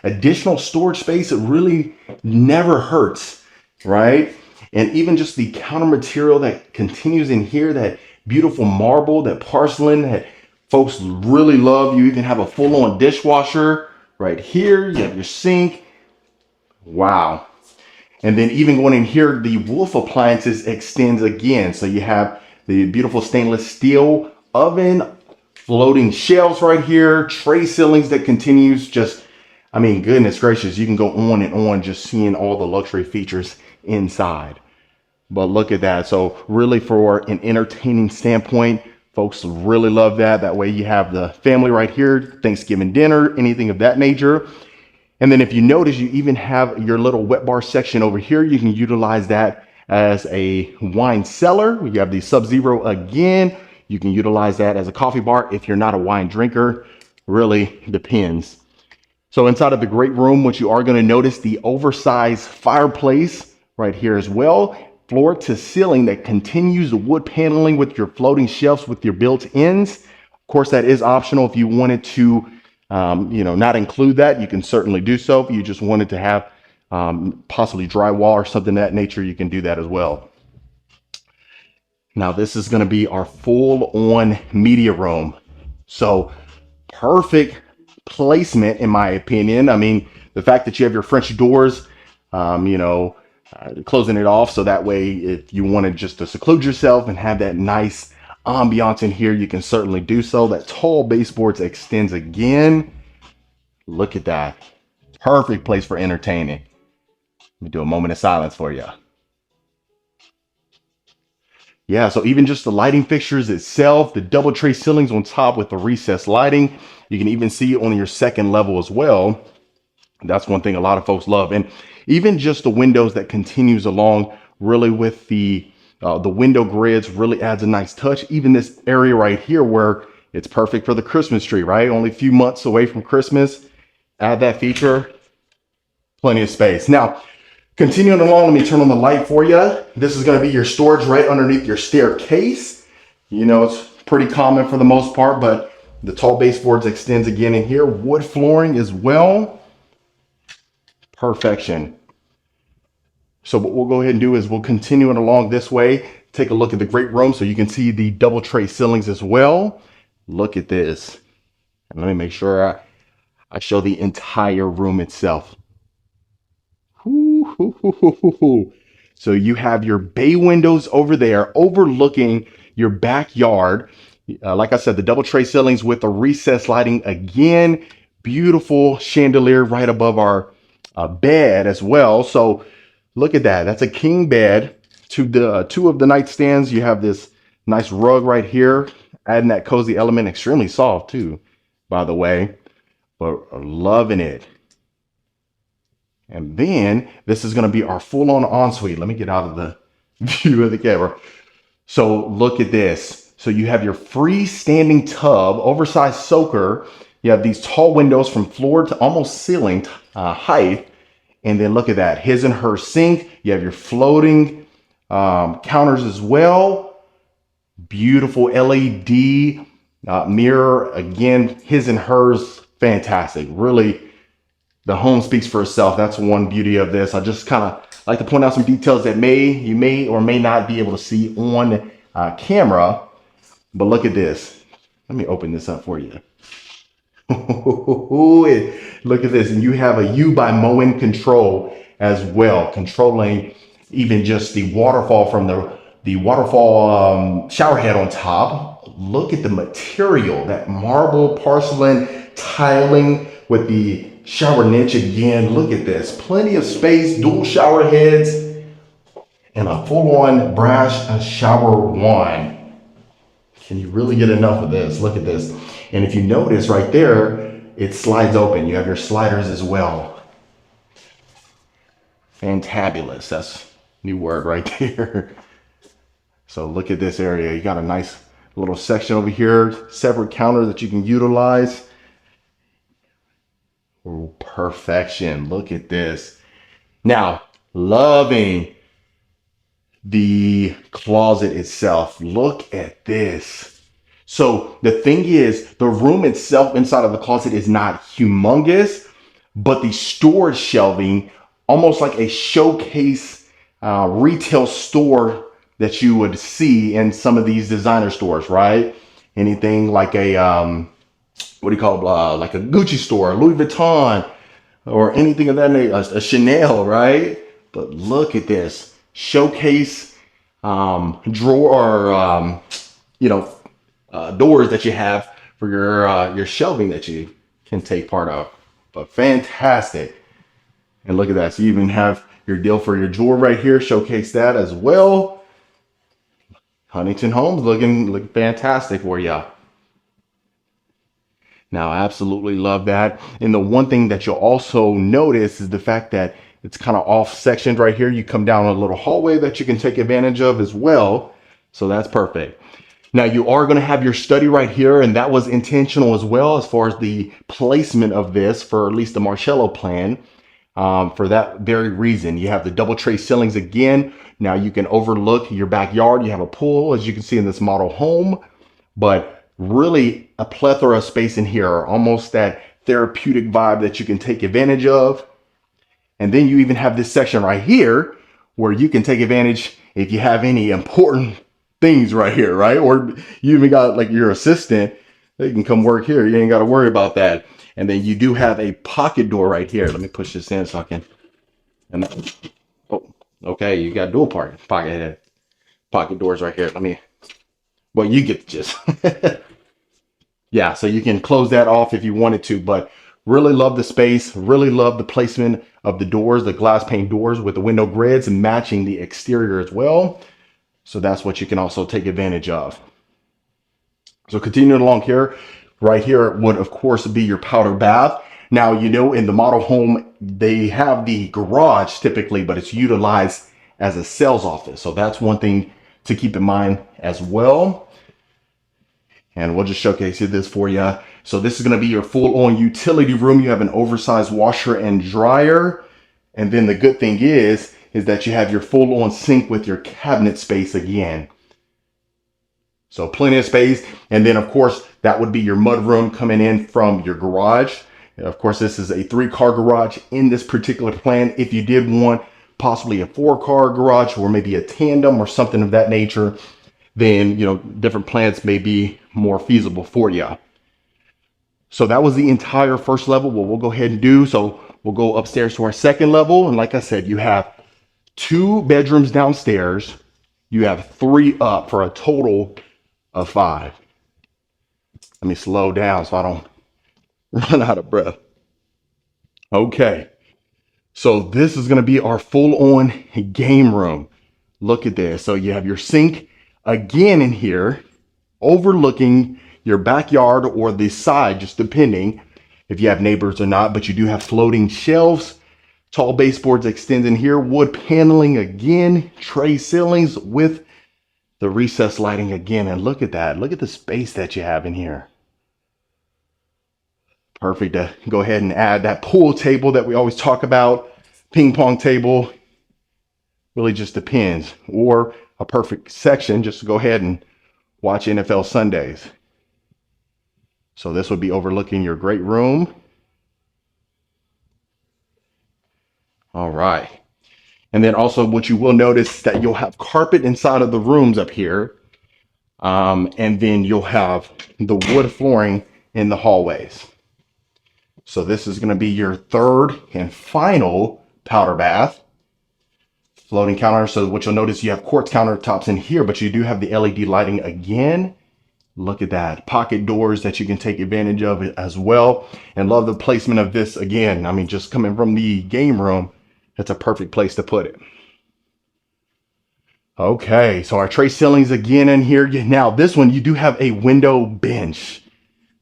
Additional storage space, it really never hurts, right? And even just the counter material that continues in here, that beautiful marble, that porcelain that folks really love. You even have a full-on dishwasher right here. You have your sink. Wow. And then even going in here, the wolf appliances extends again. So you have the beautiful stainless steel oven, floating shelves right here, tray ceilings that continues. Just, goodness gracious, you can go on and on just seeing all the luxury features inside. But look at that. So really, for an entertaining standpoint, folks really love that. That way you have the family right here, Thanksgiving dinner, anything of that nature. And then if you notice, you even have your little wet bar section over here. You can utilize that as a wine cellar. We have the Sub-Zero again. You can utilize that as a coffee bar if you're not a wine drinker. Really depends. So inside of the great room, what you are going to notice, the oversized fireplace right here as well. Floor to ceiling that continues the wood paneling with your floating shelves with your built-ins. Of course, that is optional. If you wanted to, not include that, you can certainly do so. If you just wanted to have possibly drywall or something of that nature, you can do that as well. Now, this is going to be our full-on media room. So perfect placement, in my opinion. The fact that you have your French doors, closing it off, so that way if you wanted just to seclude yourself and have that nice ambiance in here, you can certainly do so. That tall baseboards extends again. Look at that. Perfect place for entertaining. Let me do a moment of silence for you. Yeah, so even just the lighting fixtures itself, the double tray ceilings on top with the recessed lighting. You can even see on your second level as well. That's one thing a lot of folks love. And even just the windows that continues along really with the window grids really adds a nice touch. Even this area right here where it's perfect for the Christmas tree, right? Only a few months away from Christmas. Add that feature. Plenty of space. Now, continuing along, let me turn on the light for you. This is going to be your storage right underneath your staircase. It's pretty common for the most part, but the tall baseboards extends again in here. Wood flooring as well. Perfection. So what we'll go ahead and do is we'll continue it along this way. Take a look at the great room so you can see the double tray ceilings as well. Look at this. And let me make sure I show the entire room itself. So you have your bay windows over there overlooking your backyard. Like I said, the double tray ceilings with the recessed lighting again. Beautiful chandelier right above our bed as well. So look at that. That's a king bed. To the two of the nightstands, you have this nice rug right here, adding that cozy element. Extremely soft too, by the way, but loving it. And then this is going to be our full-on ensuite. Let me get out of the view of the camera. So look at this. So you have your freestanding tub, oversized soaker. You have these tall windows from floor to almost ceiling height. And then look at that, his and her sink. You have your floating counters as well. Beautiful LED mirror. Again, his and hers, fantastic. Really, the home speaks for itself. That's one beauty of this. I just kind of like to point out some details that you may or may not be able to see on camera. But look at this. Let me open this up for you. Look at this. And you have a U by Moen control as well, controlling even just the waterfall from the waterfall shower head on top. Look at the material, that marble porcelain tiling with the shower niche again. Look at this. Plenty of space, dual shower heads, and a full-on brass shower wand. Can you really get enough of this? Look at this. And if you notice right there, it slides open. You have your sliders as well. Fantabulous. That's a new word right there. So look at this area. You got a nice little section over here, separate counter that you can utilize. Oh, perfection. Look at this. Now, loving the closet itself. Look at this. So the thing is, the room itself inside of the closet is not humongous, but the storage shelving, almost like a showcase retail store that you would see in some of these designer stores, right? Anything like a, what do you call it? Like a Gucci store, Louis Vuitton, or anything of that nature, a Chanel, right? But look at this showcase drawer, or doors that you have for your shelving that you can take part of. But fantastic. And look at that. So you even have your deal for your drawer right here. Showcase that as well. Huntington Homes looking fantastic for you. Now, I absolutely love that. And the one thing that you'll also notice is the fact that it's kind of off sectioned right here. You come down a little hallway that you can take advantage of as well. So that's perfect. Now you are going to have your study right here, and that was intentional as well as far as the placement of this for at least the Marcello plan. For that very reason, you have the double tray ceilings again. Now you can overlook your backyard. You have a pool, as you can see in this model home, but really a plethora of space in here, almost that therapeutic vibe that you can take advantage of. And then you even have this section right here where you can take advantage if you have any important things right here, right? Or you even got like your assistant, they can come work here. You ain't got to worry about that. And then you do have a pocket door right here. Let me push this in so I can. Oh, okay. You got dual pocket doors right here. Well, you get the gist. Yeah, so you can close that off if you wanted to, but really love the space. Really love the placement of the doors, the glass pane doors with the window grids and matching the exterior as well. So that's what you can also take advantage of. So continuing along here, right here would of course be your powder bath. Now, in the model home, they have the garage typically, but it's utilized as a sales office. So that's one thing to keep in mind as well. And we'll just showcase this for you. So this is going to be your full-on utility room. You have an oversized washer and dryer. And then the good thing is that you have your full-on sink with your cabinet space again. So plenty of space. And then, of course, that would be your mudroom coming in from your garage. And of course, this is a 3-car garage in this particular plan. If you did want possibly a 4-car garage or maybe a tandem or something of that nature, then, different plans may be more feasible for you. So that was the entire first level. What we'll go ahead and do. So we'll go upstairs to our second level. And like I said, you have 2 bedrooms downstairs. You have 3 up for a total of 5. Let me slow down so I don't run out of breath. Okay, so this is gonna be our full-on game room. Look at this. So you have your sink again in here, overlooking your backyard or the side, just depending if you have neighbors or not, but you do have floating shelves. Tall baseboards extend in here, wood paneling again, tray ceilings with the recessed lighting again. And look at that. Look at the space that you have in here. Perfect to go ahead and add that pool table that we always talk about, ping pong table. Really just depends. Or a perfect section just to go ahead and watch NFL Sundays. So this would be overlooking your great room. All right. And then also what you will notice that you'll have carpet inside of the rooms up here. And then you'll have the wood flooring in the hallways. So this is going to be your third and final powder bath. Floating counter. So what you'll notice, you have quartz countertops in here, but you do have the LED lighting again. Look at that. Pocket doors that you can take advantage of as well. And love the placement of this again. I mean, just coming from the game room, that's a perfect place to put it. Okay, so our tray ceilings again in here. Now this one, you do have a window bench,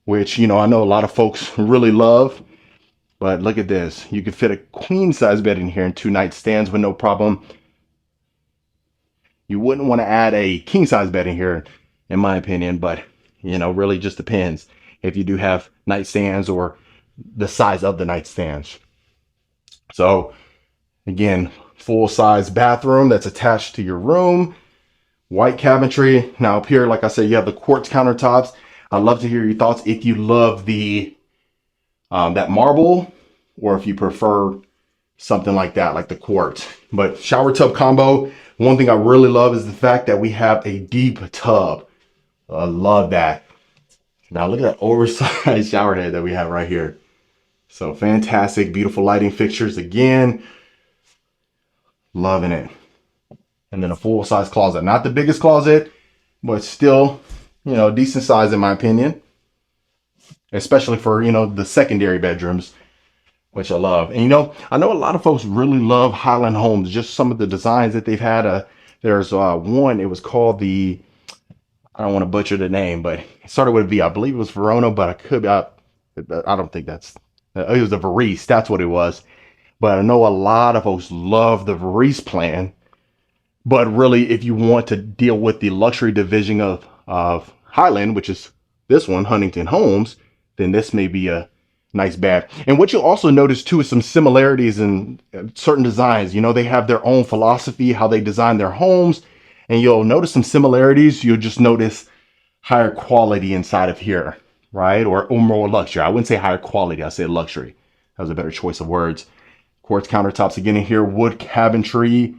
which, you know, I know a lot of folks really love. But look at this. You can fit a queen size bed in here and 2 nightstands with no problem. You wouldn't want to add a king size bed in here, in my opinion, but, you know, really just depends if you do have nightstands or the size of the nightstands. So again, full size bathroom that's attached to your room. White cabinetry. Now up here, like I said, you have the quartz countertops. I'd love to hear your thoughts if you love the that marble, or if you prefer something like that, like the quartz. But shower tub combo. One thing I really love is the fact that we have a deep tub. I love that. Now look at that oversized shower head that we have right here. So fantastic, beautiful lighting fixtures again. Loving it. And then a full size closet. Not the biggest closet, but still, you know, decent size in my opinion. Especially for, you know, the secondary bedrooms, which I love. And, you know, I know a lot of folks really love Highland homes, just some of the designs that they've had. There's one, it was called the, I don't want to butcher the name, but it started with a V. I believe it was Verona, but I don't think that's, it was the Varese. That's what it was. But I know a lot of folks love the Varese plan. But really, if you want to deal with the luxury division of Highland, which is this one, Huntington Homes, then this may be a nice bed. And what you'll also notice too is some similarities in certain designs. You know, they have their own philosophy, how they design their homes, and you'll notice some similarities. You'll just notice higher quality inside of here, right? Or more luxury. I wouldn't say higher quality. I said luxury. That was a better choice of words. Quartz countertops again in here, wood cabinetry,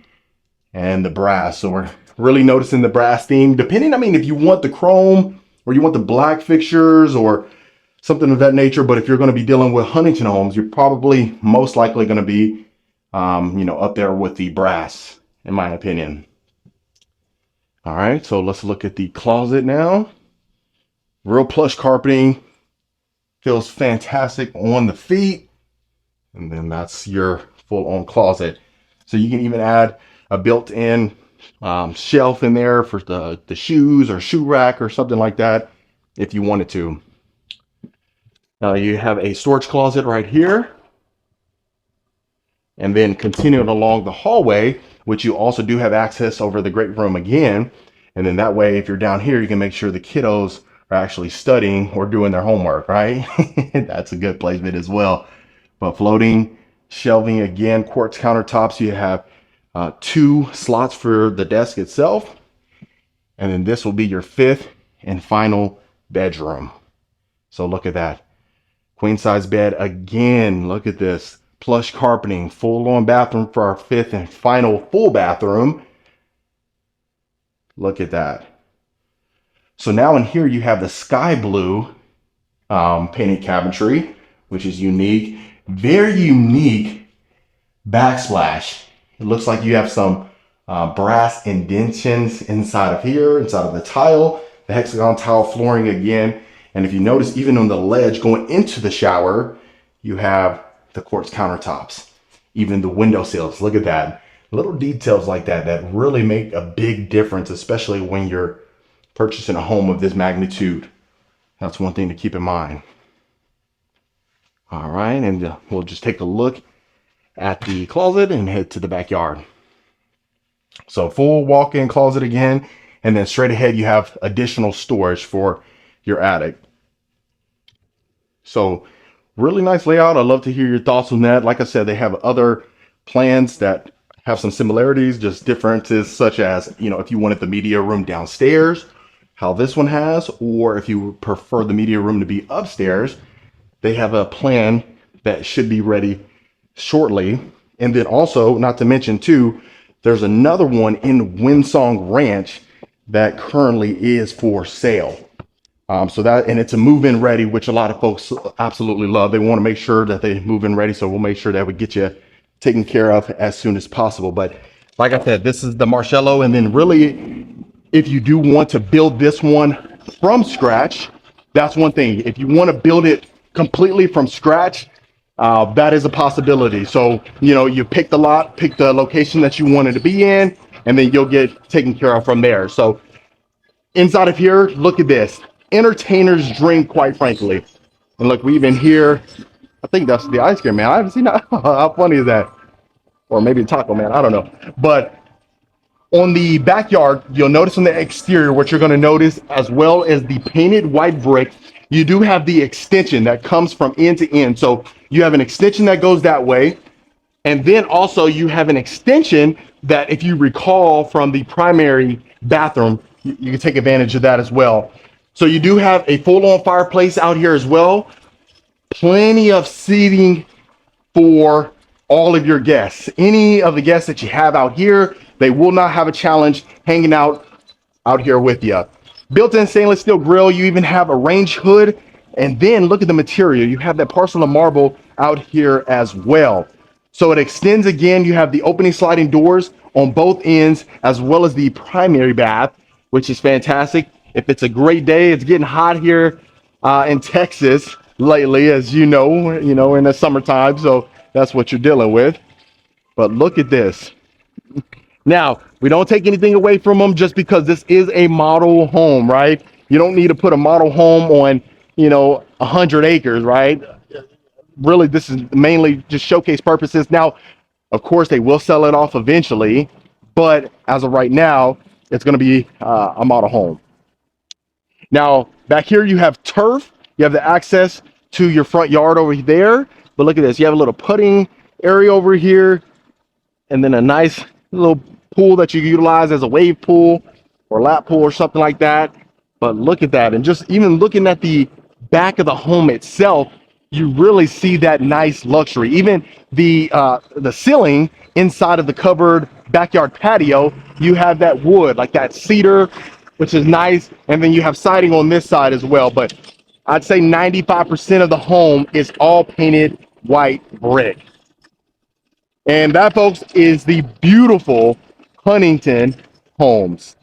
and the brass. So we're really noticing the brass theme. Depending, I mean, if you want the chrome or you want the black fixtures or something of that nature, but if you're going to be dealing with Huntington Homes, you're probably most likely going to be, you know, up there with the brass, in my opinion. All right, so let's look at the closet now. Real plush carpeting, feels fantastic on the feet, and then that's your full-on closet. So you can even add a built-in shelf in there for the shoes or shoe rack or something like that if you wanted to. Now you have a storage closet right here. And then continuing along the hallway, which you also do have access over the great room again. And then that way, if you're down here, you can make sure the kiddos are actually studying or doing their homework, right? That's a good placement as well. But floating shelving again, quartz countertops. You have 2 slots for the desk itself. And then this will be your 5th and final bedroom. So look at that. Queen size bed again. Look at this. Plush carpeting. Full on bathroom for our 5th and final full bathroom. Look at that. So now in here you have the sky blue painted cabinetry, which is unique. Very unique backsplash. It looks like you have some brass indentions inside of here, inside of the tile. The hexagon tile flooring again. And if you notice, even on the ledge going into the shower, you have the quartz countertops, even the windowsills. Look at that. Little details like that that really make a big difference, especially when you're purchasing a home of this magnitude. That's one thing to keep in mind. All right, and we'll just take a look at the closet and head to the backyard. So full walk-in closet again, and then straight ahead you have additional storage for your attic. So really nice layout. I'd love to hear your thoughts on that. Like I said, they have other plans that have some similarities, just differences, such as, you know, if you wanted the media room downstairs, how this one has, or if you prefer the media room to be upstairs, they have a plan that should be ready shortly. And then also, not to mention too, there's another one in Windsong Ranch that currently is for sale. So that, and it's a move-in ready, which a lot of folks absolutely love. They want to make sure that they move in ready. So we'll make sure that we get you taken care of as soon as possible. But like I said, this is the Marcello. And then really, if you do want to build this one from scratch, that's one thing. If you want to build it completely from scratch, that is a possibility. So, you know, you pick the lot, pick the location that you wanted to be in, and then you'll get taken care of from there. So inside of here, look at this. Entertainer's dream, quite frankly. And look, we even hear, I think that's the ice cream man. I haven't seen that. How funny is that? Or maybe Taco Man, I don't know. But on the backyard, you'll notice on the exterior, what you're going to notice, as well as the painted white brick, you do have the extension that comes from end to end. So you have an extension that goes that way. And then also you have an extension that, if you recall from the primary bathroom, you can take advantage of that as well. So you do have a full-on fireplace out here as well. Plenty of seating for all of your guests. Any of the guests that you have out here, they will not have a challenge hanging out here with you. Built-in stainless steel grill. You even have a range hood. And then look at the material. You have that porcelain marble out here as well. So it extends again. You have the opening sliding doors on both ends, as well as the primary bath, which is fantastic. If it's a great day, it's getting hot here in Texas lately, as you know, in the summertime. So that's what you're dealing with. But look at this. Now, we don't take anything away from them just because this is a model home, right? You don't need to put a model home on, 100 acres, right? Really, this is mainly just showcase purposes. Now, of course, they will sell it off eventually, but as of right now, it's going to be a model home. Now, back here, you have turf. You have the access to your front yard over there. But look at this. You have a little putting area over here, and then a nice little pool that you utilize as a wave pool or lap pool or something like that. But look at that. And just even looking at the back of the home itself, you really see that nice luxury. Even the ceiling inside of the covered backyard patio, you have that wood, like that cedar, which is nice. And then you have siding on this side as well. But I'd say 95% of the home is all painted white brick. And that, folks, is the beautiful Huntington homes.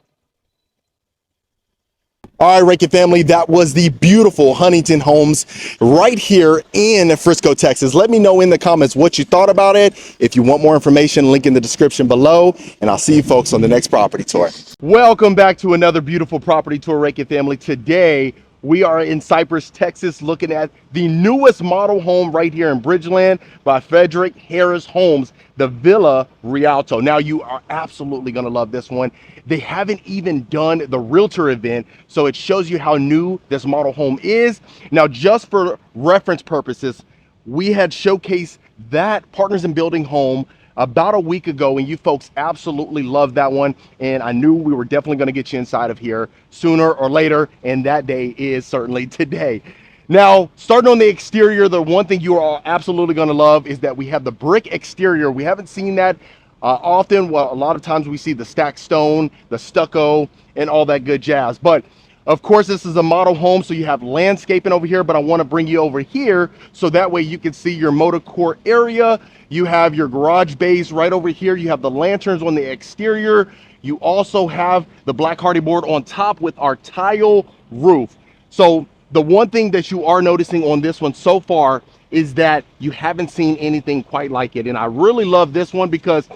All right, Rankin family, that was the beautiful Huntington homes right here in Frisco, Texas. Let me know in the comments what you thought about it. If you want more information, link in the description below, and I'll see you folks on the next property tour. Welcome back to another beautiful property tour, Rankin family. Today, we are in Cypress, Texas, looking at the newest model home right here in Bridgeland by Frederick Harris Homes, the Villa Rialto. Now, you are absolutely going to love this one. They haven't even done the realtor event, so it shows you how new this model home is. Now, just for reference purposes, we had showcased that Partners in Building home about a week ago, and you folks absolutely loved that one, and I knew we were definitely going to get you inside of here sooner or later, and that day is certainly today. Now, starting on the exterior, the one thing you are absolutely going to love is that we have the brick exterior. We haven't seen that often. Well, a lot of times we see the stacked stone, the stucco, and all that good jazz. But of course, this is a model home, so you have landscaping over here, but I want to bring you over here so that way you can see your motor court area. You have your garage bays right over here. You have the lanterns on the exterior. You also have the black hardy board on top with our tile roof. So The one thing that you are noticing on this one so far is that you haven't seen anything quite like it. And I really love this one because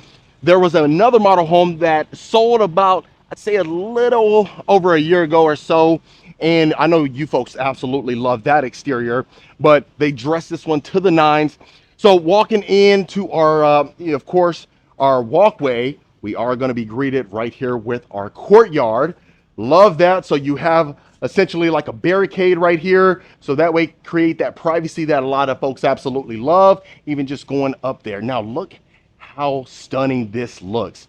there was another model home that sold about, I'd say, a little over a year ago or so. And I know you folks absolutely love that exterior, but they dressed this one to the nines. So walking into our, of course, our walkway, we are going to be greeted right here with our courtyard. Love that. So you have essentially like a barricade right here. So that way create that privacy that a lot of folks absolutely love, even just going up there. Now look how stunning this looks.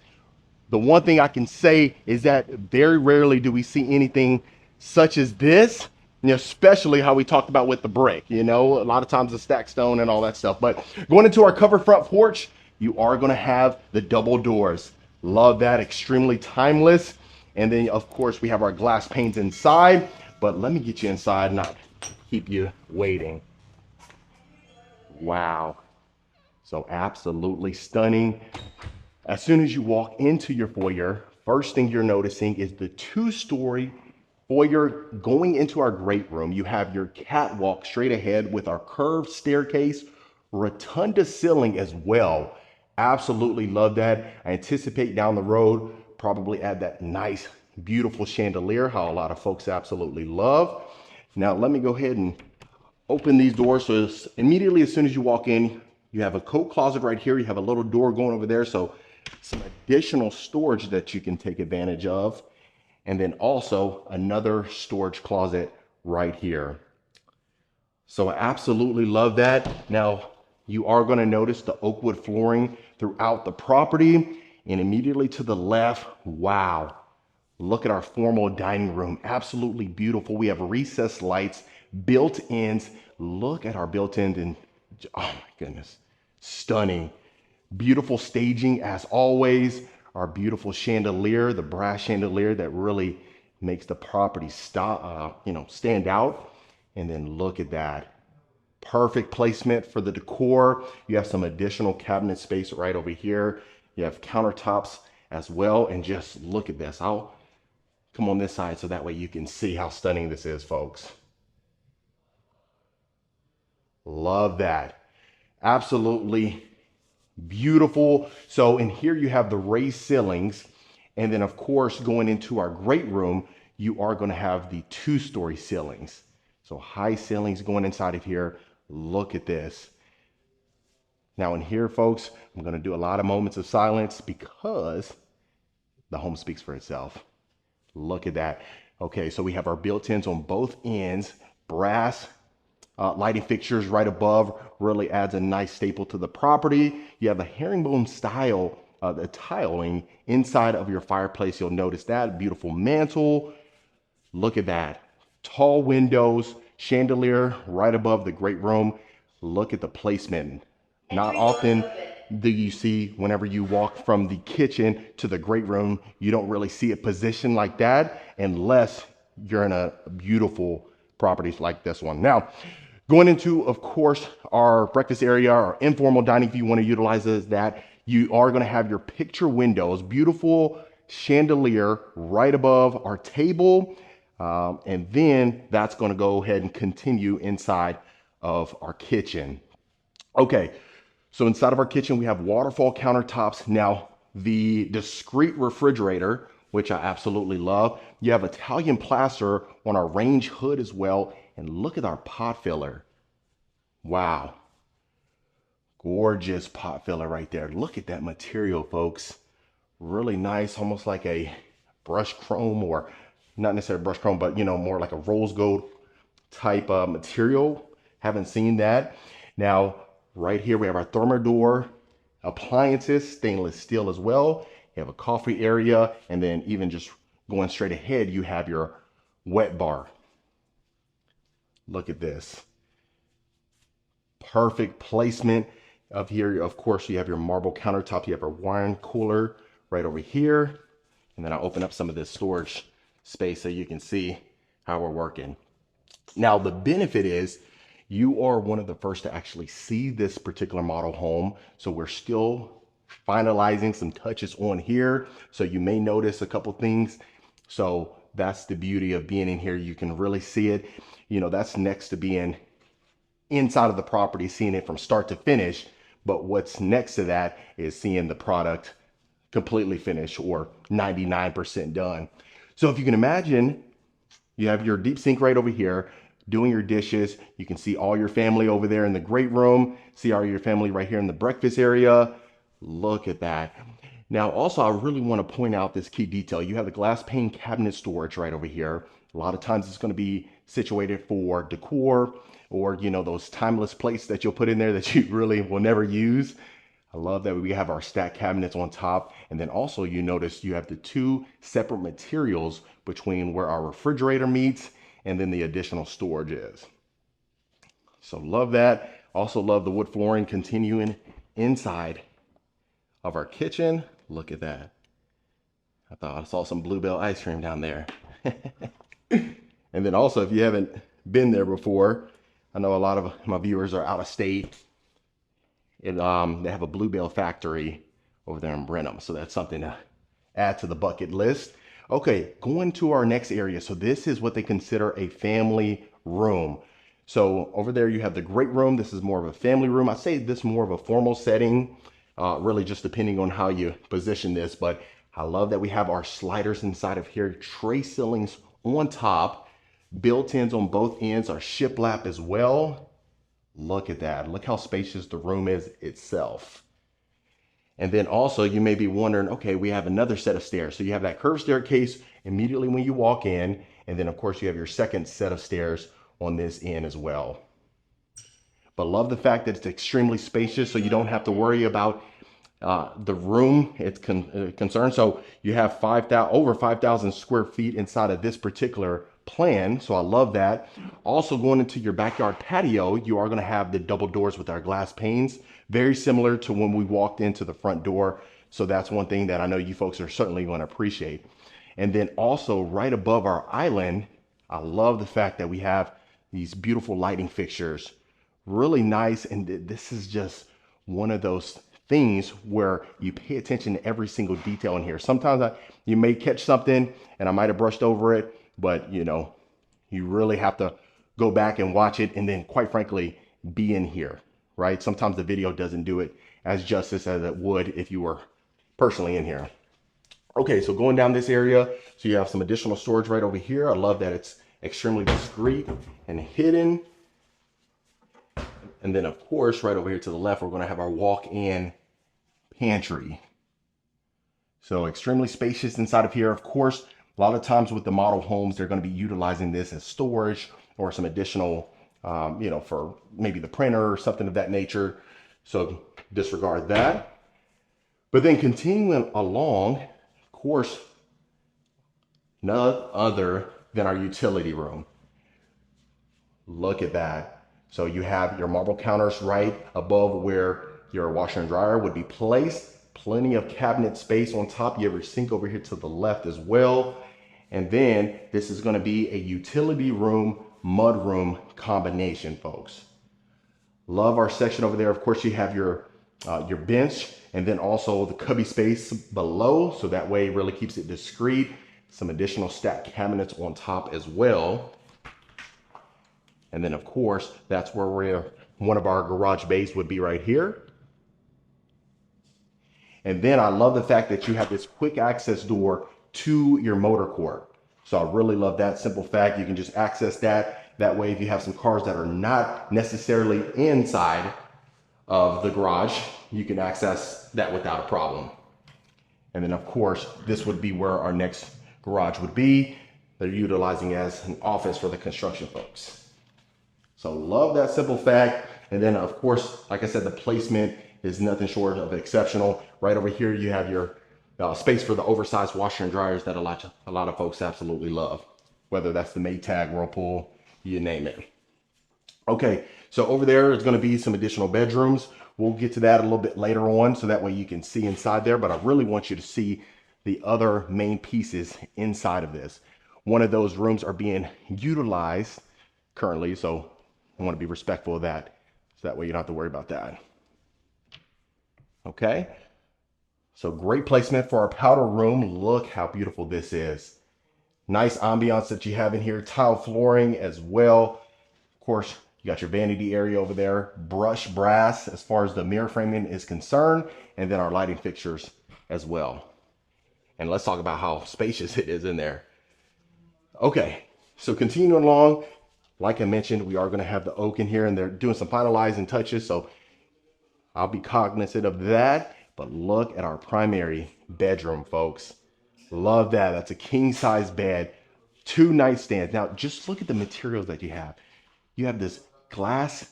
The one thing I can say is that very rarely do we see anything such as this, especially how we talked about with the brick, a lot of times the stacked stone and all that stuff. But going into our covered front porch, you are going to have the double doors. Love that, extremely timeless. And then of course we have our glass panes inside, but let me get you inside, not keep you waiting. Wow. So absolutely stunning. As soon as you walk into your foyer, first thing you're noticing is the two-story foyer going into our great room. You have your catwalk straight ahead with our curved staircase, rotunda ceiling as well. Absolutely love that. I anticipate down the road, probably add that nice, beautiful chandelier, how a lot of folks absolutely love. Now, let me go ahead and open these doors. So immediately as soon as you walk in, you have a coat closet right here. You have a little door going over there. So some additional storage that you can take advantage of. And then also another storage closet right here. So I absolutely love that. Now you are going to notice the oak wood flooring throughout the property, and immediately to the left, wow, look at our formal dining room. Absolutely beautiful. We have recessed lights, built-ins. Look at our built-in, and oh my goodness, stunning. Beautiful staging as always. Our beautiful chandelier, the brass chandelier that really makes the property stand out. And then look at that. Perfect placement for the decor. You have some additional cabinet space right over here. You have countertops as well. And just look at this. I'll come on this side so that way you can see how stunning this is, folks. Love that. Absolutely beautiful. So in here you have the raised ceilings. And then of course, going into our great room, you are going to have the two-story ceilings. So high ceilings going inside of here. Look at this. Now in here, folks, I'm going to do a lot of moments of silence because the home speaks for itself. Look at that. Okay, so we have our built-ins on both ends, brass lighting fixtures right above, really adds a nice staple to the property. You have a herringbone style, the tiling inside of your fireplace. You'll notice that beautiful mantle. Look at that. Tall windows, chandelier right above the great room. Look at the placement. Not often do you see, whenever you walk from the kitchen to the great room, you don't really see it positioned like that unless you're in a beautiful properties like this one. Now, going into, of course, our breakfast area, our informal dining, if you want to utilize that, you are going to have your picture windows, beautiful chandelier right above our table. And then that's going to go ahead and continue inside of our kitchen. Okay, so inside of our kitchen, we have waterfall countertops. Now, the discrete refrigerator, which I absolutely love. You have Italian plaster on our range hood as well. And look at our pot filler. Wow. Gorgeous pot filler right there. Look at that material, folks. Really nice, almost like a brushed chrome, or not necessarily brushed chrome, but more like a rose gold type material. Haven't seen that. Now, right here we have our Thermador appliances, stainless steel as well. You have a coffee area, and then even just going straight ahead, you have your wet bar. Look at this. Perfect placement of here. Of course, you have your marble countertop. You have a wine cooler right over here. And then I'll open up some of this storage space so you can see how we're working. Now, the benefit is you are one of the first to actually see this particular model home. So we're still finalizing some touches on here. So you may notice a couple things. So that's the beauty of being in here. You can really see it. you know, that's next to being inside of the property, seeing it from start to finish. But what's next to that is seeing the product completely finished or 99% done. So if you can imagine, you have your deep sink right over here doing your dishes. You can see all your family over there in the great room. See all your family right here in the breakfast area. Look at that. Now, also, I really want to point out this key detail. You have the glass pane cabinet storage right over here. A lot of times it's going to be situated for decor or, you know, those timeless plates that you'll put in there that you really will never use. I love that we have our stacked cabinets on top. And then also you notice you have the two separate materials between where our refrigerator meets and then the additional storage is. So love that. Also love the wood flooring continuing inside of our kitchen. Look at that. I thought I saw some Bluebell ice cream down there. And then also, if you haven't been there before, I know a lot of my viewers are out of state. They have a Bluebell factory over there in Brenham. So that's something to add to the bucket list. Okay, going to our next area. So this is what they consider a family room. So over there you have the great room. This is more of a family room. I say this more of a formal setting, really just depending on how you position this. But I love that we have our sliders inside of here, tray ceilings on top, built-ins on both ends, our shiplap as well. Look at that. Look how spacious the room is itself. And then also you may be wondering, okay, we have another set of stairs. So you have that curved staircase immediately when you walk in. And then of course you have your second set of stairs on this end as well. But love the fact that it's extremely spacious, so you don't have to worry about the room it's concerned. So you have over 5,000 square feet inside of this particular plan. So I love that. Also going into your backyard patio, you are going to have the double doors with our glass panes, very similar to when we walked into the front door. So that's one thing that I know you folks are certainly going to appreciate. And then also right above our island, I love the fact that we have these beautiful lighting fixtures, really nice. And this is just one of those things where you pay attention to every single detail in here. Sometimes you may catch something and I might have brushed over it, but you know, you really have to go back and watch it and then quite frankly, be in here, right? Sometimes the video doesn't do it as justice as it would if you were personally in here. Okay, so going down this area, so you have some additional storage right over here. I love that it's extremely discreet and hidden. And then of course, right over here to the left, we're gonna have our walk-in pantry. So extremely spacious inside of here. Of course, a lot of times with the model homes, they're gonna be utilizing this as storage or some additional, you know, for maybe the printer or something of that nature. So disregard that. But then continuing along, of course, none other than our utility room. Look at that. So you have your marble counters right above where your washer and dryer would be placed. Plenty of cabinet space on top. You have your sink over here to the left as well. And then this is going to be a utility room, mud room combination, folks. Love our section over there. Of course, you have your bench and then also the cubby space below. So that way it really keeps it discreet. Some additional stacked cabinets on top as well. And then of course, that's where one of our garage bays would be right here. And then I love the fact that you have this quick access door to your motor court. So I really love that simple fact. You can just access that. That way, if you have some cars that are not necessarily inside of the garage, you can access that without a problem. And then of course, this would be where our next garage would be. They're utilizing as an office for the construction folks. So love that simple fact. And then of course, like I said, the placement is nothing short of exceptional. Right over here, you have your space for the oversized washer and dryers that a lot of folks absolutely love, whether that's the Maytag, Whirlpool, you name it. Okay, so over there is going to be some additional bedrooms. We'll get to that a little bit later on, so that way you can see inside there, but I really want you to see the other main pieces inside of this. One of those rooms are being utilized currently, so I want to be respectful of that, so that way you don't have to worry about that. Okay, so great placement for our powder room. Look how beautiful this is. Nice ambiance that you have in here. Tile flooring as well. Of course, you got your vanity area over there. Brushed brass as far as the mirror framing is concerned. And then our lighting fixtures as well. And let's talk about how spacious it is in there. Okay, so continuing along, like I mentioned, we are going to have the oak in here and they're doing some finalizing touches. So I'll be cognizant of that. But look at our primary bedroom, folks. Love that. That's a king size bed, 2 nightstands. Now, just look at the materials that you have. You have this glass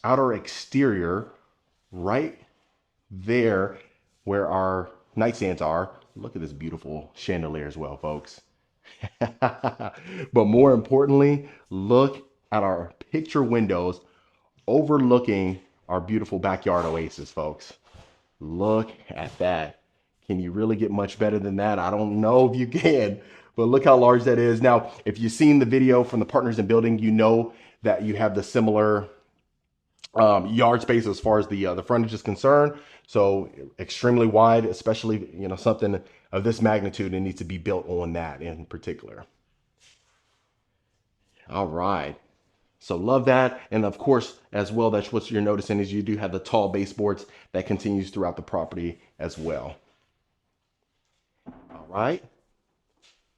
outer exterior right there where our nightstands are. Look at this beautiful chandelier as well, folks. But more importantly, look at our picture windows overlooking our beautiful backyard oasis, folks. Look at that. Can you really get much better than that? I don't know if you can, but look how large that is. Now, if you've seen the video from the Partners in Building, you know that you have the similar yard space as far as the frontage is concerned. So extremely wide, especially, you know, something of this magnitude, it needs to be built on that in particular. All right. So love that. And of course, as well, that's what you're noticing is you do have the tall baseboards that continues throughout the property as well. All right.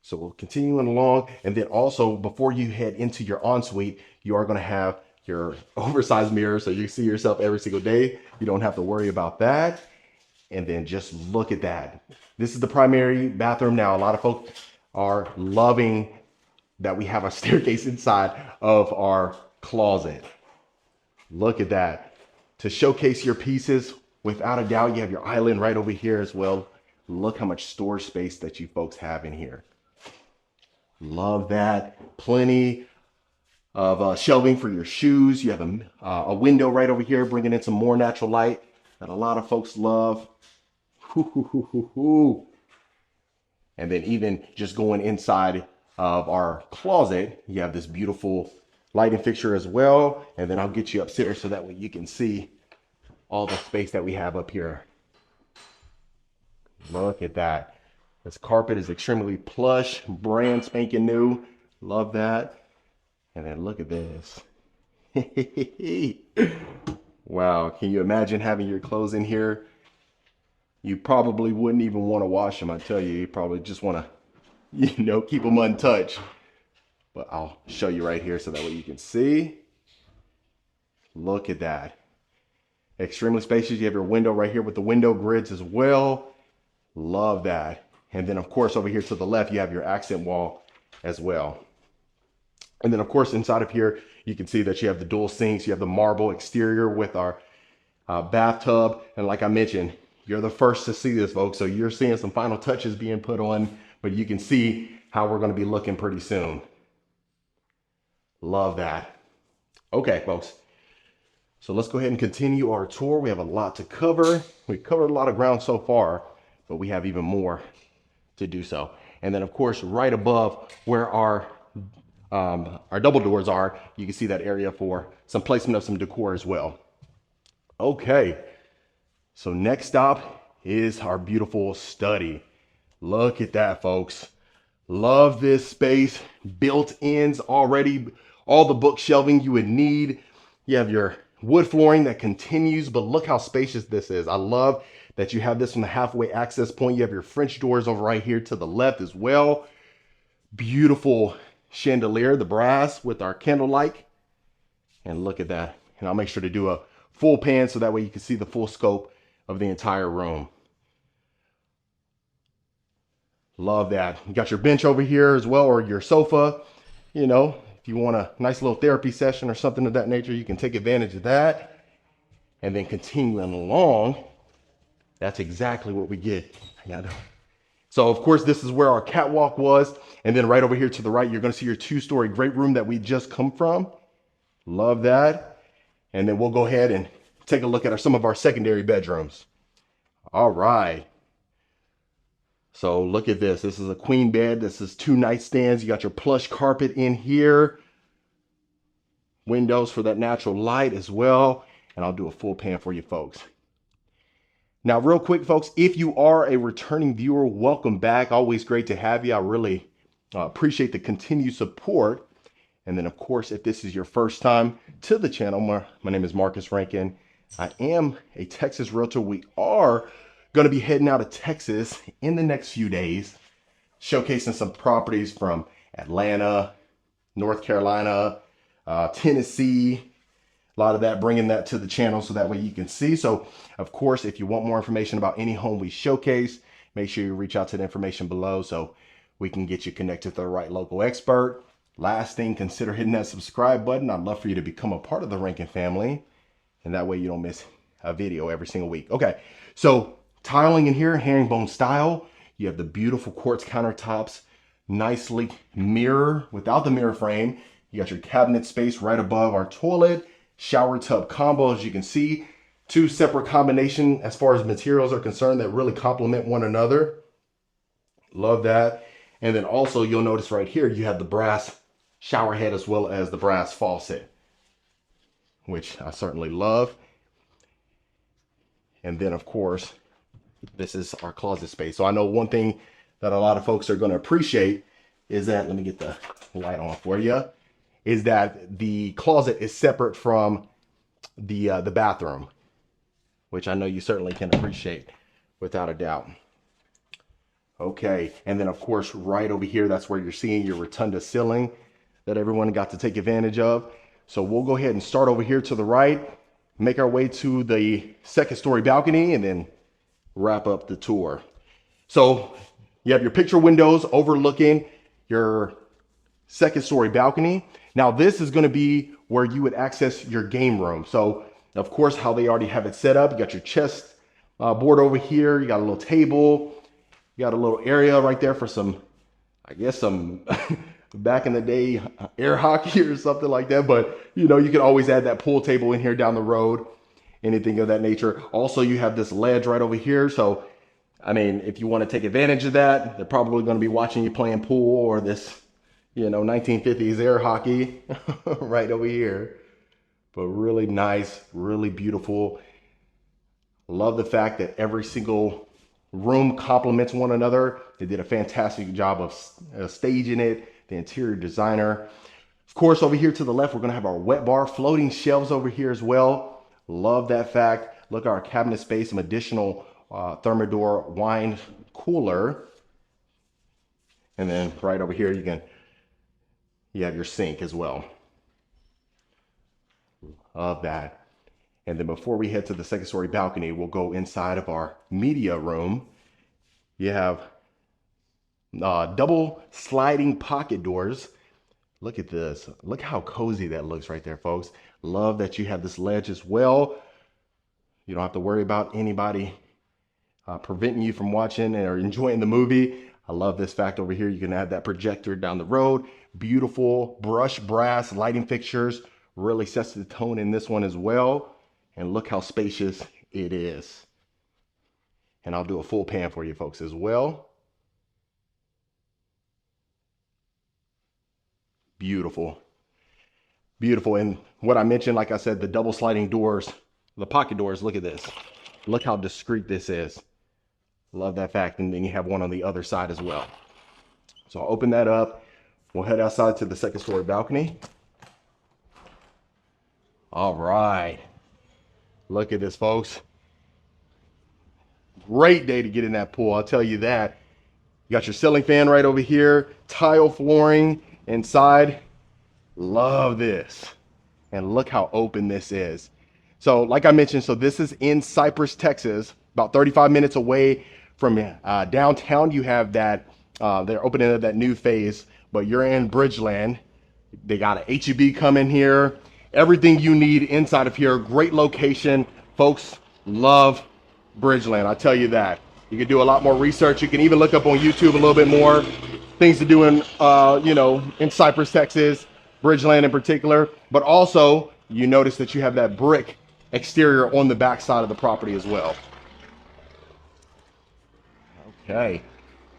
So we'll continue along. And then also before you head into your ensuite, you are going to have your oversized mirror. So you see yourself every single day. You don't have to worry about that. And then just look at that. This is the primary bathroom. Now, a lot of folks are loving that we have a staircase inside of our closet. Look at that. To showcase your pieces, without a doubt, you have your island right over here as well. Look how much storage space that you folks have in here. Love that. Plenty of shelving for your shoes. You have a window right over here, bringing in some more natural light that a lot of folks love. And then even just going inside of our closet, you have this beautiful lighting fixture as well. And then I'll get you upstairs so that way you can see all the space that we have up here. Look at that. This carpet is extremely plush, brand spanking new. Love that. And then look at this. Wow, can you imagine having your clothes in here? You probably wouldn't even want to wash them, I tell you. You probably just want to, you know, keep them untouched. But I'll show you right here so that way you can see. Look at that. Extremely spacious. You have your window right here with the window grids as well. Love that. And then of course over here to the left, you have your accent wall as well. And then of course inside of here, you can see that you have the dual sinks. You have the marble exterior with our bathtub. And like I mentioned, you're the first to see this, folks. So you're seeing some final touches being put on, but you can see how we're going to be looking pretty soon. Love that. Okay, folks. So let's go ahead and continue our tour. We have a lot to cover. We've covered a lot of ground so far, but we have even more to do so. And then of course, right above where our double doors are, you can see that area for some placement of some decor as well. Okay. So next stop is our beautiful study. Look at that, folks. Love this space. Built-ins already. All the book shelving you would need. You have your wood flooring that continues, but look how spacious this is. I love that you have this from the halfway access point. You have your French doors over right here to the left as well. Beautiful chandelier, the brass with our candlelight. And look at that. And I'll make sure to do a full pan so that way you can see the full scope of the entire room. Love that. You got your bench over here as well, or your sofa. You know, if you want a nice little therapy session or something of that nature, you can take advantage of that. And then continuing along, that's exactly what we get. So of course, this is where our catwalk was. And then right over here to the right, you're going to see your 2-story great room that we just come from. Love that. And then we'll go ahead and take a look at some of our secondary bedrooms. All right. So look at this. This is a queen bed. This is 2 nightstands. You got your plush carpet in here. Windows for that natural light as well. And I'll do a full pan for you folks. Now, real quick, folks, if you are a returning viewer, welcome back. Always great to have you. I really Appreciate the continued support. And then, of course, if this is your first time to the channel, my name is Marcus Rankin. I am a Texas realtor. We are going to be heading out of Texas in the next few days, showcasing some properties from Atlanta, North Carolina, Tennessee, a lot of that, bringing that to the channel so that way you can see. So, of course, if you want more information about any home we showcase, make sure you reach out to the information below so we can get you connected to the right local expert. Last thing, consider hitting that subscribe button. I'd love for you to become a part of the Rankin family, and that way you don't miss a video every single week. Okay, so tiling in here, herringbone style. You have the beautiful quartz countertops, nicely mirror without the mirror frame. You got your cabinet space right above our toilet, shower tub combo. As you can see, two separate combination as far as materials are concerned that really complement one another. Love that. And then also you'll notice right here, you have the brass shower head as well as the brass faucet, which I certainly love. And then of course, this is our closet space. So I know one thing that a lot of folks are going to appreciate is that, let me get the light on for you, is that the closet is separate from the bathroom, which I know you certainly can appreciate without a doubt. Okay, and then of course, right over here, that's where you're seeing your rotunda ceiling that everyone got to take advantage of. So we'll go ahead and start over here to the right, make our way to the second story balcony, and then wrap up the tour. So you have your picture windows overlooking your second story balcony. Now this is going to be where you would access your game room. So of course, how they already have it set up, you got your chest board over here, you got a little table, you got a little area right there for some, I guess some back in the day air hockey or something like that. But you know, you can always add that pool table in here down the road, anything of that nature. Also, you have this ledge right over here. So, I mean, if you want to take advantage of that, they're probably going to be watching you playing pool or this, you know, 1950s air hockey right over here. But really nice, really beautiful. Love the fact that every single room complements one another. They did a fantastic job of staging it, the interior designer. Of course, over here to the left, we're going to have our wet bar, floating shelves over here as well. Love that fact. Look at our cabinet space, some additional Thermador wine cooler. And then right over here, you have your sink as well. Love that. And then before we head to the second story balcony, we'll go inside of our media room. You have double sliding pocket doors. Look at this. Look how cozy that looks right there, folks. Love that you have this ledge as well. You don't have to worry about anybody preventing you from watching or enjoying the movie. I love this fact over here. You can add that projector down the road. Beautiful brushed brass lighting fixtures. Really sets the tone in this one as well. And look how spacious it is. And I'll do a full pan for you folks as well. Beautiful. Beautiful. And what I mentioned, like I said, the double sliding doors, the pocket doors, look at this. Look how discreet this is. Love that fact. And then you have one on the other side as well. So I'll open that up. We'll head outside to the second story balcony. All right. Look at this, folks. Great day to get in that pool, I'll tell you that. You got your ceiling fan right over here, tile flooring inside. Love this. And look how open this is. So like I mentioned, so this is in Cypress, Texas, about 35 minutes away from downtown. You have that, they're opening up that new phase, but you're in Bridgeland. They got an H-E-B coming here. Everything you need inside of here. Great location. Folks love Bridgeland, I tell you that. You can do a lot more research. You can even look up on YouTube a little bit more things to do in, you know, in Cypress, Texas, Bridgeland in particular. But also, you notice that you have that brick exterior on the back side of the property as well. Okay.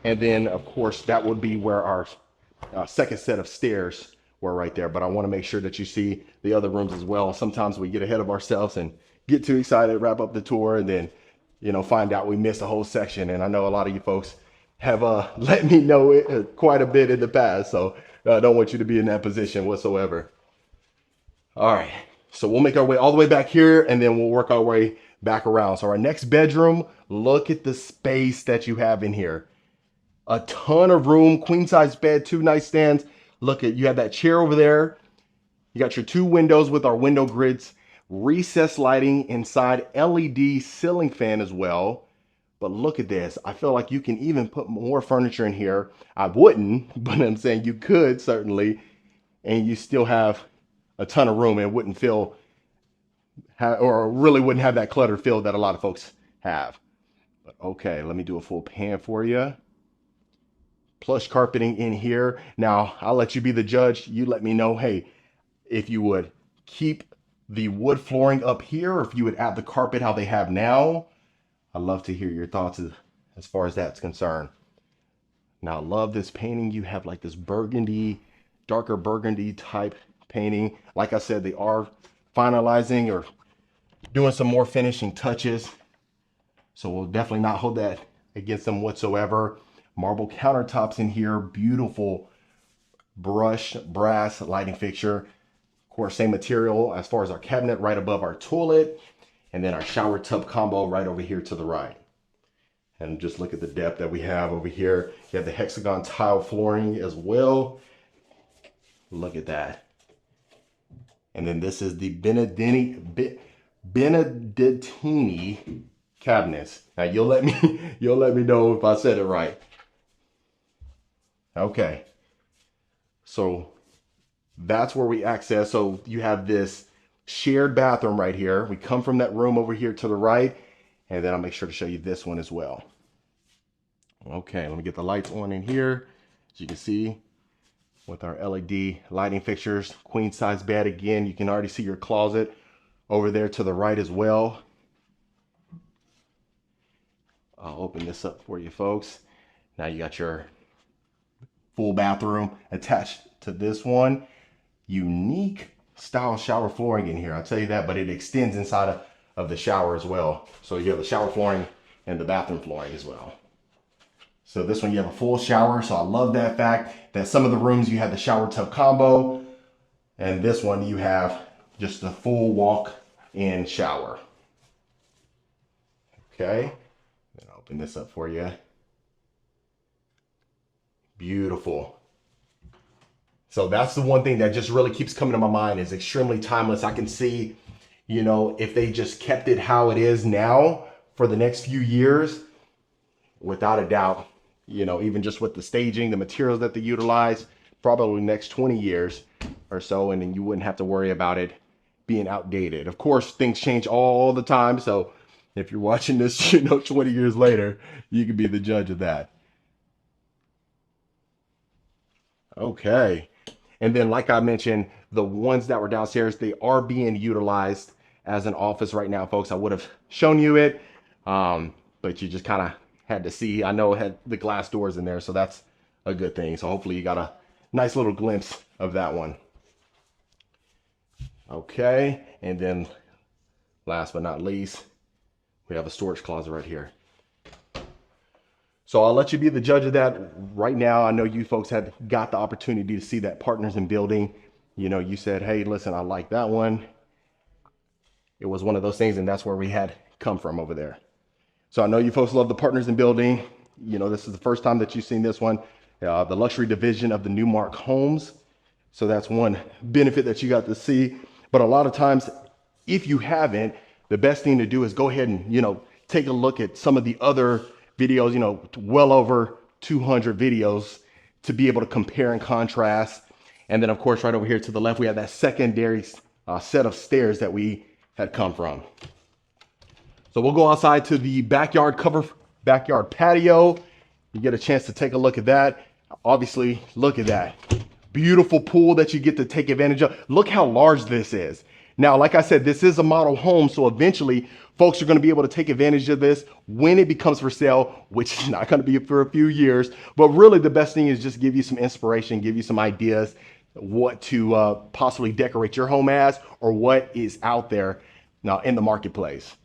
And then, of course, that would be where our second set of stairs were right there. But I want to make sure that you see the other rooms as well. Sometimes we get ahead of ourselves and get too excited, wrap up the tour, and then, you know, find out we missed a whole section. And I know a lot of you folks have let me know it quite a bit in the past. So I don't want you to be in that position whatsoever. All right, so we'll make our way all the way back here and then we'll work our way back around. So our next bedroom, look at the space that you have in here. A ton of room, queen size bed, 2 nightstands. Look at, you have that chair over there. You got your 2 windows with our window grids, recessed lighting inside, LED ceiling fan as well. But look at this. I feel like you can even put more furniture in here. I wouldn't, but I'm saying you could certainly, and you still have a ton of room and wouldn't feel, or really wouldn't have that cluttered feel that a lot of folks have. But okay, let me do a full pan for you. Plush carpeting in here. Now, I'll let you be the judge. You let me know, hey, if you would keep the wood flooring up here or if you would add the carpet how they have now. I'd love to hear your thoughts as far as that's concerned. Now, I love this painting. You have like this burgundy, darker burgundy type painting. Like I said, they are finalizing or doing some more finishing touches. So we'll definitely not hold that against them whatsoever. Marble countertops in here, beautiful brushed brass lighting fixture. Of course, same material as far as our cabinet right above our toilet. And then our shower tub combo right over here to the right. And just look at the depth that we have over here. You have the hexagon tile flooring as well. Look at that. And then this is the Benedettini cabinets. Now you'll let me know if I said it right. Okay. So that's where we access. So you have this shared bathroom right here. We come from that room over here to the right, and then I'll make sure to show you this one as well. Okay, let me get the lights on in here. As you can see, with our LED lighting fixtures, queen size bed again. You can already see your closet over there to the right as well. I'll open this up for you folks. Now you got your full bathroom attached to this one. Unique style shower flooring in here, I'll tell you that, but it extends inside of the shower as well. So you have the shower flooring and the bathroom flooring as well. So this one you have a full shower, so I love that fact that some of the rooms you have the shower tub combo, and this one you have just the full walk-in shower. Okay, then I'll open this up for you. Beautiful. So that's the one thing that just really keeps coming to my mind, is extremely timeless. I can see, you know, if they just kept it how it is now for the next few years, without a doubt, you know, even just with the staging, the materials that they utilize, probably next 20 years or so, and then you wouldn't have to worry about it being outdated. Of course, things change all the time. So if you're watching this, you know, 20 years later, you can be the judge of that. Okay. And then, like I mentioned, the ones that were downstairs, they are being utilized as an office right now, folks. I would have shown you it, but you just kind of had to see. I know it had the glass doors in there, so that's a good thing. So hopefully you got a nice little glimpse of that one. Okay, and then last but not least, we have a storage closet right here. So I'll let you be the judge of that right now. I know you folks had got the opportunity to see that Partners in Building. You know, you said, hey, listen, I like that one. It was one of those things, and that's where we had come from over there. So I know you folks love the Partners in Building. You know, this is the first time that you've seen this one, the luxury division of the Newmark Homes. So that's one benefit that you got to see. But a lot of times, if you haven't, the best thing to do is go ahead and, you know, take a look at some of the other videos, you know, well over 200 videos to be able to compare and contrast. And then, of course, right over here to the left, we have that secondary set of stairs that we had come from. So we'll go outside to the backyard patio. You get a chance to take a look at that. Obviously, look at that. Beautiful pool that you get to take advantage of. Look how large this is. Now, like I said, this is a model home, so eventually folks are going to be able to take advantage of this when it becomes for sale, which is not going to be for a few years. But really, the best thing is just give you some inspiration, give you some ideas what to possibly decorate your home as, or what is out there now in the marketplace.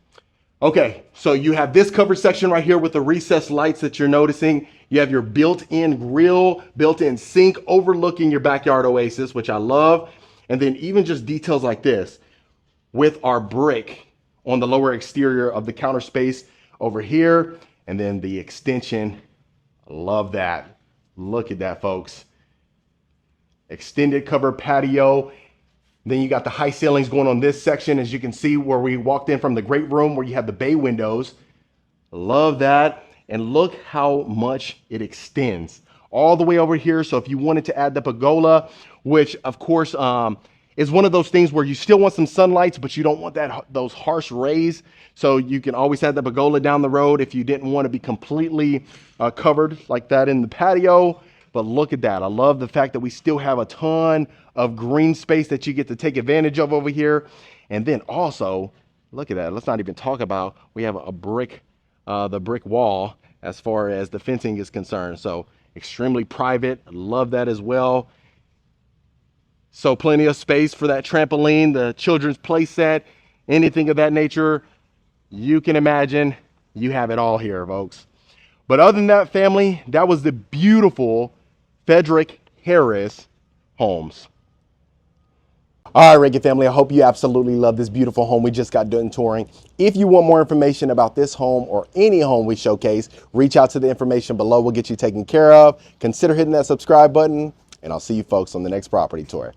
Okay, so you have this covered section right here with the recessed lights that you're noticing. You have your built-in grill, built-in sink overlooking your backyard oasis, which I love. And then even just details like this with our brick on the lower exterior of the counter space over here. And then the extension, I love that. Look at that, folks. Extended cover patio. Then you got the high ceilings going on this section, as you can see where we walked in from the great room where you have the bay windows. Love that. And look how much it extends all the way over here. So if you wanted to add the pergola, which of course is one of those things where you still want some sunlight, but you don't want those harsh rays. So you can always add the pergola down the road if you didn't want to be completely covered like that in the patio. But look at that. I love the fact that we still have a ton of green space that you get to take advantage of over here. And then also, look at that. Let's not even talk about, we have a brick, the brick wall as far as the fencing is concerned. So extremely private. Love that as well. So plenty of space for that trampoline, the children's play set, anything of that nature. You can imagine you have it all here, folks. But other than that, family, that was the beautiful Frederick Harris homes. All right, Rankin family, I hope you absolutely love this beautiful home we just got done touring. If you want more information about this home or any home we showcase, reach out to the information below. We'll get you taken care of. Consider hitting that subscribe button, and I'll see you folks on the next property tour.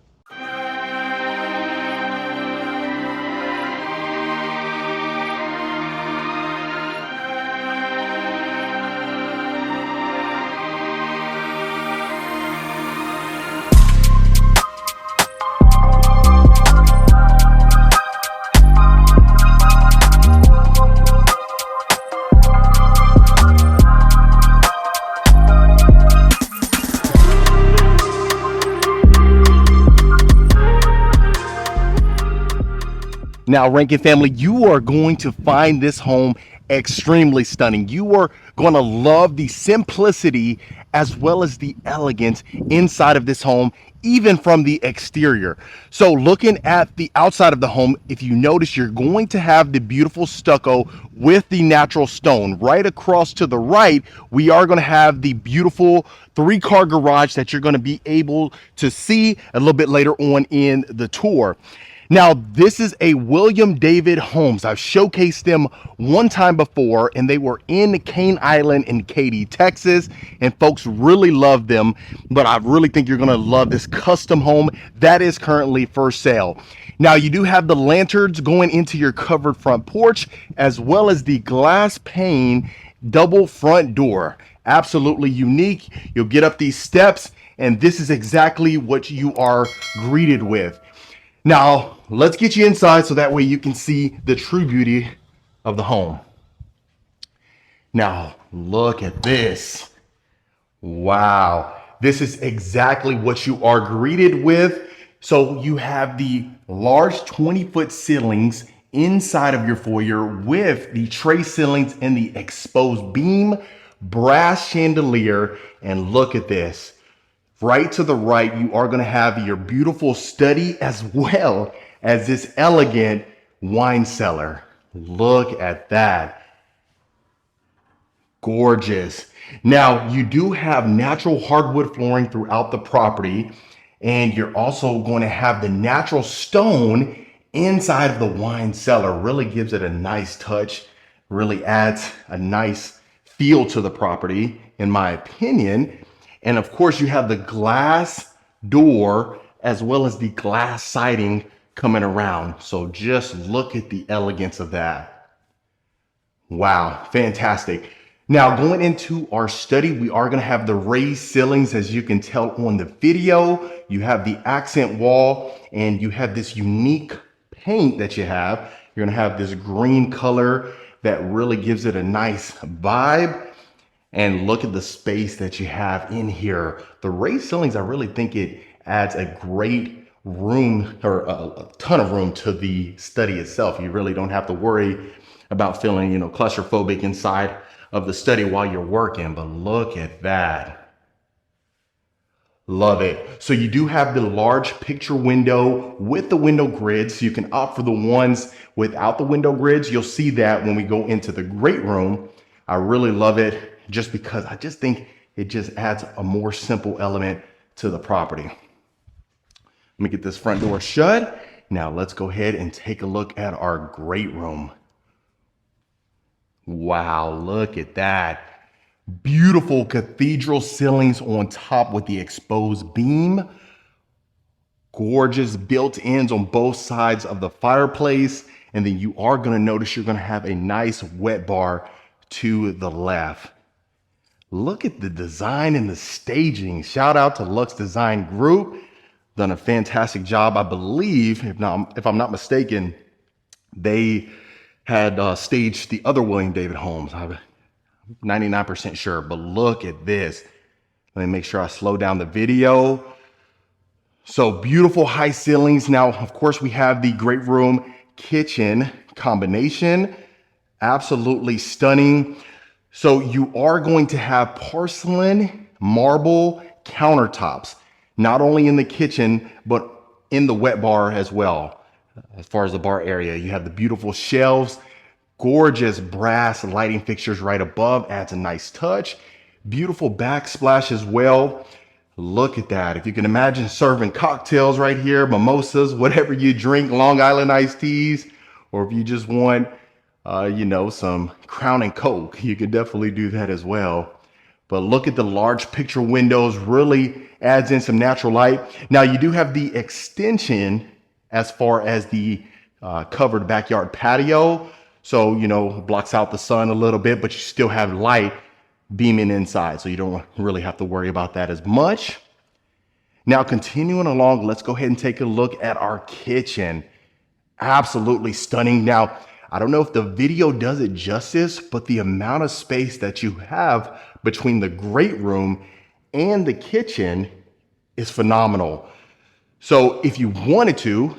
Now, Rankin family, you are going to find this home extremely stunning. You are going to love the simplicity as well as the elegance inside of this home, even from the exterior. So looking at the outside of the home, if you notice, you're going to have the beautiful stucco with the natural stone. Right across to the right, we are going to have the beautiful 3-car garage that you're going to be able to see a little bit later on in the tour. Now, this is a William David Homes. I've showcased them one time before, and they were in Cane Island in Katy, Texas, and folks really love them. But I really think you're going to love this custom home that is currently for sale. Now, you do have the lanterns going into your covered front porch, as well as the glass pane double front door. Absolutely unique. You'll get up these steps, and this is exactly what you are greeted with. Now, let's get you inside so that way you can see the true beauty of the home. Now, look at this. Wow. This is exactly what you are greeted with. So you have the large 20-foot ceilings inside of your foyer with the tray ceilings and the exposed beam, brass chandelier, and look at this. Right to the right, you are going to have your beautiful study as well as this elegant wine cellar. Look at that. Gorgeous. Now, you do have natural hardwood flooring throughout the property, and you're also going to have the natural stone inside of the wine cellar. Really gives it a nice touch, really adds a nice feel to the property, in my opinion. And of course, you have the glass door as well as the glass siding coming around. So just look at the elegance of that. Wow, fantastic. Now, going into our study, we are going to have the raised ceilings, as you can tell on the video. You have the accent wall, and you have this unique paint that you have. You're going to have this green color that really gives it a nice vibe. And look at the space that you have in here. The raised ceilings, I really think it adds a great room, or a ton of room to the study itself. You really don't have to worry about feeling, claustrophobic inside of the study while you're working. But look at that. Love it. So you do have the large picture window with the window grid. So you can opt for the ones without the window grids. You'll see that when we go into the great room. I really love it just because I just think it just adds a more simple element to the property. Let me get this front door shut. Now let's go ahead and take a look at our great room. Wow, look at that. Beautiful cathedral ceilings on top with the exposed beam. Gorgeous built-ins on both sides of the fireplace. And then you are going to notice you're going to have a nice wet bar to the left. Look at the design and the staging. Shout out to Lux Design Group. Done a fantastic job. I believe, if I'm not mistaken, they had staged the other William David homes. I'm 99% sure, but look at this. Let me make sure I slow down the video. So beautiful high ceilings. Now, of course, we have the great room kitchen combination. Absolutely stunning. So you are going to have porcelain marble countertops, not only in the kitchen, but in the wet bar as well. As far as the bar area, you have the beautiful shelves, gorgeous brass lighting fixtures right above, adds a nice touch. Beautiful backsplash as well. Look at that. If you can imagine serving cocktails right here, mimosas, whatever you drink, Long Island iced teas, or if you just want, some Crown and Coke, you could definitely do that as well. But look at the large picture windows, really adds in some natural light. Now you do have the extension as far as the covered backyard patio. So, blocks out the sun a little bit, but you still have light beaming inside. So you don't really have to worry about that as much. Now, continuing along, let's go ahead and take a look at our kitchen. Absolutely stunning. Now, I don't know if the video does it justice, but the amount of space that you have between the great room and the kitchen is phenomenal. So if you wanted to,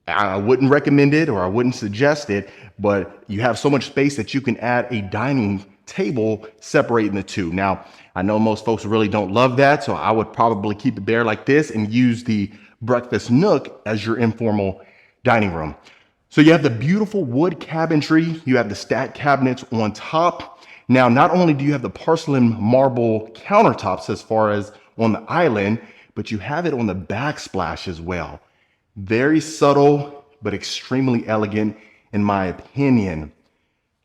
I wouldn't recommend it or I wouldn't suggest it, but you have so much space that you can add a dining table separating the two. Now, I know most folks really don't love that, so I would probably keep it there like this and use the breakfast nook as your informal dining room. So you have the beautiful wood cabinetry, you have the stacked cabinets on top. Now, not only do you have the porcelain marble countertops as far as on the island, but you have it on the backsplash as well. Very subtle, but extremely elegant in my opinion.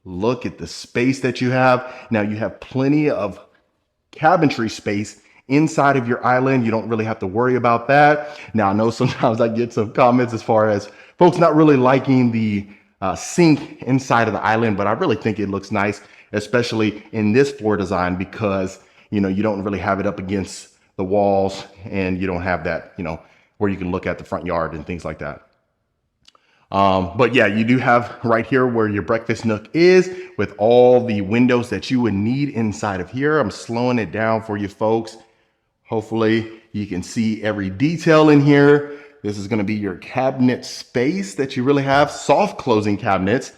Look at the space that you have. Now you have plenty of cabinetry space inside of your island. You don't really have to worry about that. Now I know sometimes I get some comments as far as folks not really liking the sink inside of the island, but I really think it looks nice, especially in this floor design because, you don't really have it up against the walls and you don't have that, where you can look at the front yard and things like that. But yeah, you do have right here where your breakfast nook is with all the windows that you would need inside of here. I'm slowing it down for you folks. Hopefully you can see every detail in here. This is going to be your cabinet space that you really have. Soft closing cabinets.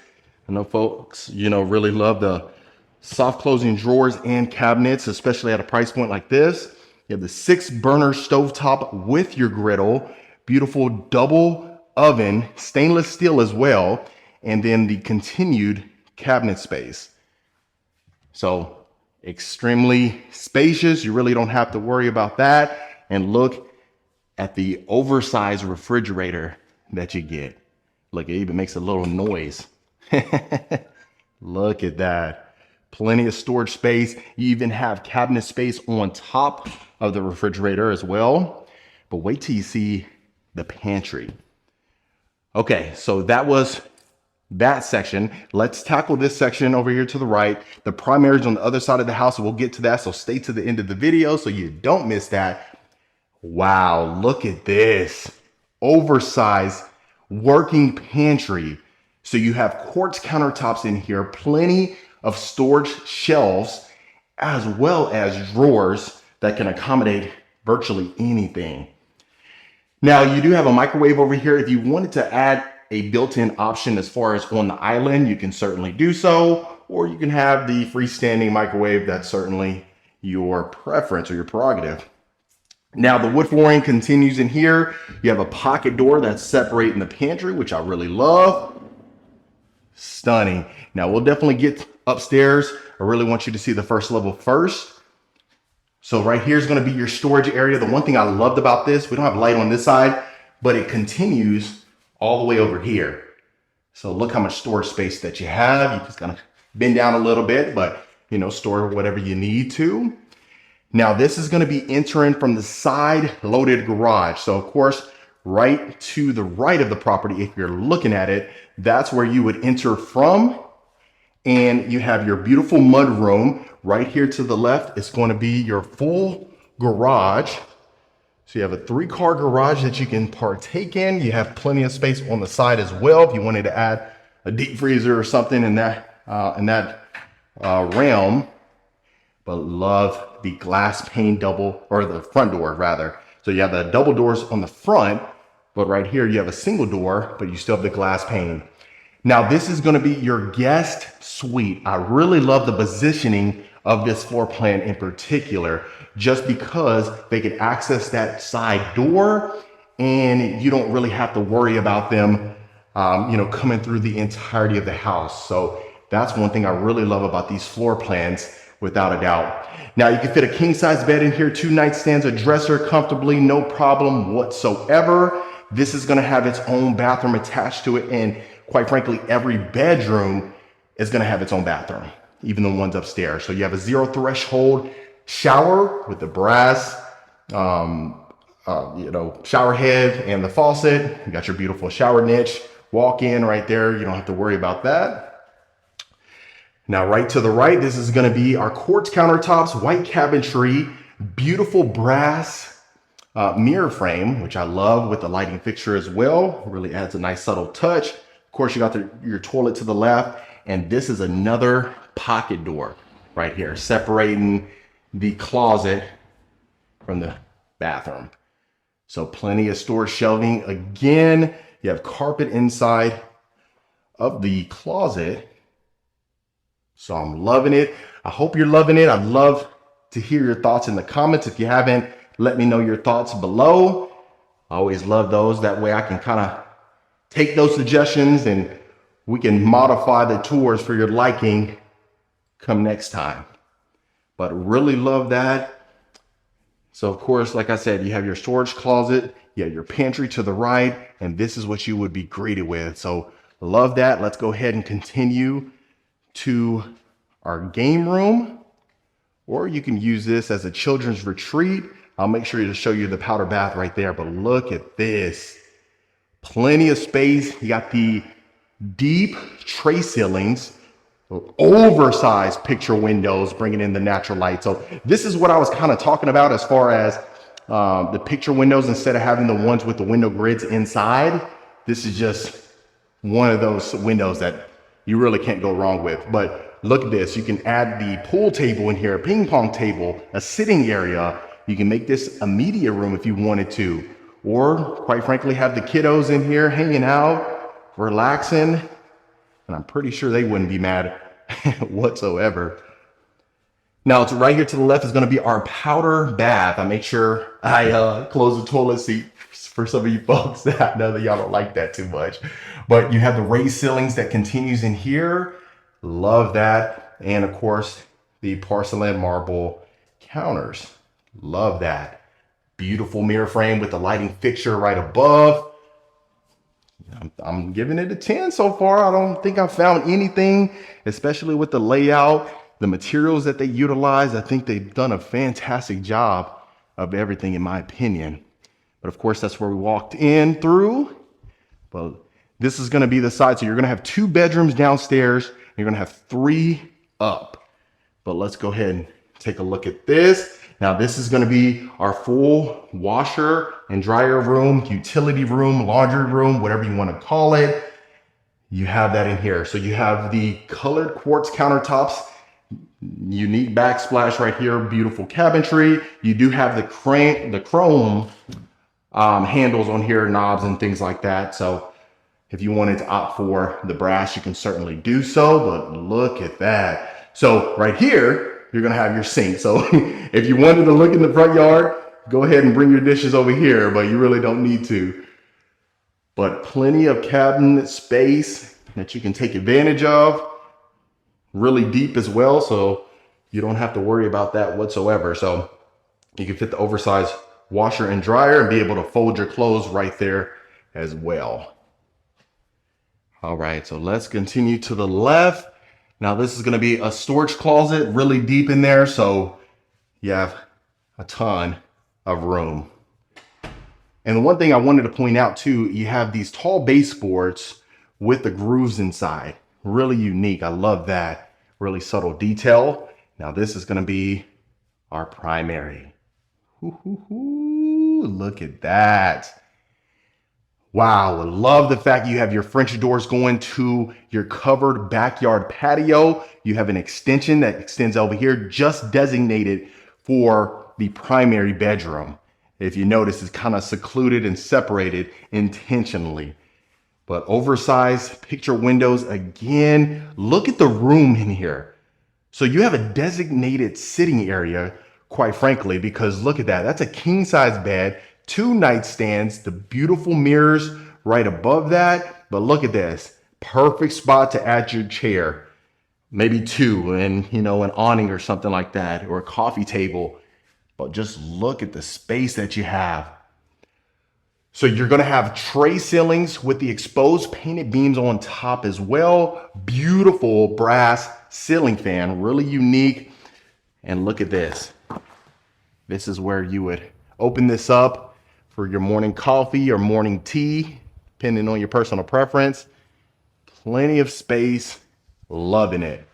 I know folks, really love the soft closing drawers and cabinets, especially at a price point like this. You have the 6-burner stovetop with your griddle, beautiful double oven, stainless steel as well, and then the continued cabinet space. So extremely spacious. You really don't have to worry about that. And look at the oversized refrigerator that you get. Look, it even makes a little noise. Look at that. Plenty of storage space. You even have cabinet space on top of the refrigerator as well. But wait till you see the pantry. Okay, so that was that section. Let's tackle this section over here to the right. The primary is on the other side of the house. We'll get to that, so stay to the end of the video so you don't miss that. Wow, look at this. Oversized working pantry. So you have quartz countertops in here, plenty of storage shelves, as well as drawers that can accommodate virtually anything. Now you do have a microwave over here. If you wanted to add a built-in option as far as on the island, you can certainly do so, or you can have the freestanding microwave. That's certainly your preference or your prerogative. Now the wood flooring continues in here. You have a pocket door that's separating the pantry, which I really love. Stunning. Now we'll definitely get upstairs. I really want you to see the first level first. So right here is going to be your storage area. The one thing I loved about this, we don't have light on this side, but it continues all the way over here. So look how much storage space that you have. You just gotta bend down a little bit, but you know, store whatever you need to. Now this is going to be entering from the side loaded garage. So of course, right to the right of the property, if you're looking at it, that's where you would enter from. And you have your beautiful mud room right here to the left. It's going to be your full garage. So you have a 3-car garage that you can partake in. You have plenty of space on the side as well if you wanted to add a deep freezer or something in that realm. But love the glass pane double, or the front door rather. So you have the double doors on the front, but right here you have a single door, but you still have the glass pane. Now this is going to be your guest suite. I really love the positioning of this floor plan in particular, just because they can access that side door and you don't really have to worry about them, coming through the entirety of the house. So that's one thing I really love about these floor plans, without a doubt. Now you can fit a king size bed in here, 2 nightstands, a dresser comfortably, no problem whatsoever. This is going to have its own bathroom attached to it, and quite frankly, every bedroom is going to have its own bathroom, even the ones upstairs. So you have a 0 threshold shower with the brass, shower head and the faucet. You got your beautiful shower niche, walk in right there. You don't have to worry about that. Now, right to the right, this is going to be our quartz countertops, white cabinetry, beautiful brass mirror frame, which I love, with the lighting fixture as well. Really adds a nice subtle touch. Of course, you got your toilet to the left, and this is another pocket door right here, separating the closet from the bathroom. So plenty of storage shelving. Again, you have carpet inside of the closet. So I'm loving it. I hope you're loving it. I'd love to hear your thoughts in the comments. If you haven't, let me know your thoughts below. I always love those. That way I can kind of take those suggestions and we can modify the tours for your liking come next time. But really love that. So of course, like I said, you have your storage closet, you have your pantry to the right, and this is what you would be greeted with. So love that. Let's go ahead and continue to our game room, or you can use this as a children's retreat. I'll make sure to show you the powder bath right there, but look at this. Plenty of space. You got the deep tray ceilings, oversized picture windows, bringing in the natural light. So this is what I was kind of talking about as far as the picture windows. Instead of having the ones with the window grids inside, this is just one of those windows that you really can't go wrong with. But look at this. You can add the pool table in here, a ping pong table, a sitting area. You can make this a media room if you wanted to, or quite frankly, have the kiddos in here hanging out, relaxing. And I'm pretty sure they wouldn't be mad whatsoever. Now, it's right here to the left is going to be our powder bath. I make sure I close the toilet seat for some of you folks. I know that y'all don't like that too much. But you have the raised ceilings that continues in here. Love that. And of course, the porcelain marble counters. Love that. Beautiful mirror frame with the lighting fixture right above. I'm giving it a 10 so far. I don't think I've found anything, especially with the layout, the materials that they utilize. I think they've done a fantastic job of everything, in my opinion. But of course, that's where we walked in through. But this is going to be the side. So you're going to have 2 bedrooms downstairs. And you're going to have 3 up. But let's go ahead and take a look at this. Now, this is going to be our full washer and dryer room, utility room, laundry room, whatever you want to call it. You have that in here. So you have the colored quartz countertops, unique backsplash right here, beautiful cabinetry. You do have the chrome handles on here, knobs and things like that. So if you wanted to opt for the brass, you can certainly do so, but look at that. So right here, you're gonna have your sink. So if you wanted to look in the front yard, go ahead and bring your dishes over here, but you really don't need to. But plenty of cabinet space that you can take advantage of. Really deep as well, so you don't have to worry about that whatsoever. So you can fit the oversized washer and dryer and be able to fold your clothes right there as well. All right, so let's continue to the left. Now this is going to be a storage closet, really deep in there, so you have a ton of room. And the one thing I wanted to point out too, you have these tall baseboards with the grooves inside. Really unique. I love that. Really subtle detail. Now this is going to be our primary. Look at that. Wow, I love the fact you have your French doors going to your covered backyard patio. You have an extension that extends over here, just designated for the primary bedroom. If you notice, it's kind of secluded and separated intentionally. But oversized picture windows again. Look at the room in here. So you have a designated sitting area, quite frankly, because look at that. That's a king size bed, 2 nightstands, the beautiful mirrors right above that. But look at this, perfect spot to add your chair, maybe 2, and an awning or something like that, or a coffee table. But just look at the space that you have. So you're going to have tray ceilings with the exposed painted beams on top as well. Beautiful brass ceiling fan, really unique. And look at this. This is where you would open this up for your morning coffee or morning tea, depending on your personal preference. Plenty of space, loving it.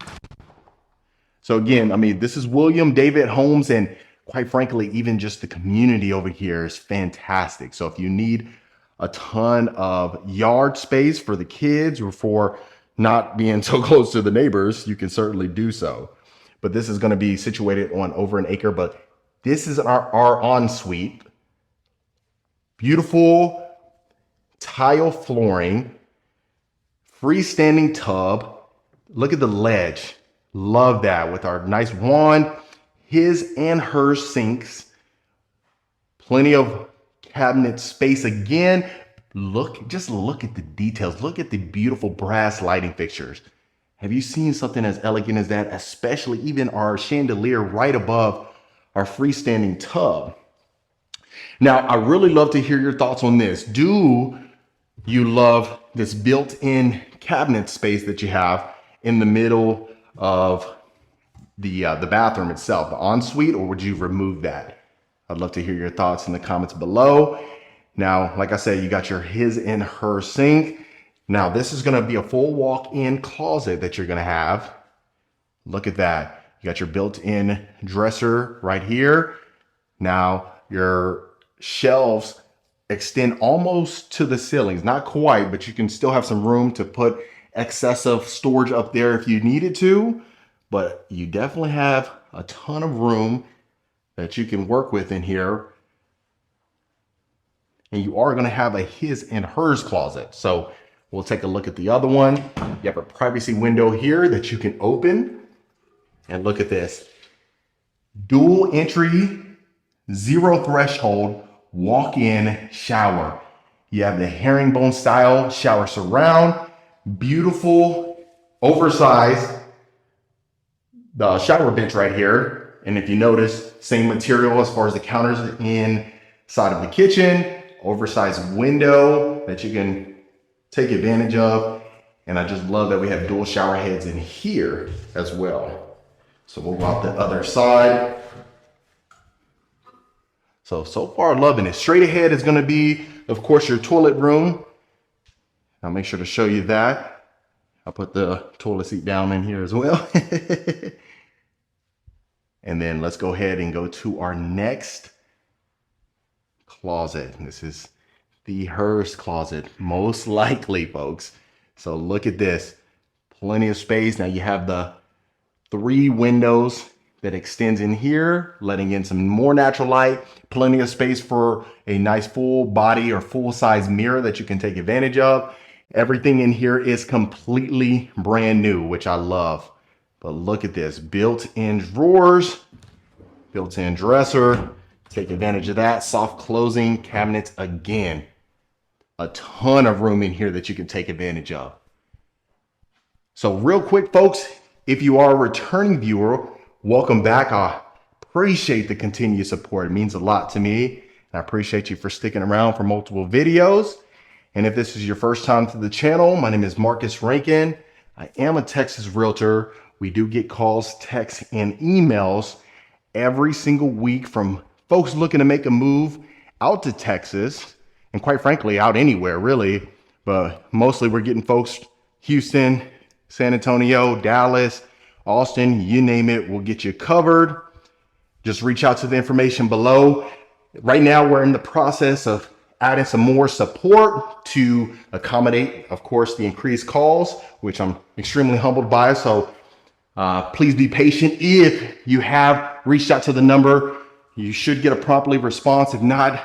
So again, I mean, this is William David Homes, and quite frankly, even just the community over here is fantastic. So if you need a ton of yard space for the kids or for not being so close to the neighbors, you can certainly do so. But this is going to be situated on over an acre, but this is our ensuite. Beautiful tile flooring, freestanding tub. Look at the ledge. Love that with our nice wand, his and her sinks. Plenty of cabinet space again. Just look at the details. Look at the beautiful brass lighting fixtures. Have you seen something as elegant as that? Especially even our chandelier right above our freestanding tub. Now, I really love to hear your thoughts on this. Do you love this built-in cabinet space that you have in the middle of the bathroom itself, the ensuite, or would you remove that? I'd love to hear your thoughts in the comments below. Now, like I said, you got your his and her sink. Now, this is going to be a full walk-in closet that you're going to have. Look at that. You got your built-in dresser right here. Now, your shelves extend almost to the ceilings, not quite, but you can still have some room to put excessive storage up there if you needed to, but you definitely have a ton of room that you can work with in here. And you are going to have a his and hers closet. So we'll take a look at the other one. You have a privacy window here that you can open, and look at this. Dual entry, 0 threshold, walk-in shower. You have the herringbone style shower surround, beautiful, oversized, the shower bench right here. And if you notice, same material as far as the counters inside of the kitchen, oversized window that you can take advantage of. And I just love that we have dual shower heads in here as well. So we'll go out the other side. So far loving it. Straight ahead is going to be, of course, your toilet room. I'll make sure to show you that. I'll put the toilet seat down in here as well. And then let's go ahead and go to our next closet. This is the hers closet, most likely, folks. So look at this. Plenty of space. Now you have the 3 windows that extends in here, letting in some more natural light. Plenty of space for a nice full body or full size mirror that you can take advantage of. Everything in here is completely brand new, which I love. But look at this, built-in drawers, built-in dresser, Take advantage of that. Soft closing cabinets again. A ton of room in here that you can take advantage of. So real quick, folks, if you are a returning viewer, welcome back. I appreciate the continued support. It means a lot to me. And I appreciate you for sticking around for multiple videos. And if this is your first time to the channel, my name is Marcus Rankin. I am a Texas realtor. We do get calls, texts, and emails every single week from folks looking to make a move out to Texas, and quite frankly, out anywhere really. But mostly we're getting folks Houston, San Antonio, Dallas, Austin, you name it, we'll get you covered. Just reach out to the information below. Right now, we're in the process of adding some more support to accommodate, of course, the increased calls, which I'm extremely humbled by. So please be patient. If you have reached out to the number, you should get a promptly response. If not,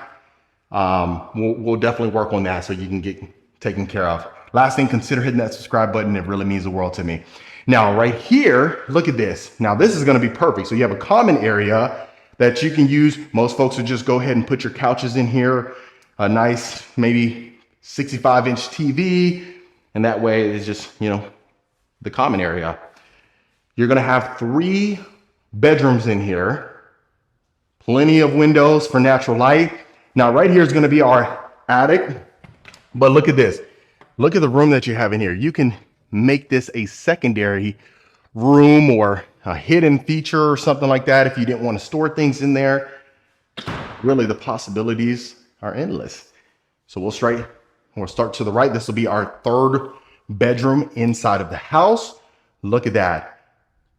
we'll definitely work on that so you can get taken care of. Last thing, consider hitting that subscribe button. It really means the world to me. Now, right here, look at this. Now, this is going to be perfect. So you have a common area that you can use. Most folks would just go ahead and put your couches in here, a nice, maybe 65-inch TV. And that way it's just, you know, the common area. You're going to have 3 bedrooms in here. Plenty of windows for natural light. Now, right here is going to be our attic. But look at this. Look at the room that you have in here. You can make this a secondary room or a hidden feature or something like that if you didn't want to store things in there. Really, the possibilities are endless. So we'll start to the right. This will be our 3rd bedroom inside of the house. Look at that.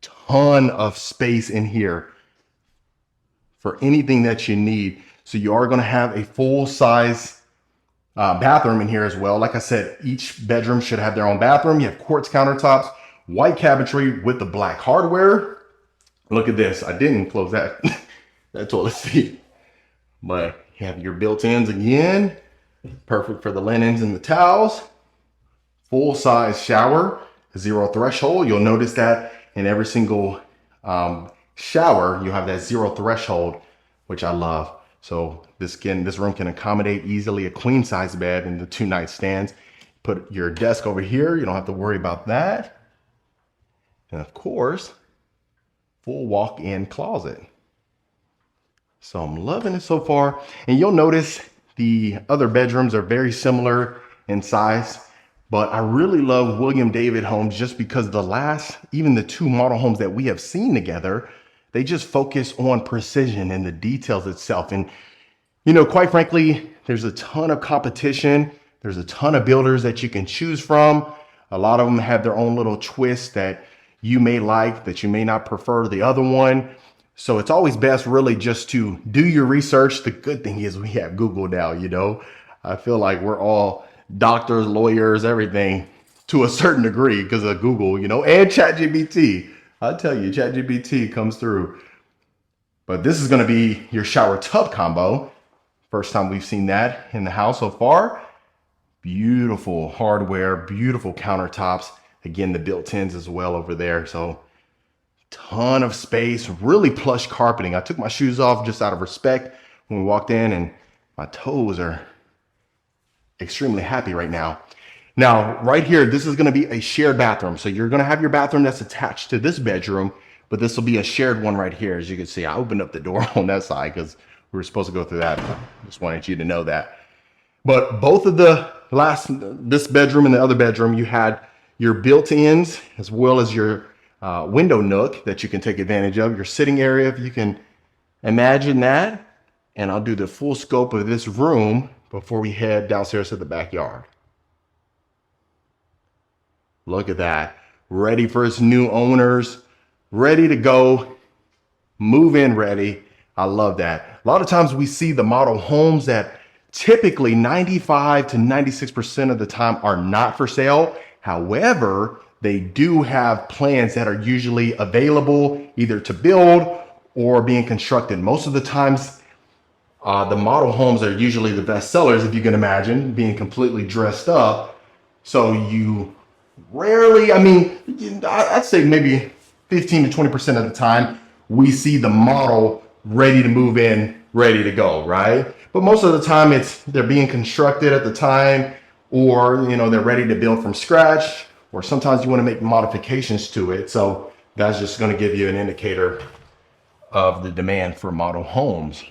Ton of space in here for anything that you need. So you are going to have a full-size bathroom in here as well. Like I said, each bedroom should have their own bathroom. You have quartz countertops, white cabinetry with the black hardware. Look at this. I didn't close that, that toilet seat. But you have your built-ins again. Perfect for the linens and the towels. Full-size shower, 0 threshold. You'll notice that in every single shower, you have that 0 threshold, which I love. So this room can accommodate easily a queen size bed and the 2 nightstands. Put your desk over here. You don't have to worry about that. And of course, full walk-in closet. So I'm loving it so far. And you'll notice the other bedrooms are very similar in size, but I really love William David homes just because even the 2 model homes that we have seen together, they just focus on precision and the details itself. And, you know, quite frankly, there's a ton of competition. There's a ton of builders that you can choose from. A lot of them have their own little twist that you may like, that you may not prefer the other one. So it's always best really just to do your research. The good thing is we have Google now, you know. I feel like we're all doctors, lawyers, everything to a certain degree because of Google, you know, and ChatGPT. I'll tell you, ChatGPT comes through. But this is going to be your shower tub combo. First time we've seen that in the house so far. Beautiful hardware, beautiful countertops. Again, the built-ins as well over there. So ton of space, really plush carpeting. I took my shoes off just out of respect when we walked in, and my toes are extremely happy right now. Now, right here, this is going to be a shared bathroom. So you're going to have your bathroom that's attached to this bedroom, but this will be a shared one right here. As you can see, I opened up the door on that side because we were supposed to go through that. Just wanted you to know that. But both of this bedroom and the other bedroom, you had your built-ins as well as your window nook that you can take advantage of. Your sitting area, if you can imagine that. And I'll do the full scope of this room before we head downstairs to the backyard. Look at that. Ready for its new owners. Ready to go. Move in ready. I love that. A lot of times we see the model homes that typically 95 to 96% of the time are not for sale. However, they do have plans that are usually available either to build or being constructed. Most of the times, the model homes are usually the best sellers, if you can imagine, being completely dressed up. So you rarely, I mean, I'd say maybe 15 to 20% of the time, we see the model ready to move in ready to go, right? But most of the time they're being constructed at the time, or they're ready to build from scratch, or sometimes you want to make modifications to it. So that's just going to give you an indicator of the demand for model homes.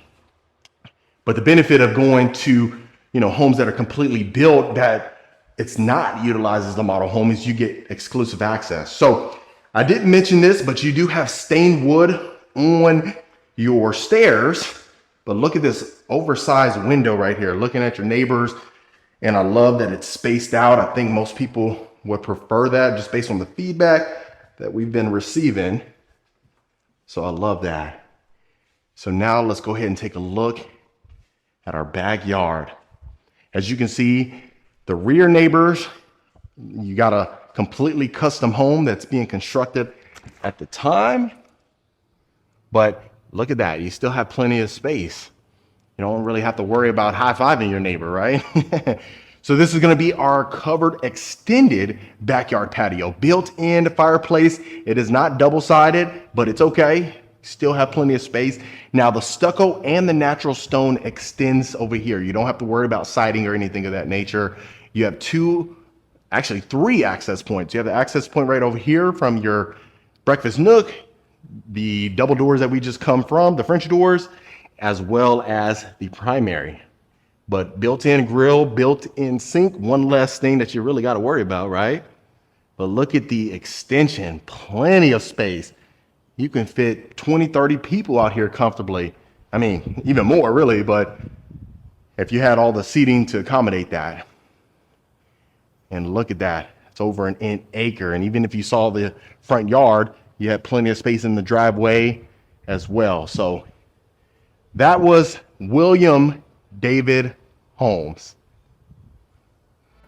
But the benefit of going to homes that are completely built that it's not utilized as a model home is you get exclusive access. So I didn't mention this, but you do have stained wood on your stairs. But look at this oversized window right here, looking at your neighbors. And I love that it's spaced out. I think most people would prefer that just based on the feedback that we've been receiving. So I love that. So now let's go ahead and take a look at our backyard. As you can see, the rear neighbors, you got a completely custom home that's being constructed at the time. But look at that, you still have plenty of space. You don't really have to worry about high-fiving your neighbor, right? So this is gonna be our covered extended backyard patio. Built-in fireplace. It is not double-sided, but it's okay. Still have plenty of space. Now the stucco and the natural stone extends over here. You don't have to worry about siding or anything of that nature. You have three access points. You have the access point right over here from your breakfast nook, the double doors that we just come from, the French doors, as well as the primary. But built-in grill, built-in sink, one less thing that you really got to worry about, right? But look at the extension, plenty of space. You can fit 20, 30 people out here comfortably. I mean, even more really, but if you had all the seating to accommodate that. And look at that, it's over an acre. And even if you saw the front yard, you had plenty of space in the driveway as well. So that was William David Homes.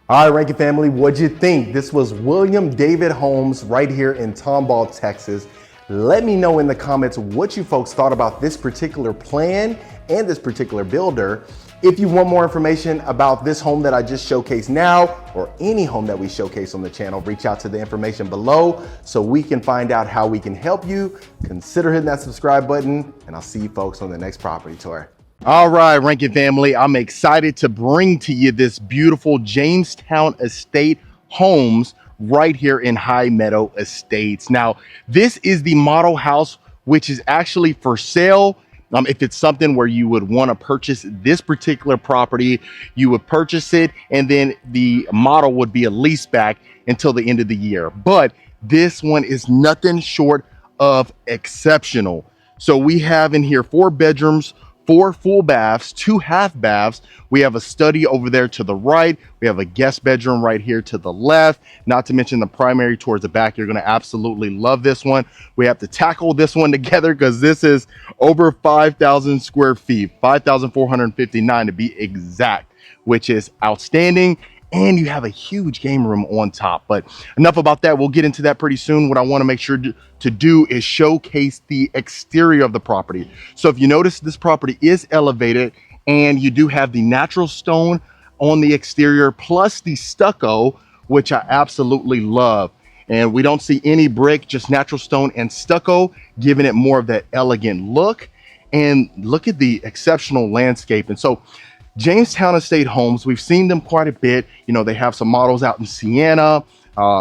All right, Rankin family, what'd you think? This was William David Homes right here in Tomball, Texas. Let me know in the comments what you folks thought about this particular plan and this particular builder. If you want more information about this home that I just showcased now, or any home that we showcase on the channel, reach out to the information below so we can find out how we can help you. Consider hitting that subscribe button, and I'll see you folks on the next property tour. All right, Rankin family, I'm excited to bring to you this beautiful Jamestown Estate Homes right here in High Meadow Estates. Now, this is the model house, which is actually for sale. If it's something where you would want to purchase this particular property, you would purchase it, and then the model would be a lease back until the end of the year. But this one is nothing short of exceptional. So we have in here 4 bedrooms, 4 full baths, 2 half baths. We have a study over there to the right. We have a guest bedroom right here to the left, not to mention the primary towards the back. You're going to absolutely love this one. We have to tackle this one together because this is over 5,000 square feet, 5,459 to be exact, which is outstanding. And you have a huge game room on top. But enough about that. We'll get into that pretty soon. What I want to make sure to do is showcase the exterior of the property. So if you notice, this property is elevated, and you do have the natural stone on the exterior plus the stucco, which I absolutely love. And we don't see any brick, just natural stone and stucco, giving it more of that elegant look. And look at the exceptional landscape. And so Jamestown Estate Homes, we've seen them quite a bit. You know, they have some models out in Siena,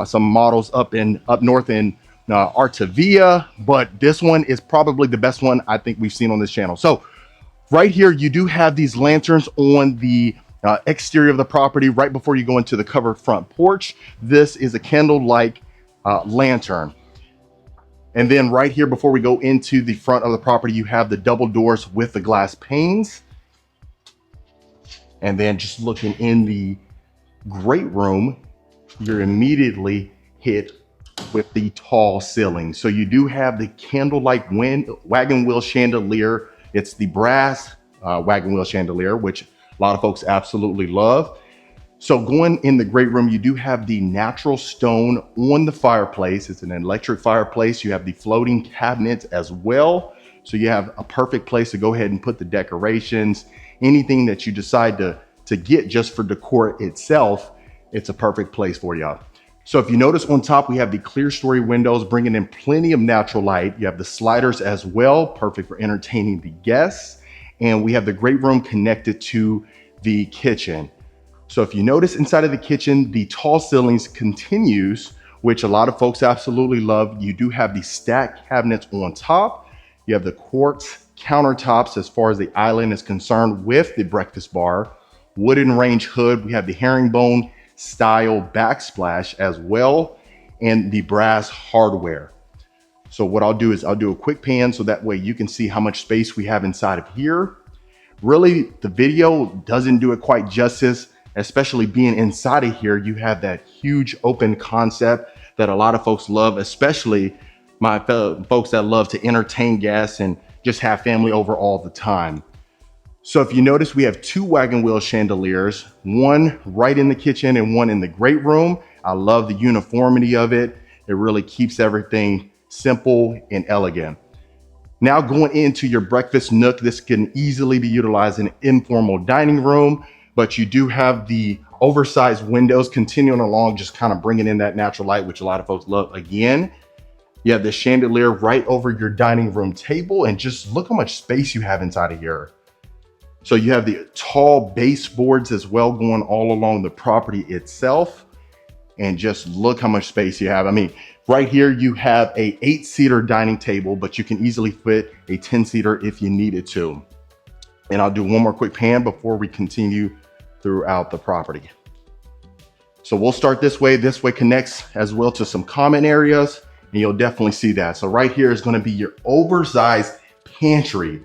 some models up north in Artavia, but this one is probably the best one I think we've seen on this channel. So right here, you do have these lanterns on the exterior of the property right before you go into the covered front porch. This is a candle-like lantern. And then right here, before we go into the front of the property, you have the double doors with the glass panes. And then just looking in the great room, you're immediately hit with the tall ceiling. So you do have the candle-like wagon wheel chandelier. It's the brass wagon wheel chandelier, which a lot of folks absolutely love. So going in the great room, you do have the natural stone on the fireplace. It's an electric fireplace. You have the floating cabinets as well. So you have a perfect place to go ahead and put the decorations, anything that you decide to get just for decor itself. It's a perfect place for y'all. So if you notice on top, we have the clear story windows, bringing in plenty of natural light. You have the sliders as well, perfect for entertaining the guests. and we have the great room connected to the kitchen. So if you notice inside of the kitchen, the tall ceilings continues, which a lot of folks absolutely love. You do have the stacked cabinets on top. You have the quartz countertops as far as the island is concerned with the breakfast bar, wooden range hood. We have the herringbone style backsplash as well, and the brass hardware. So what I'll do is I'll do a quick pan so that way you can see how much space we have inside of here. Really, the video doesn't do it quite justice, especially being inside of here. You have that huge open concept that a lot of folks love, especially my fellow folks that love to entertain guests and just have family over all the time. So if you notice, we have 2 wagon wheel chandeliers, one right in the kitchen and one in the great room. I love the uniformity of it. It really keeps everything simple and elegant. Now going into your breakfast nook, this can easily be utilized in an informal dining room, but you do have the oversized windows continuing along, just kind of bringing in that natural light, which a lot of folks love. Again, you have the chandelier right over your dining room table, and just look how much space you have inside of here. So you have the tall baseboards as well going all along the property itself, and just look how much space you have. I mean, right here you have a 8-seater dining table, but you can easily fit a 10-seater if you needed to. And I'll do one more quick pan before we continue throughout the property. So we'll start this way. This way connects as well to some common areas, and you'll definitely see that. So right here is going to be your oversized pantry.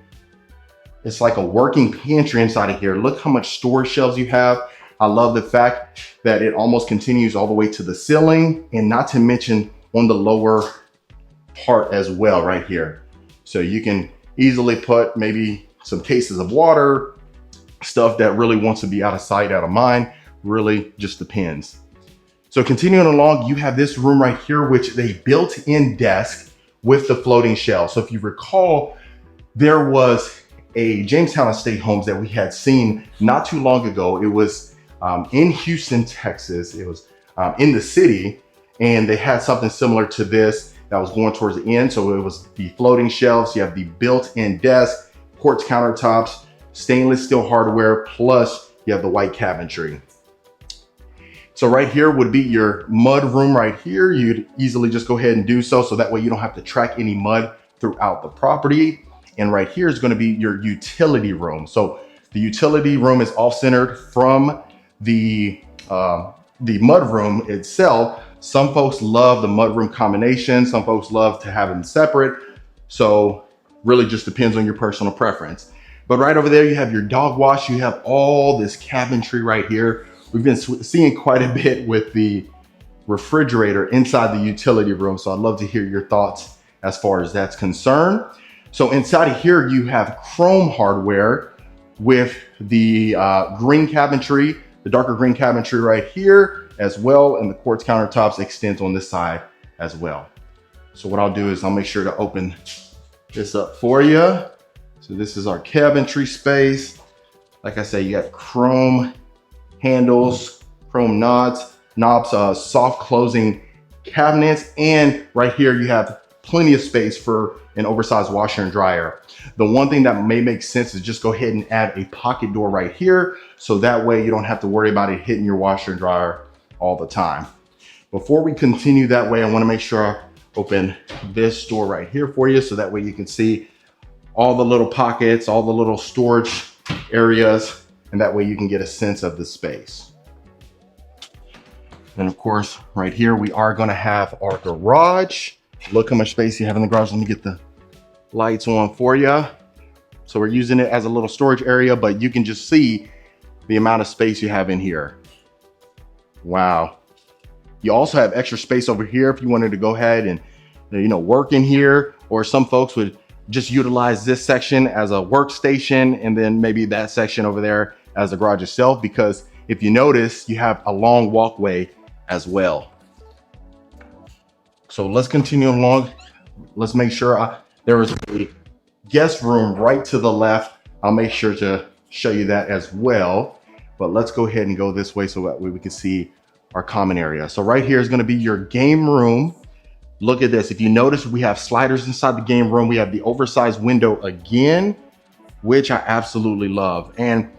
It's like a working pantry inside of here. Look how much storage shelves you have. I love the fact that it almost continues all the way to the ceiling, and not to mention on the lower part as well right here. So you can easily put maybe some cases of water, stuff that really wants to be out of sight, out of mind, really just depends. So continuing along, you have this room right here, which is a built-in desk with the floating shelf. So if you recall, there was a Jamestown Estate Homes that we had seen not too long ago. It was in Houston, Texas. It was in the city, and they had something similar to this that was going towards the end. So it was the floating shelves. You have the built-in desk, quartz countertops, stainless steel hardware, plus you have the white cabinetry. So right here would be your mud room right here. You'd easily just go ahead and do so. So that way you don't have to track any mud throughout the property. And right here is going to be your utility room. So the utility room is off-centered from the mud room itself. Some folks love the mud room combination. Some folks love to have them separate. So really just depends on your personal preference. But right over there, you have your dog wash. You have all this cabinetry right here. We've been seeing quite a bit with the refrigerator inside the utility room. So I'd love to hear your thoughts as far as that's concerned. So inside of here, you have chrome hardware with the green cabinetry, the darker green cabinetry right here as well. And the quartz countertops extends on this side as well. So what I'll do is I'll make sure to open this up for you. So this is our cabinetry space. Like I say, you got chrome handles, chrome knobs, soft closing cabinets. And right here, you have plenty of space for an oversized washer and dryer. The one thing that may make sense is just go ahead and add a pocket door right here. So that way you don't have to worry about it hitting your washer and dryer all the time. Before we continue that way, I want to make sure I open this door right here for you. So that way you can see all the little pockets, all the little storage areas, and that way you can get a sense of the space. And of course, right here, we are going to have our garage. Look how much space you have in the garage. Let me get the lights on for you. So we're using it as a little storage area, but you can just see the amount of space you have in here. Wow. You also have extra space over here if you wanted to go ahead and, work in here, or some folks would just utilize this section as a workstation and then maybe that section over there as the garage itself, because if you notice, you have a long walkway as well. So let's continue along. Let's make sure there is a guest room right to the left. I'll make sure to show you that as well. But let's go ahead and go this way so that way we can see our common area. So right here is going to be your game room. Look at this. If you notice, we have sliders inside the game room. We have the oversized window again. which I absolutely love. And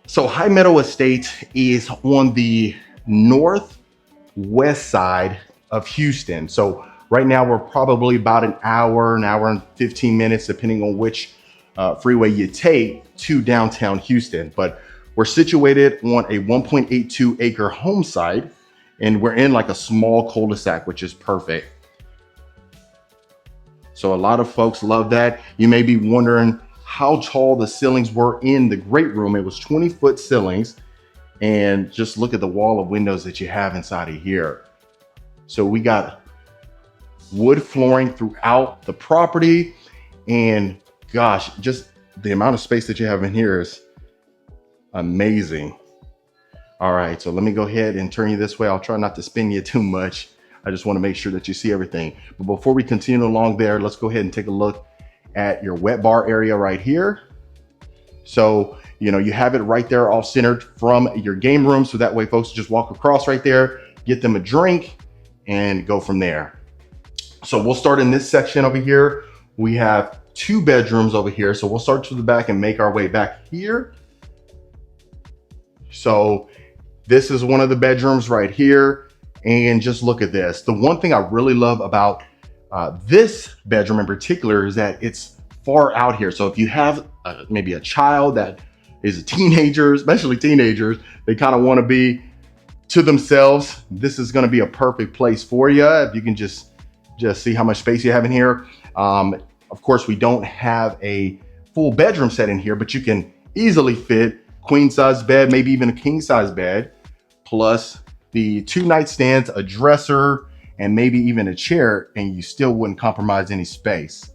so High Meadow Estates is on the northwest side of Houston. So right now we're probably about an hour and 15 minutes, depending on which freeway you take to downtown Houston. But we're situated on a 1.82 acre home site, and we're in like a small cul-de-sac, which is perfect. So a lot of folks love that. You may be wondering how tall the ceilings were in the great room. It was 20-foot ceilings, and just look at the wall of windows that you have inside of here. So we got wood flooring throughout the property, and gosh, just the amount of space that you have in here is amazing. All right, so let me go ahead and turn you this way. I'll try not to spin you too much. I just want to make sure that you see everything. But before we continue along there, let's go ahead and take a look at your wet bar area right here. So, you know, you have it right there all centered from your game room. So that way folks just walk across right there, get them a drink, and go from there. So we'll start in this section over here. We have 2 bedrooms over here. So we'll start to the back and make our way back here. So this is one of the bedrooms right here. And just look at this. The one thing I really love about this bedroom in particular is that it's far out here. So if you have maybe a child that is a teenager, especially teenagers, they kind of want to be to themselves, this is going to be a perfect place for you. If you can just see how much space you have in here. Of course, we don't have a full bedroom set in here, but you can easily fit queen size bed, maybe even a king size bed, plus the 2 nightstands, a dresser, and maybe even a chair, and you still wouldn't compromise any space.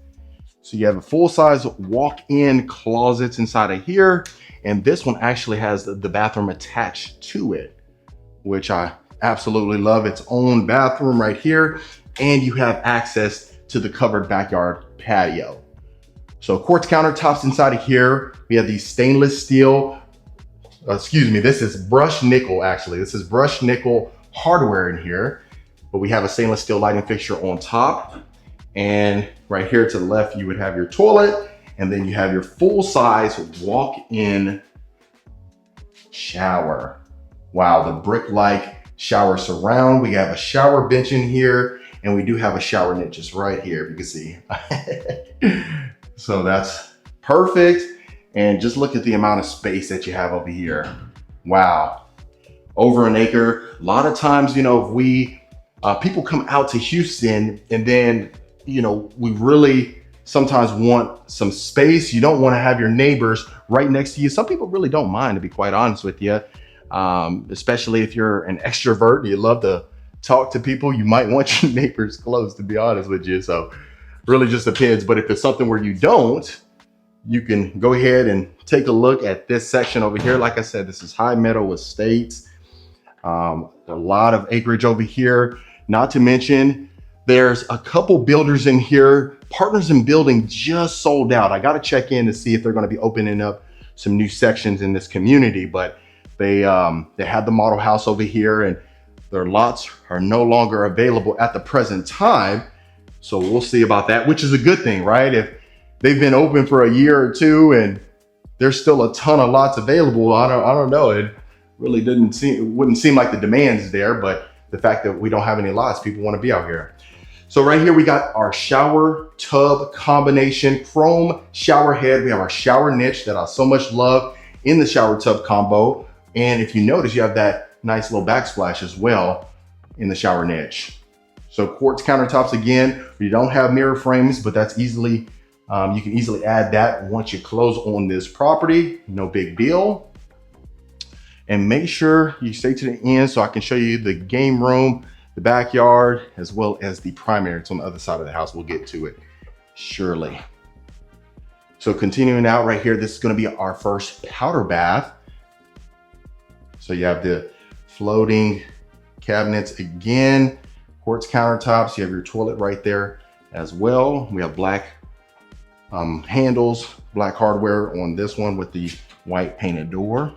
So you have a full-size walk-in closets inside of here, and this one actually has the bathroom attached to it, which I absolutely love. Its own bathroom right here, and you have access to the covered backyard patio. So quartz countertops inside of here. We have these stainless steel, this is brushed nickel actually. This is brushed nickel hardware in here, but we have a stainless steel lighting fixture on top. And right here to the left, you would have your toilet, and then you have your full-size walk-in shower. Wow, the brick-like shower surround. We have a shower bench in here, and we do have a shower niche just right here, if you can see. So that's perfect. And just look at the amount of space that you have over here. Wow, over an acre. A lot of times, you know, if we, people come out to Houston and then, you know, we really sometimes want some space. You don't want to have your neighbors right next to you. Some people really don't mind, to be quite honest with you. Especially if you're an extrovert and you love to talk to people, you might want your neighbors close, to be honest with you. So really just depends. But if it's something where you don't, you can go ahead and take a look at this section over here. Like I said, this is High Meadow Estates. A lot of acreage over here. Not to mention, there's a couple builders in here. Partners in Building just sold out. I got to check in to see if they're going to be opening up some new sections in this community. But they had the model house over here, and their lots are no longer available at the present time. So we'll see about that, which is a good thing, right? If they've been open for a year or two and there's still a ton of lots available, I don't know. It really wouldn't seem like the demand's there, but the fact that we don't have any lots, people want to be out here. So right here, we got our shower tub combination, chrome shower head. We have our shower niche that I so much love in the shower tub combo. And if you notice, you have that nice little backsplash as well in the shower niche. So quartz countertops again. We don't have mirror frames, but that's easily, you can easily add that once you close on this property. No big deal. And make sure you stay to the end so I can show you the game room, the backyard, as well as the primary. It's on the other side of the house. We'll get to it surely. So continuing out right here, this is going to be our first powder bath. So you have the floating cabinets again, quartz countertops. You have your toilet right there as well. We have black handles, black hardware on this one with the white painted door.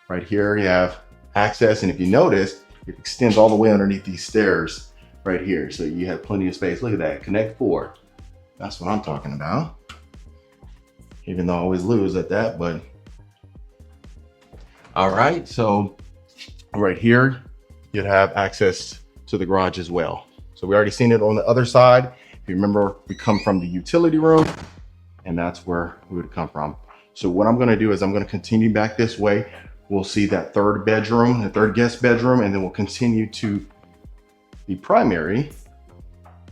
Right here you have access, and if you notice, it extends all the way underneath these stairs right here. So you have plenty of space. Look at that, Connect 4. That's what I'm talking about. even though I always lose at that, but all right. So right here, you'd have access to the garage as well. So we already seen it on the other side. If you remember, we come from the utility room, and that's where we would come from. So what I'm gonna do is I'm gonna continue back this way. We'll see that third bedroom, the third guest bedroom, and then we'll continue to the primary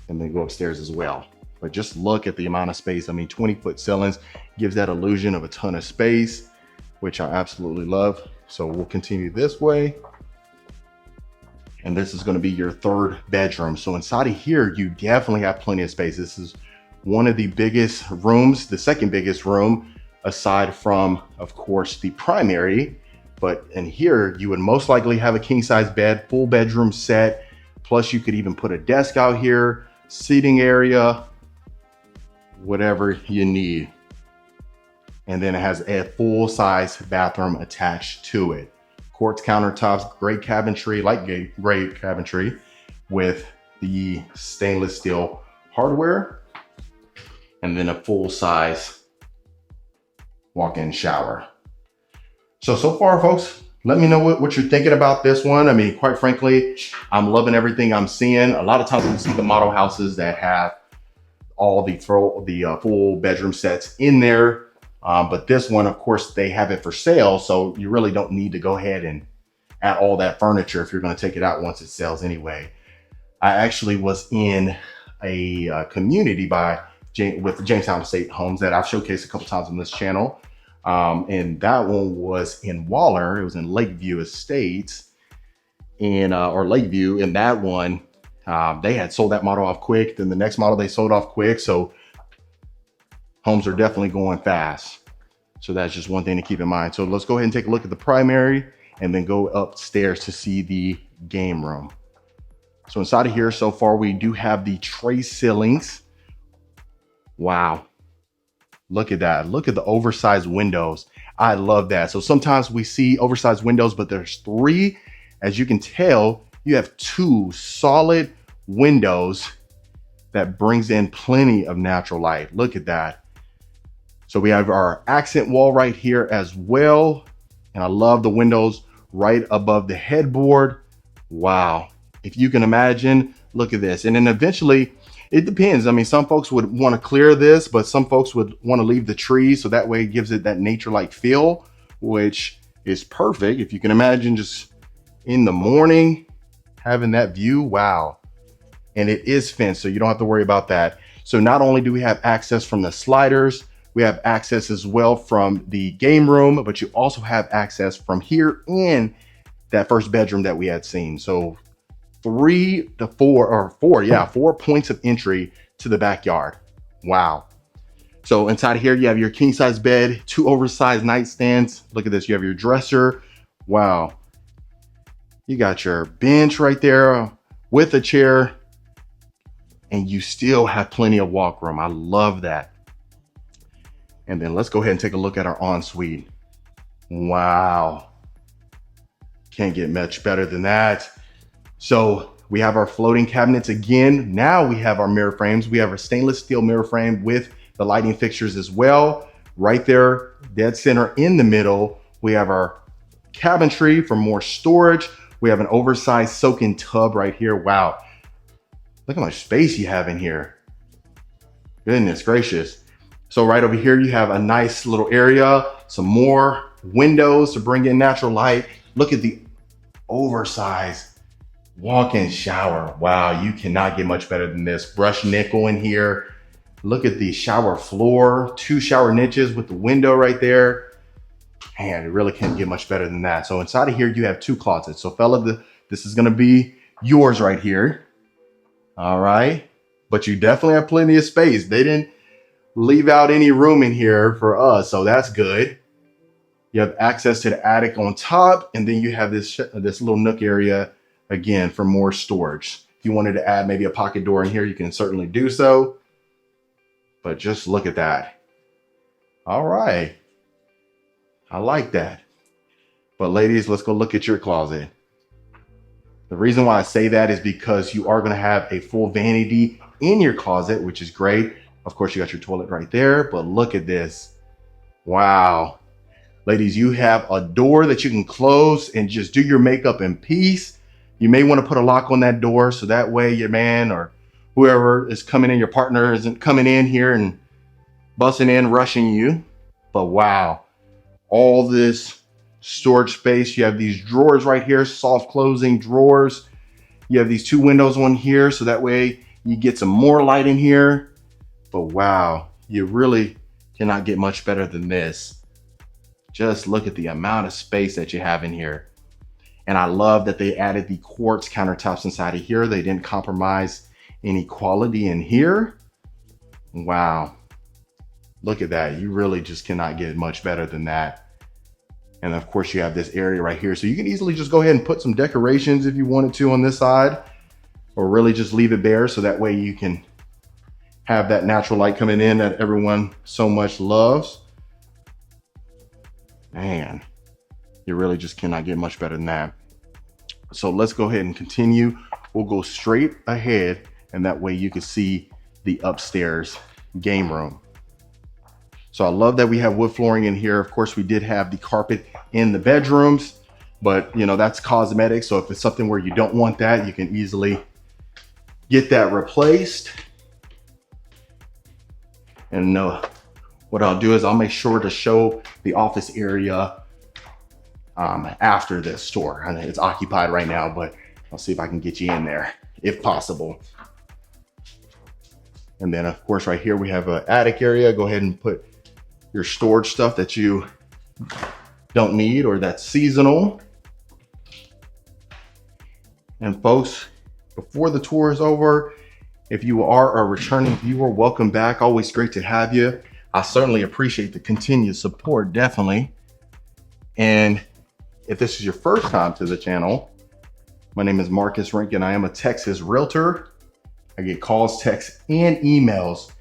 and then go upstairs as well. But just look at the amount of space. I mean, 20-foot ceilings gives that illusion of a ton of space, which I absolutely love. So we'll continue this way. And this is going to be your third bedroom. So inside of here, you definitely have plenty of space. This is one of the biggest rooms, the second biggest room, aside from, of course, the primary. But in here, you would most likely have a king size bed, full bedroom set. Plus you could even put a desk out here, seating area, whatever you need. And then it has a full size bathroom attached to it. Quartz countertops, great cabinetry, light gray cabinetry with the stainless steel hardware, and then a full size walk-in shower. So far, folks, let me know what you're thinking about this one. I mean, quite frankly, I'm loving everything I'm seeing. A lot of times we see the model houses that have all the full bedroom sets in there. But this one, of course, they have it for sale. So you really don't need to go ahead and add all that furniture if you're going to take it out once it sells anyway. I actually was in a community with Jamestown Estate Homes that I've showcased a couple times on this channel. And that one was in Waller. It was in Lakeview Estates or Lakeview. And that one, they had sold that model off quick. Then the next model they sold off quick. So homes are definitely going fast. So that's just one thing to keep in mind. So let's go ahead and take a look at the primary and then go upstairs to see the game room. So inside of here, so far, we do have the tray ceilings. Wow. Look at that. Look at the oversized windows. I love that. So sometimes we see oversized windows, but there's three. As you can tell, you have two solid windows that brings in plenty of natural light. Look at that. So we have our accent wall right here as well. And I love the windows right above the headboard. Wow. If you can imagine, look at this. And then eventually, it depends. I mean, some folks would want to clear this, but some folks would want to leave the trees. So that way it gives it that nature-like feel, which is perfect. If you can imagine just in the morning, having that view, wow. And it is fenced, so you don't have to worry about that. So not only do we have access from the sliders, we have access as well from the game room, but you also have access from here in that first bedroom that we had seen. So 4 points of entry to the backyard. Wow. So inside of here, you have your king size bed, 2 oversized nightstands. Look at this. You have your dresser. Wow. You got your bench right there with a chair, and you still have plenty of walk room. I love that. And then let's go ahead and take a look at our ensuite. Wow. Can't get much better than that. So we have our floating cabinets again. Now we have our mirror frames. We have our stainless steel mirror frame with the lighting fixtures as well. Right there, dead center in the middle, we have our cabinetry for more storage. We have an oversized soak-in tub right here. Wow. Look how much space you have in here. Goodness gracious. So right over here, you have a nice little area, some more windows to bring in natural light. Look at the oversized walk-in shower. Wow, you cannot get much better than this. Brushed nickel in here. Look at the shower floor, 2 shower niches with the window right there. Man, it really can't get much better than that. So inside of here, you have 2 closets. So fella, this is gonna be yours right here. All right, but you definitely have plenty of space. They didn't leave out any room in here for us, so that's good. You have access to the attic on top, and then you have this little nook area again for more storage. If you wanted to add maybe a pocket door in here, you can certainly do so. But just look at that. All right. I like that. But ladies, let's go look at your closet. The reason why I say that is because you are going to have a full vanity in your closet, which is great. Of course, you got your toilet right there, but look at this. Wow. Ladies, you have a door that you can close and just do your makeup in peace. You may want to put a lock on that door so that way your man or whoever is coming in, your partner isn't coming in here and busting in, rushing you. But wow, all this storage space. You have these drawers right here, soft closing drawers. You have these two windows on here so that way you get some more light in here. But wow, you really cannot get much better than this. Just look at the amount of space that you have in here. And I love that they added the quartz countertops inside of here. They didn't compromise any quality in here. Wow. Look at that. You really just cannot get much better than that. And of course you have this area right here. So you can easily just go ahead and put some decorations if you wanted to on this side, or really just leave it bare so that way you can have that natural light coming in that everyone so much loves. Man, you really just cannot get much better than that. So let's go ahead and continue. We'll go straight ahead and that way you can see the upstairs game room. So I love that we have wood flooring in here. Of course, we did have the carpet in the bedrooms, but you know, that's cosmetic. So if it's something where you don't want that, you can easily get that replaced. And what I'll do is I'll make sure to show the office area after this tour. I know it's occupied right now, but I'll see if I can get you in there if possible. And then of course, right here, we have an attic area. Go ahead and put your storage stuff that you don't need or that's seasonal. And folks, before the tour is over, if you are a returning viewer, welcome back. Always great to have you. I certainly appreciate the continued support, definitely. And if this is your first time to the channel, my name is Marcus Rankin. I am a Texas realtor. I get calls, texts, and emails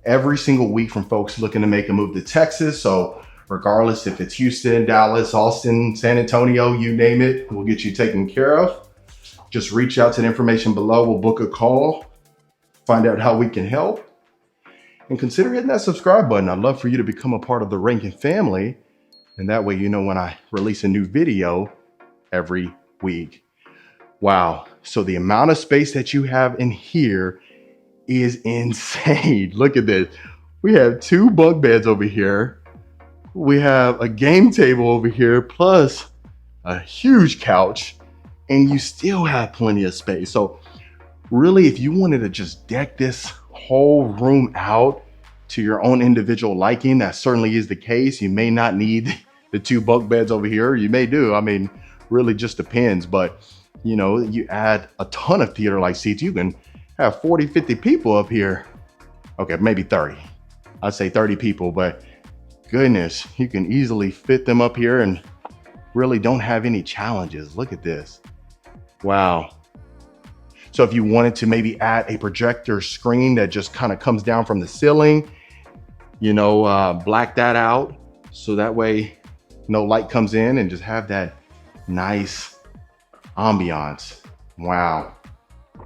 every single week from folks looking to make a move to Texas. So regardless if it's Houston, Dallas, Austin, San Antonio, you name it, we'll get you taken care of. Just reach out to the information below. We'll book a call, find out how we can help, and consider hitting that subscribe button. I'd love for you to become a part of the Rankin family. And that way, you know when I release a new video every week. Wow. So the amount of space that you have in here is insane. Look at this. We have two bunk beds over here. We have a game table over here, plus a huge couch, and you still have plenty of space. So really, if you wanted to just deck this whole room out to your own individual liking, that certainly is the case. You may not need the two bunk beds over here. You may do. I mean, really just depends. But you know, you add a ton of theater-like seats, you can have 40, 50 people up here. Okay, maybe 30. I'd say 30 people, but goodness, you can easily fit them up here and really don't have any challenges. Look at this. Wow. So if you wanted to maybe add a projector screen that just kind of comes down from the ceiling, you know, black that out so that way no light comes in, and just have that nice ambiance. Wow.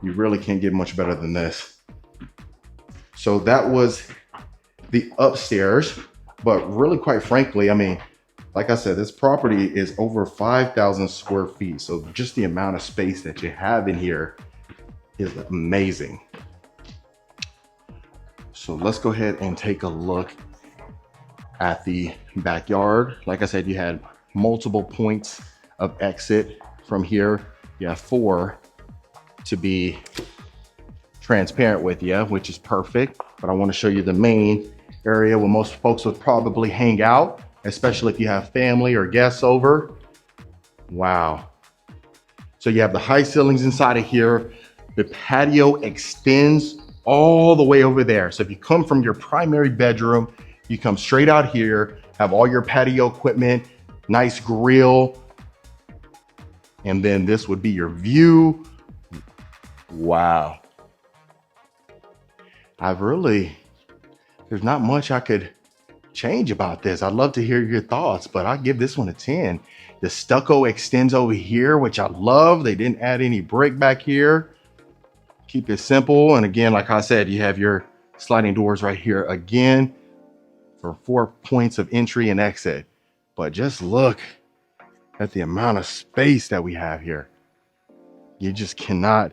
You really can't get much better than this. So that was the upstairs, but really, quite frankly, I mean, like I said, this property is over 5,000 square feet. So just the amount of space that you have in here is amazing. So let's go ahead and take a look at the backyard. Like I said, you had multiple points of exit from here. You have 4 to be transparent with you, which is perfect. But I want to show you the main area where most folks would probably hang out, especially if you have family or guests over. Wow. So you have the high ceilings inside of here. The patio extends all the way over there. So if you come from your primary bedroom, you come straight out here, have all your patio equipment, nice grill, and then this would be your view. Wow. There's not much I could change about this. I'd love to hear your thoughts, but I'll give this one a 10. The stucco extends over here, which I love. They didn't add any brick back here. Keep it simple. And again, like I said, you have your sliding doors right here again. for 4 points of entry and exit. But just look at the amount of space that we have here. You just cannot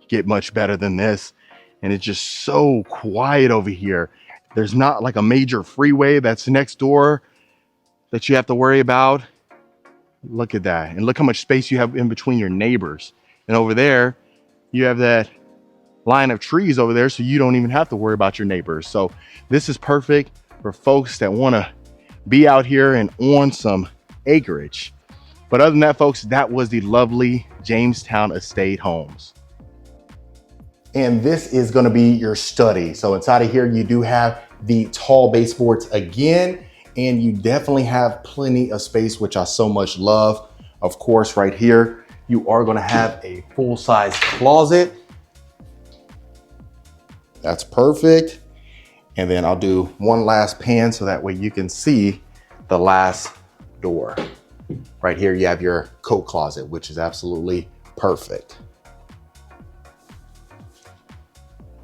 get much better than this. And it's just so quiet over here. There's not like a major freeway that's next door that you have to worry about. Look at that. And look how much space you have in between your neighbors. And over there, you have that line of trees over there, so you don't even have to worry about your neighbors. So this is perfect for folks that want to be out here and on some acreage. But other than that, folks, that was the lovely Jamestown Estate Homes. And this is going to be your study. So inside of here, you do have the tall baseboards again, and you definitely have plenty of space, which I so much love. Of course, right here, you are going to have a full-size closet. That's perfect. And then I'll do one last pan so that way you can see the last door. Right here, you have your coat closet, which is absolutely perfect.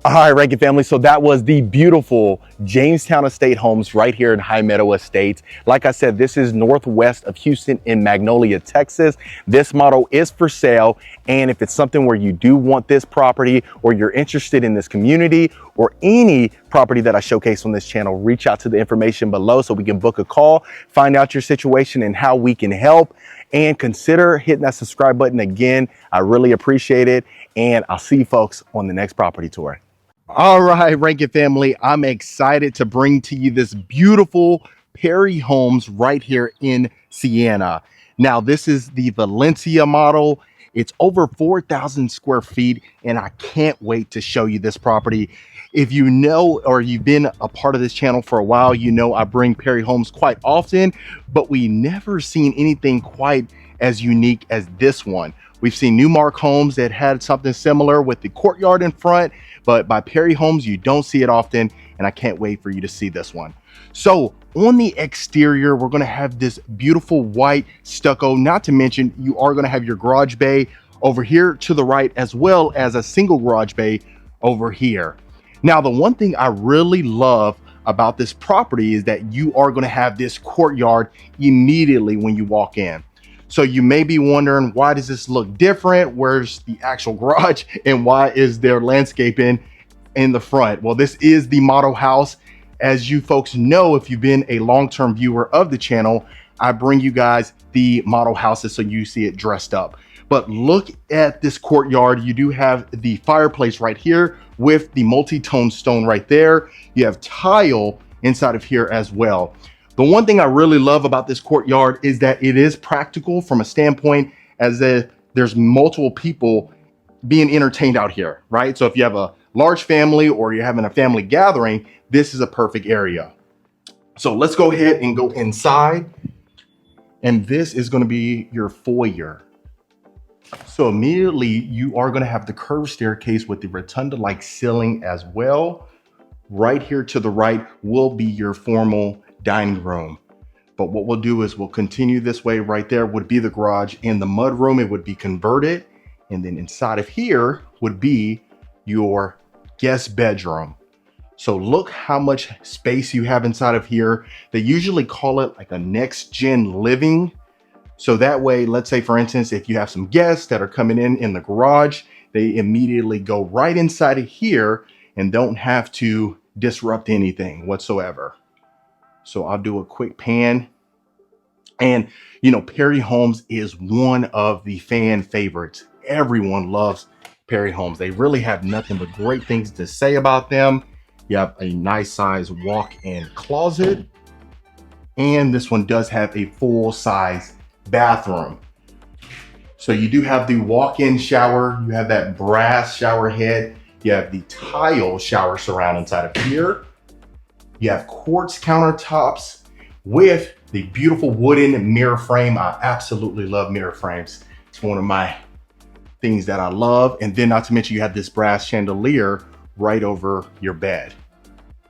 All right, Rankin family, so that was the beautiful Jamestown Estate Homes right here in High Meadow Estates. Like I said, this is northwest of Houston in Magnolia, Texas. This model is for sale, and if it's something where you do want this property or you're interested in this community or any property that I showcase on this channel, reach out to the information below so we can book a call, find out your situation and how we can help, and consider hitting that subscribe button again. I really appreciate it, and I'll see you folks on the next property tour. All right, Rankin family, I'm excited to bring to you this beautiful Perry Homes right here in Siena. Now, this is the Valencia model. It's over 4,000 square feet, and I can't wait to show you this property. If you know, or you've been a part of this channel for a while, you know I bring Perry Homes quite often, but we never seen anything quite as unique as this one. We've seen Newmark Homes that had something similar with the courtyard in front, but by Perry Homes, you don't see it often, and I can't wait for you to see this one. So on the exterior, we're gonna have this beautiful white stucco, not to mention you are gonna have your garage bay over here to the right, as well as a single garage bay over here. Now, the one thing I really love about this property is that you are gonna have this courtyard immediately when you walk in. So you may be wondering, why does this look different? Where's the actual garage and why is there landscaping in the front? Well, this is the model house. As you folks know, if you've been a long-term viewer of the channel, I bring you guys the model houses so you see it dressed up. But look at this courtyard. You do have the fireplace right here with the multi-tone stone right there. You have tile inside of here as well. The one thing I really love about this courtyard is that it is practical from a standpoint as if there's multiple people being entertained out here, right? So if you have a large family or you're having a family gathering, this is a perfect area. So let's go ahead and go inside. And this is going to be your foyer. So immediately you are going to have the curved staircase with the rotunda-like ceiling as well. Right here to the right will be your formal dining room. But what we'll do is we'll continue this way. Right there would be the garage. In the mud room, it would be converted. And then inside of here would be your guest bedroom. So look how much space you have inside of here. They usually call it like a next gen living. So that way, let's say for instance, if you have some guests that are coming in the garage, they immediately go right inside of here and don't have to disrupt anything whatsoever. So I'll do a quick pan. And you know, Perry Homes is one of the fan favorites. Everyone loves Perry Homes. They really have nothing but great things to say about them. You have a nice size walk-in closet. And this one does have a full-size bathroom. So you do have the walk-in shower. You have that brass shower head. You have the tile shower surround inside of here. You have quartz countertops with the beautiful wooden mirror frame. I absolutely love mirror frames. It's one of my things that I love. And then not to mention you have this brass chandelier right over your bed.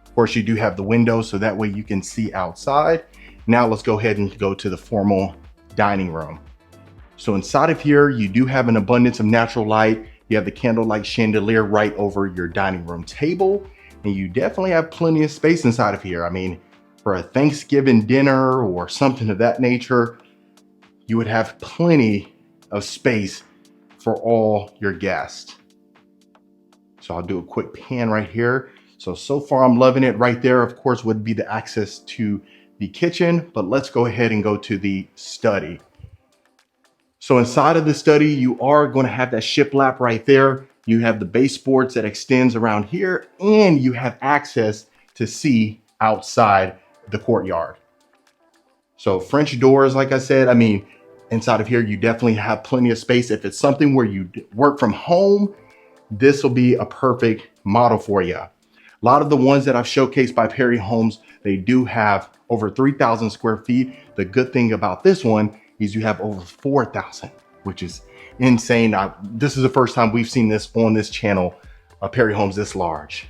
Of course, you do have the windows so that way you can see outside. Now let's go ahead and go to the formal dining room. So inside of here, you do have an abundance of natural light. You have the candlelight chandelier right over your dining room table. And you definitely have plenty of space inside of here. I mean, for a Thanksgiving dinner or something of that nature, you would have plenty of space for all your guests. So I'll do a quick pan right here. So far I'm loving it. Right there, of course, would be the access to the kitchen, but let's go ahead and go to the study. So inside of the study, you are going to have that shiplap right there. You have the baseboards that extends around here, and you have access to see outside the courtyard. So French doors, like I said, I mean, inside of here, you definitely have plenty of space. If it's something where you work from home, this will be a perfect model for you. A lot of the ones that I've showcased by Perry Homes, they do have over 3,000 square feet. The good thing about this one is you have over 4,000, which is insane. This is the first time we've seen this on this channel, Perry Homes this large.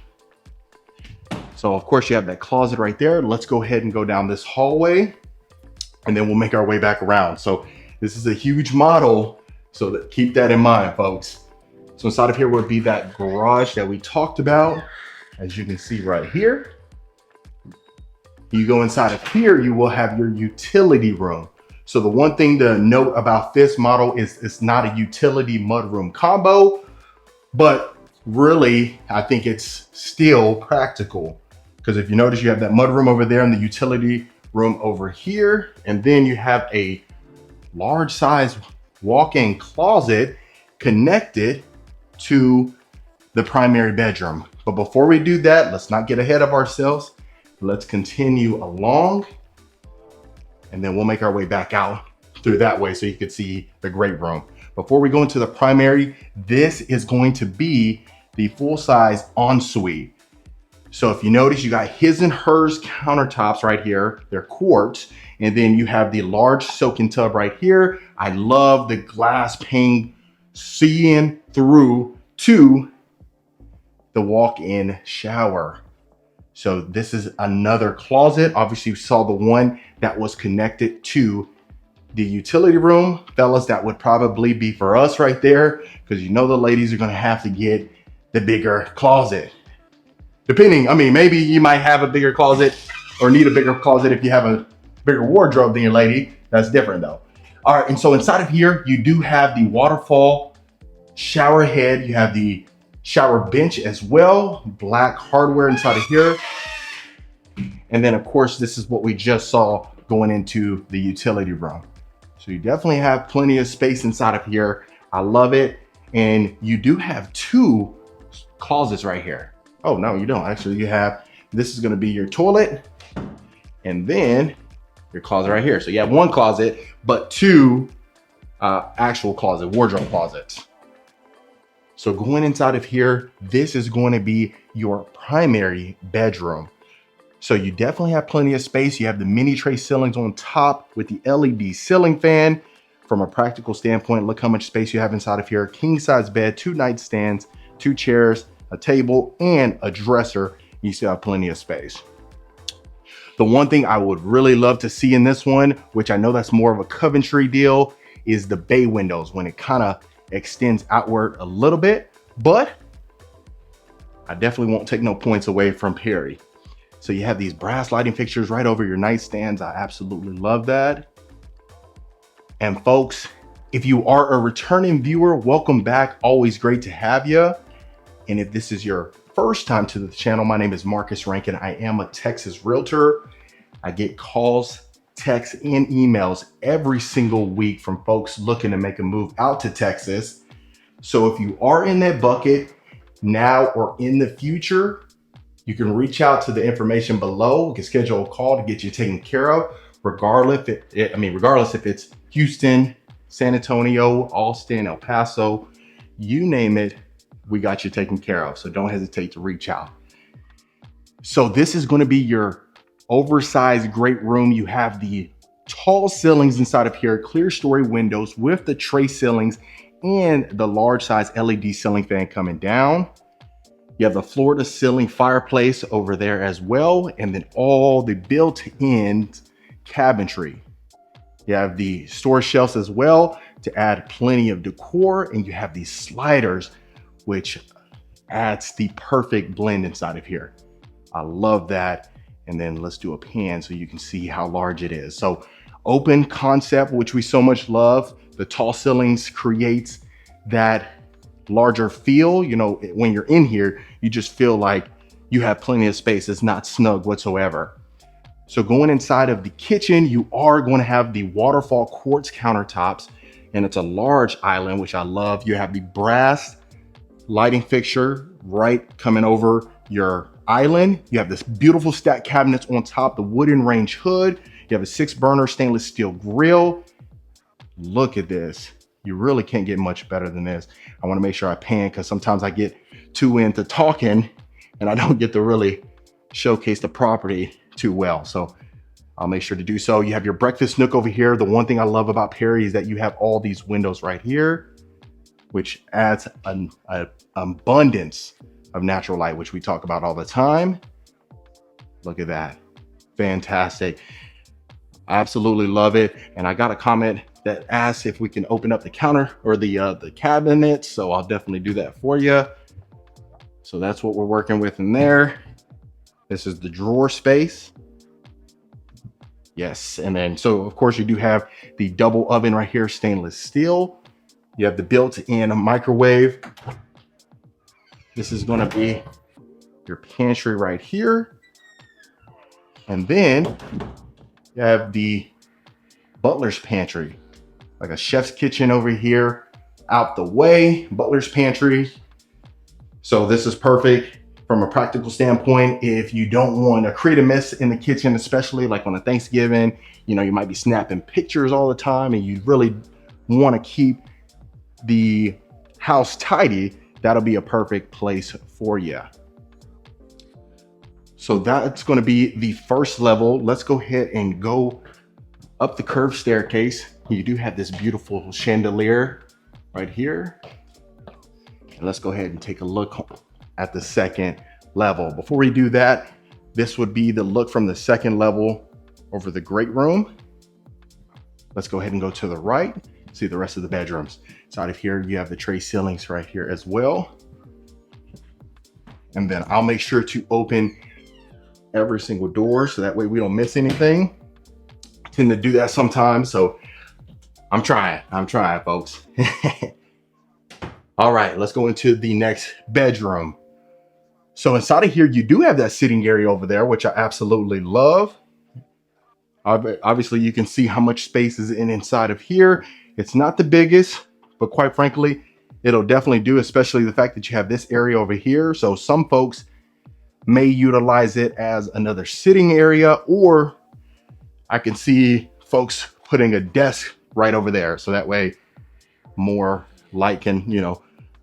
So of course you have that closet right there. Let's go ahead and go down this hallway and then we'll make our way back around. So this is a huge model, so keep that in mind, folks. So inside of here would be that garage that we talked about. As you can see right here, you go inside of here, you will have your utility room. So the one thing to note about this model is it's not a utility mudroom combo, but really, I think it's still practical. Because if you notice, you have that mudroom over there and the utility room over here. And then you have a large size walk-in closet connected to the primary bedroom. But before we do that, let's not get ahead of ourselves. Let's continue along and then we'll make our way back out through that way so you can see the great room. Before we go into the primary, this is going to be the full-size ensuite. So if you notice, you got his and hers countertops right here. They're quartz. And then you have the large soaking tub right here. I love the glass pane seeing through to the walk-in shower. So this is another closet. Obviously you saw the one that was connected to the utility room. Fellas, that would probably be for us right there, because you know the ladies are gonna have to get the bigger closet. Depending, I mean, maybe you might have a bigger closet or need a bigger closet if you have a bigger wardrobe than your lady. That's different though. All right, and so inside of here, you do have the waterfall shower head. You have the shower bench as well, black hardware inside of here. And then of course, this is what we just saw going into the utility room. So you definitely have plenty of space inside of here. I love it. And you do have two closets right here. Oh no, you don't. Actually, you have, this is gonna be your toilet and then your closet right here. So you have one closet, but two actual closet, wardrobe closets. So going inside of here, this is going to be your primary bedroom. So you definitely have plenty of space. You have the mini tray ceilings on top with the LED ceiling fan. From a practical standpoint, look how much space you have inside of here. King size bed, 2 nightstands, 2 chairs, a table, and a dresser. You still have plenty of space. The one thing I would really love to see in this one, which I know that's more of a Coventry deal, is the bay windows when it kind of extends outward a little bit, but I definitely won't take no points away from Perry. So you have these brass lighting fixtures right over your nightstands. I absolutely love that. And folks, if you are a returning viewer, welcome back. Always great to have you. And if this is your first time to the channel, my name is Marcus Rankin. I am a Texas realtor. I get calls, texts, and emails every single week from folks looking to make a move out to Texas. So if you are in that bucket now or in the future, you can reach out to the information below. You can schedule a call to get you taken care of, regardless if it's Houston, San Antonio, Austin, El Paso, you name it, we got you taken care of. So don't hesitate to reach out. So this is going to be your oversized great room. You have the tall ceilings inside of here, clear story windows with the tray ceilings and the large size LED ceiling fan coming down. You have the floor to ceiling fireplace over there as well. And then all the built-in cabinetry. You have the store shelves as well to add plenty of decor. And you have these sliders, which adds the perfect blend inside of here. I love that. And then let's do a pan so you can see how large it is. So open concept, which we so much love. The tall ceilings creates that larger feel. You know, when you're in here, you just feel like you have plenty of space. It's not snug whatsoever. So going inside of the kitchen, you are going to have the waterfall quartz countertops, and it's a large island, which I love. You have the brass lighting fixture right coming over your island. You have this beautiful stacked cabinets on top, the wooden range hood. You have a 6-burner stainless steel grill. Look at this. You really can't get much better than this. I want to make sure I pan because sometimes I get too into talking and I don't get to really showcase the property too well. So I'll make sure to do so. You have your breakfast nook over here. The one thing I love about Perry is that you have all these windows right here, which adds an abundance of natural light, which we talk about all the time. Look at that. Fantastic. I absolutely love it. And I got a comment that asks if we can open up the counter or the cabinet. So I'll definitely do that for you. So that's what we're working with in there. This is the drawer space. Yes. And then, so of course you do have the double oven right here, stainless steel. You have the built-in microwave. This is going to be your pantry right here. And then you have the butler's pantry, like a chef's kitchen over here, out the way, butler's pantry. So this is perfect from a practical standpoint. If you don't want to create a mess in the kitchen, especially like on a Thanksgiving, you know, you might be snapping pictures all the time and you really want to keep the house tidy, that'll be a perfect place for you. So that's going to be the first level. Let's go ahead and go up the curved staircase. You do have this beautiful chandelier right here. And let's go ahead and take a look at the second level. Before we do that, this would be the look from the second level over the great room. Let's go ahead and go to the right, see the rest of the bedrooms. Inside of here, you have the tray ceilings right here as well. And then I'll make sure to open every single door so that way we don't miss anything. I tend to do that sometimes, so I'm trying, folks. All right, let's go into the next bedroom. So inside of here, you do have that sitting area over there, which I absolutely love. Obviously, you can see how much space is inside of here. It's not the biggest, but quite frankly, it'll definitely do, especially the fact that you have this area over here. So some folks may utilize it as another sitting area, or I can see folks putting a desk right over there. So that way more light can,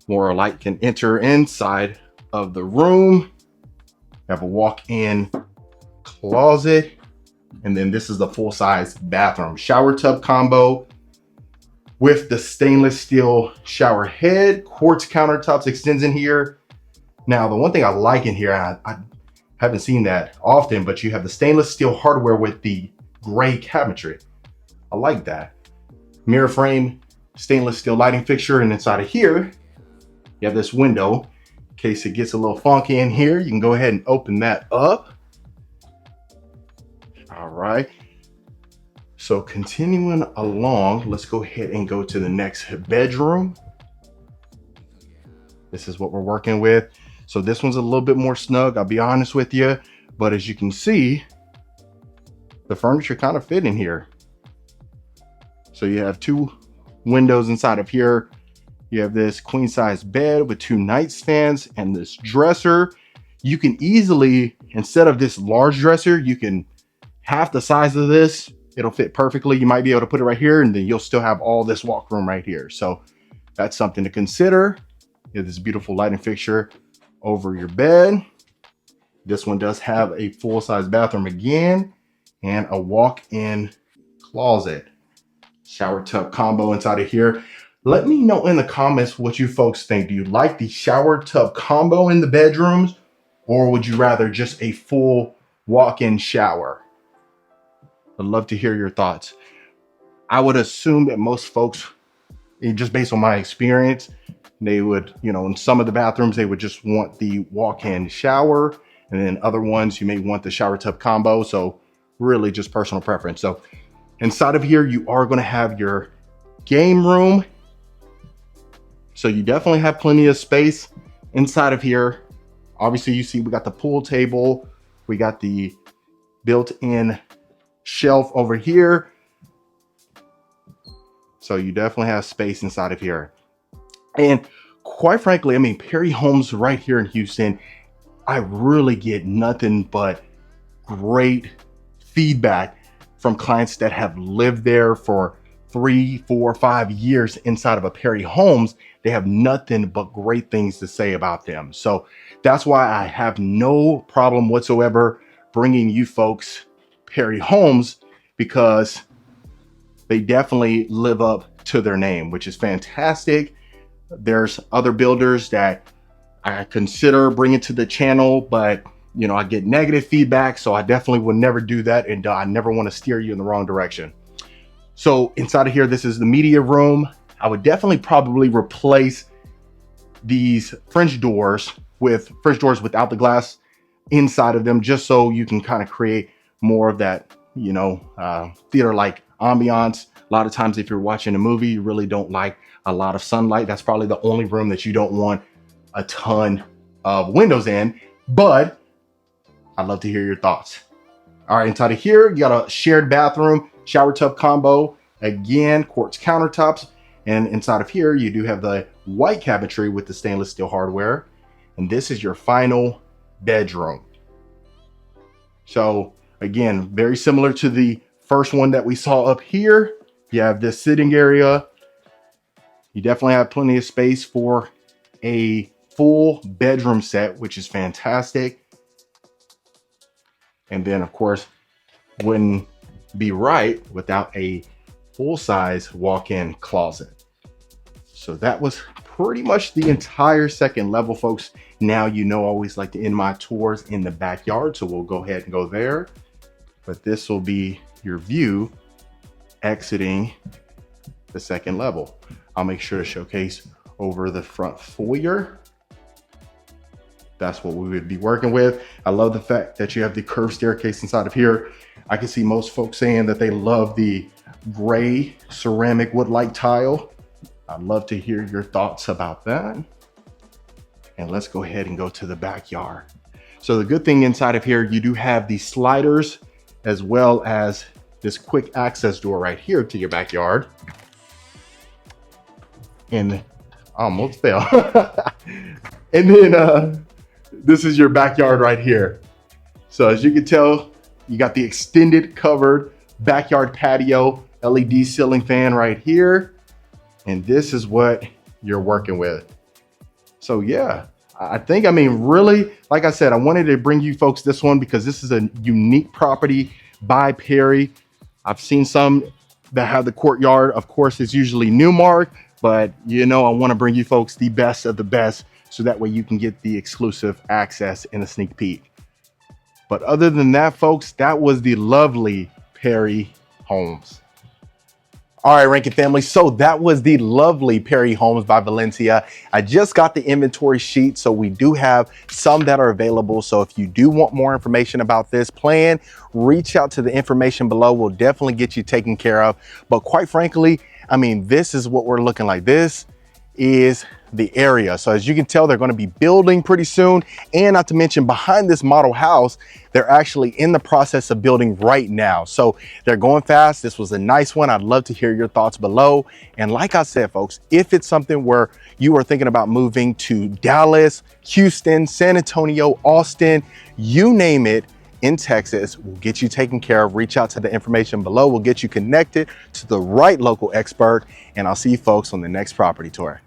more light can enter inside of the room. You have a walk-in closet. And then this is the full-size bathroom. Shower tub combo with the stainless steel shower head. Quartz countertops extends in here. Now, the one thing I like in here, I haven't seen that often, but you have the stainless steel hardware with the gray cabinetry. I like that. Mirror frame, stainless steel lighting fixture, and inside of here, you have this window. In case it gets a little funky in here, you can go ahead and open that up. All right. So continuing along, let's go ahead and go to the next bedroom. This is what we're working with. So this one's a little bit more snug, I'll be honest with you. But as you can see, the furniture kind of fit in here. So you have 2 windows inside of here. You have this queen size bed with 2 nightstands and this dresser. You can easily, instead of this large dresser, you can half the size of this. It'll fit perfectly. You might be able to put it right here, and then you'll still have all this walk room right here. So that's something to consider. You have this beautiful lighting fixture over your bed. This one does have a full-size bathroom again, and a walk-in closet. Shower tub combo inside of here. Let me know in the comments what you folks think. Do you like the shower tub combo in the bedrooms, or would you rather just a full walk-in shower? I'd love to hear your thoughts. I would assume that most folks, just based on my experience, they would, in some of the bathrooms, they would just want the walk-in shower. And then other ones, you may want the shower tub combo. So really just personal preference. So inside of here, you are going to have your game room. So you definitely have plenty of space inside of here. Obviously, you see we got the pool table. We got the built-in shelf over here. So you definitely have space inside of here. And quite frankly, I mean, Perry Homes right here in Houston, I really get nothing but great feedback from clients that have lived there for 3, 4, 5 years inside of a Perry Homes. They have nothing but great things to say about them. So that's why I have no problem whatsoever bringing you folks Perry Homes, because they definitely live up to their name, which is fantastic. There's other builders that I consider bringing to the channel, but you know, I get negative feedback, so I definitely would never do that, and I never want to steer you in the wrong direction. So inside of here, this is the media room. I would definitely probably replace these French doors with French doors without the glass inside of them, just so you can kind of create more of that, you know, theater-like ambiance. A lot of times if you're watching a movie, you really don't like a lot of sunlight. That's probably the only room that you don't want a ton of windows in, but I'd love to hear your thoughts. All right, inside of here, you got a shared bathroom, shower tub combo, again, quartz countertops. And inside of here, you do have the white cabinetry with the stainless steel hardware. And this is your final bedroom. So again, very similar to the first one that we saw up here. You have this sitting area. You definitely have plenty of space for a full bedroom set, which is fantastic. And then of course, wouldn't be right without a full-size walk-in closet. So that was pretty much the entire second level, folks. Now, you know, I always like to end my tours in the backyard, so we'll go ahead and go there. But this will be your view exiting the second level. I'll make sure to showcase over the front foyer. That's what we would be working with. I love the fact that you have the curved staircase inside of here. I can see most folks saying that they love the gray ceramic wood-like tile. I'd love to hear your thoughts about that. And let's go ahead and go to the backyard. So the good thing inside of here, you do have the sliders as well as this quick access door right here to your backyard. And I almost fell. And then this is your backyard right here. So as you can tell, you got the extended covered backyard patio, LED ceiling fan right here. And this is what you're working with. So yeah, I think, I mean, really, like I said, I wanted to bring you folks this one because this is a unique property by Perry. I've seen some that have the courtyard. Of course, it's usually Newmark, but you know, I want to bring you folks the best of the best, so that way you can get the exclusive access and a sneak peek. But other than that, folks, that was the lovely Perry Homes. All right, Rankin family, so that was the lovely Perry Homes by Valencia. I just got the inventory sheet, so we do have some that are available. So if you do want more information about this plan, reach out to the information below. We'll definitely get you taken care of. But quite frankly, I mean, this is what we're looking like. This is the area. So as you can tell, they're going to be building pretty soon. And not to mention, behind this model house, they're actually in the process of building right now. So they're going fast. This was a nice one. I'd love to hear your thoughts below. And like I said, folks, if it's something where you are thinking about moving to Dallas, Houston, San Antonio, Austin, you name it, in Texas, we'll get you taken care of. Reach out to the information below. We'll get you connected to the right local expert. And I'll see you folks on the next property tour.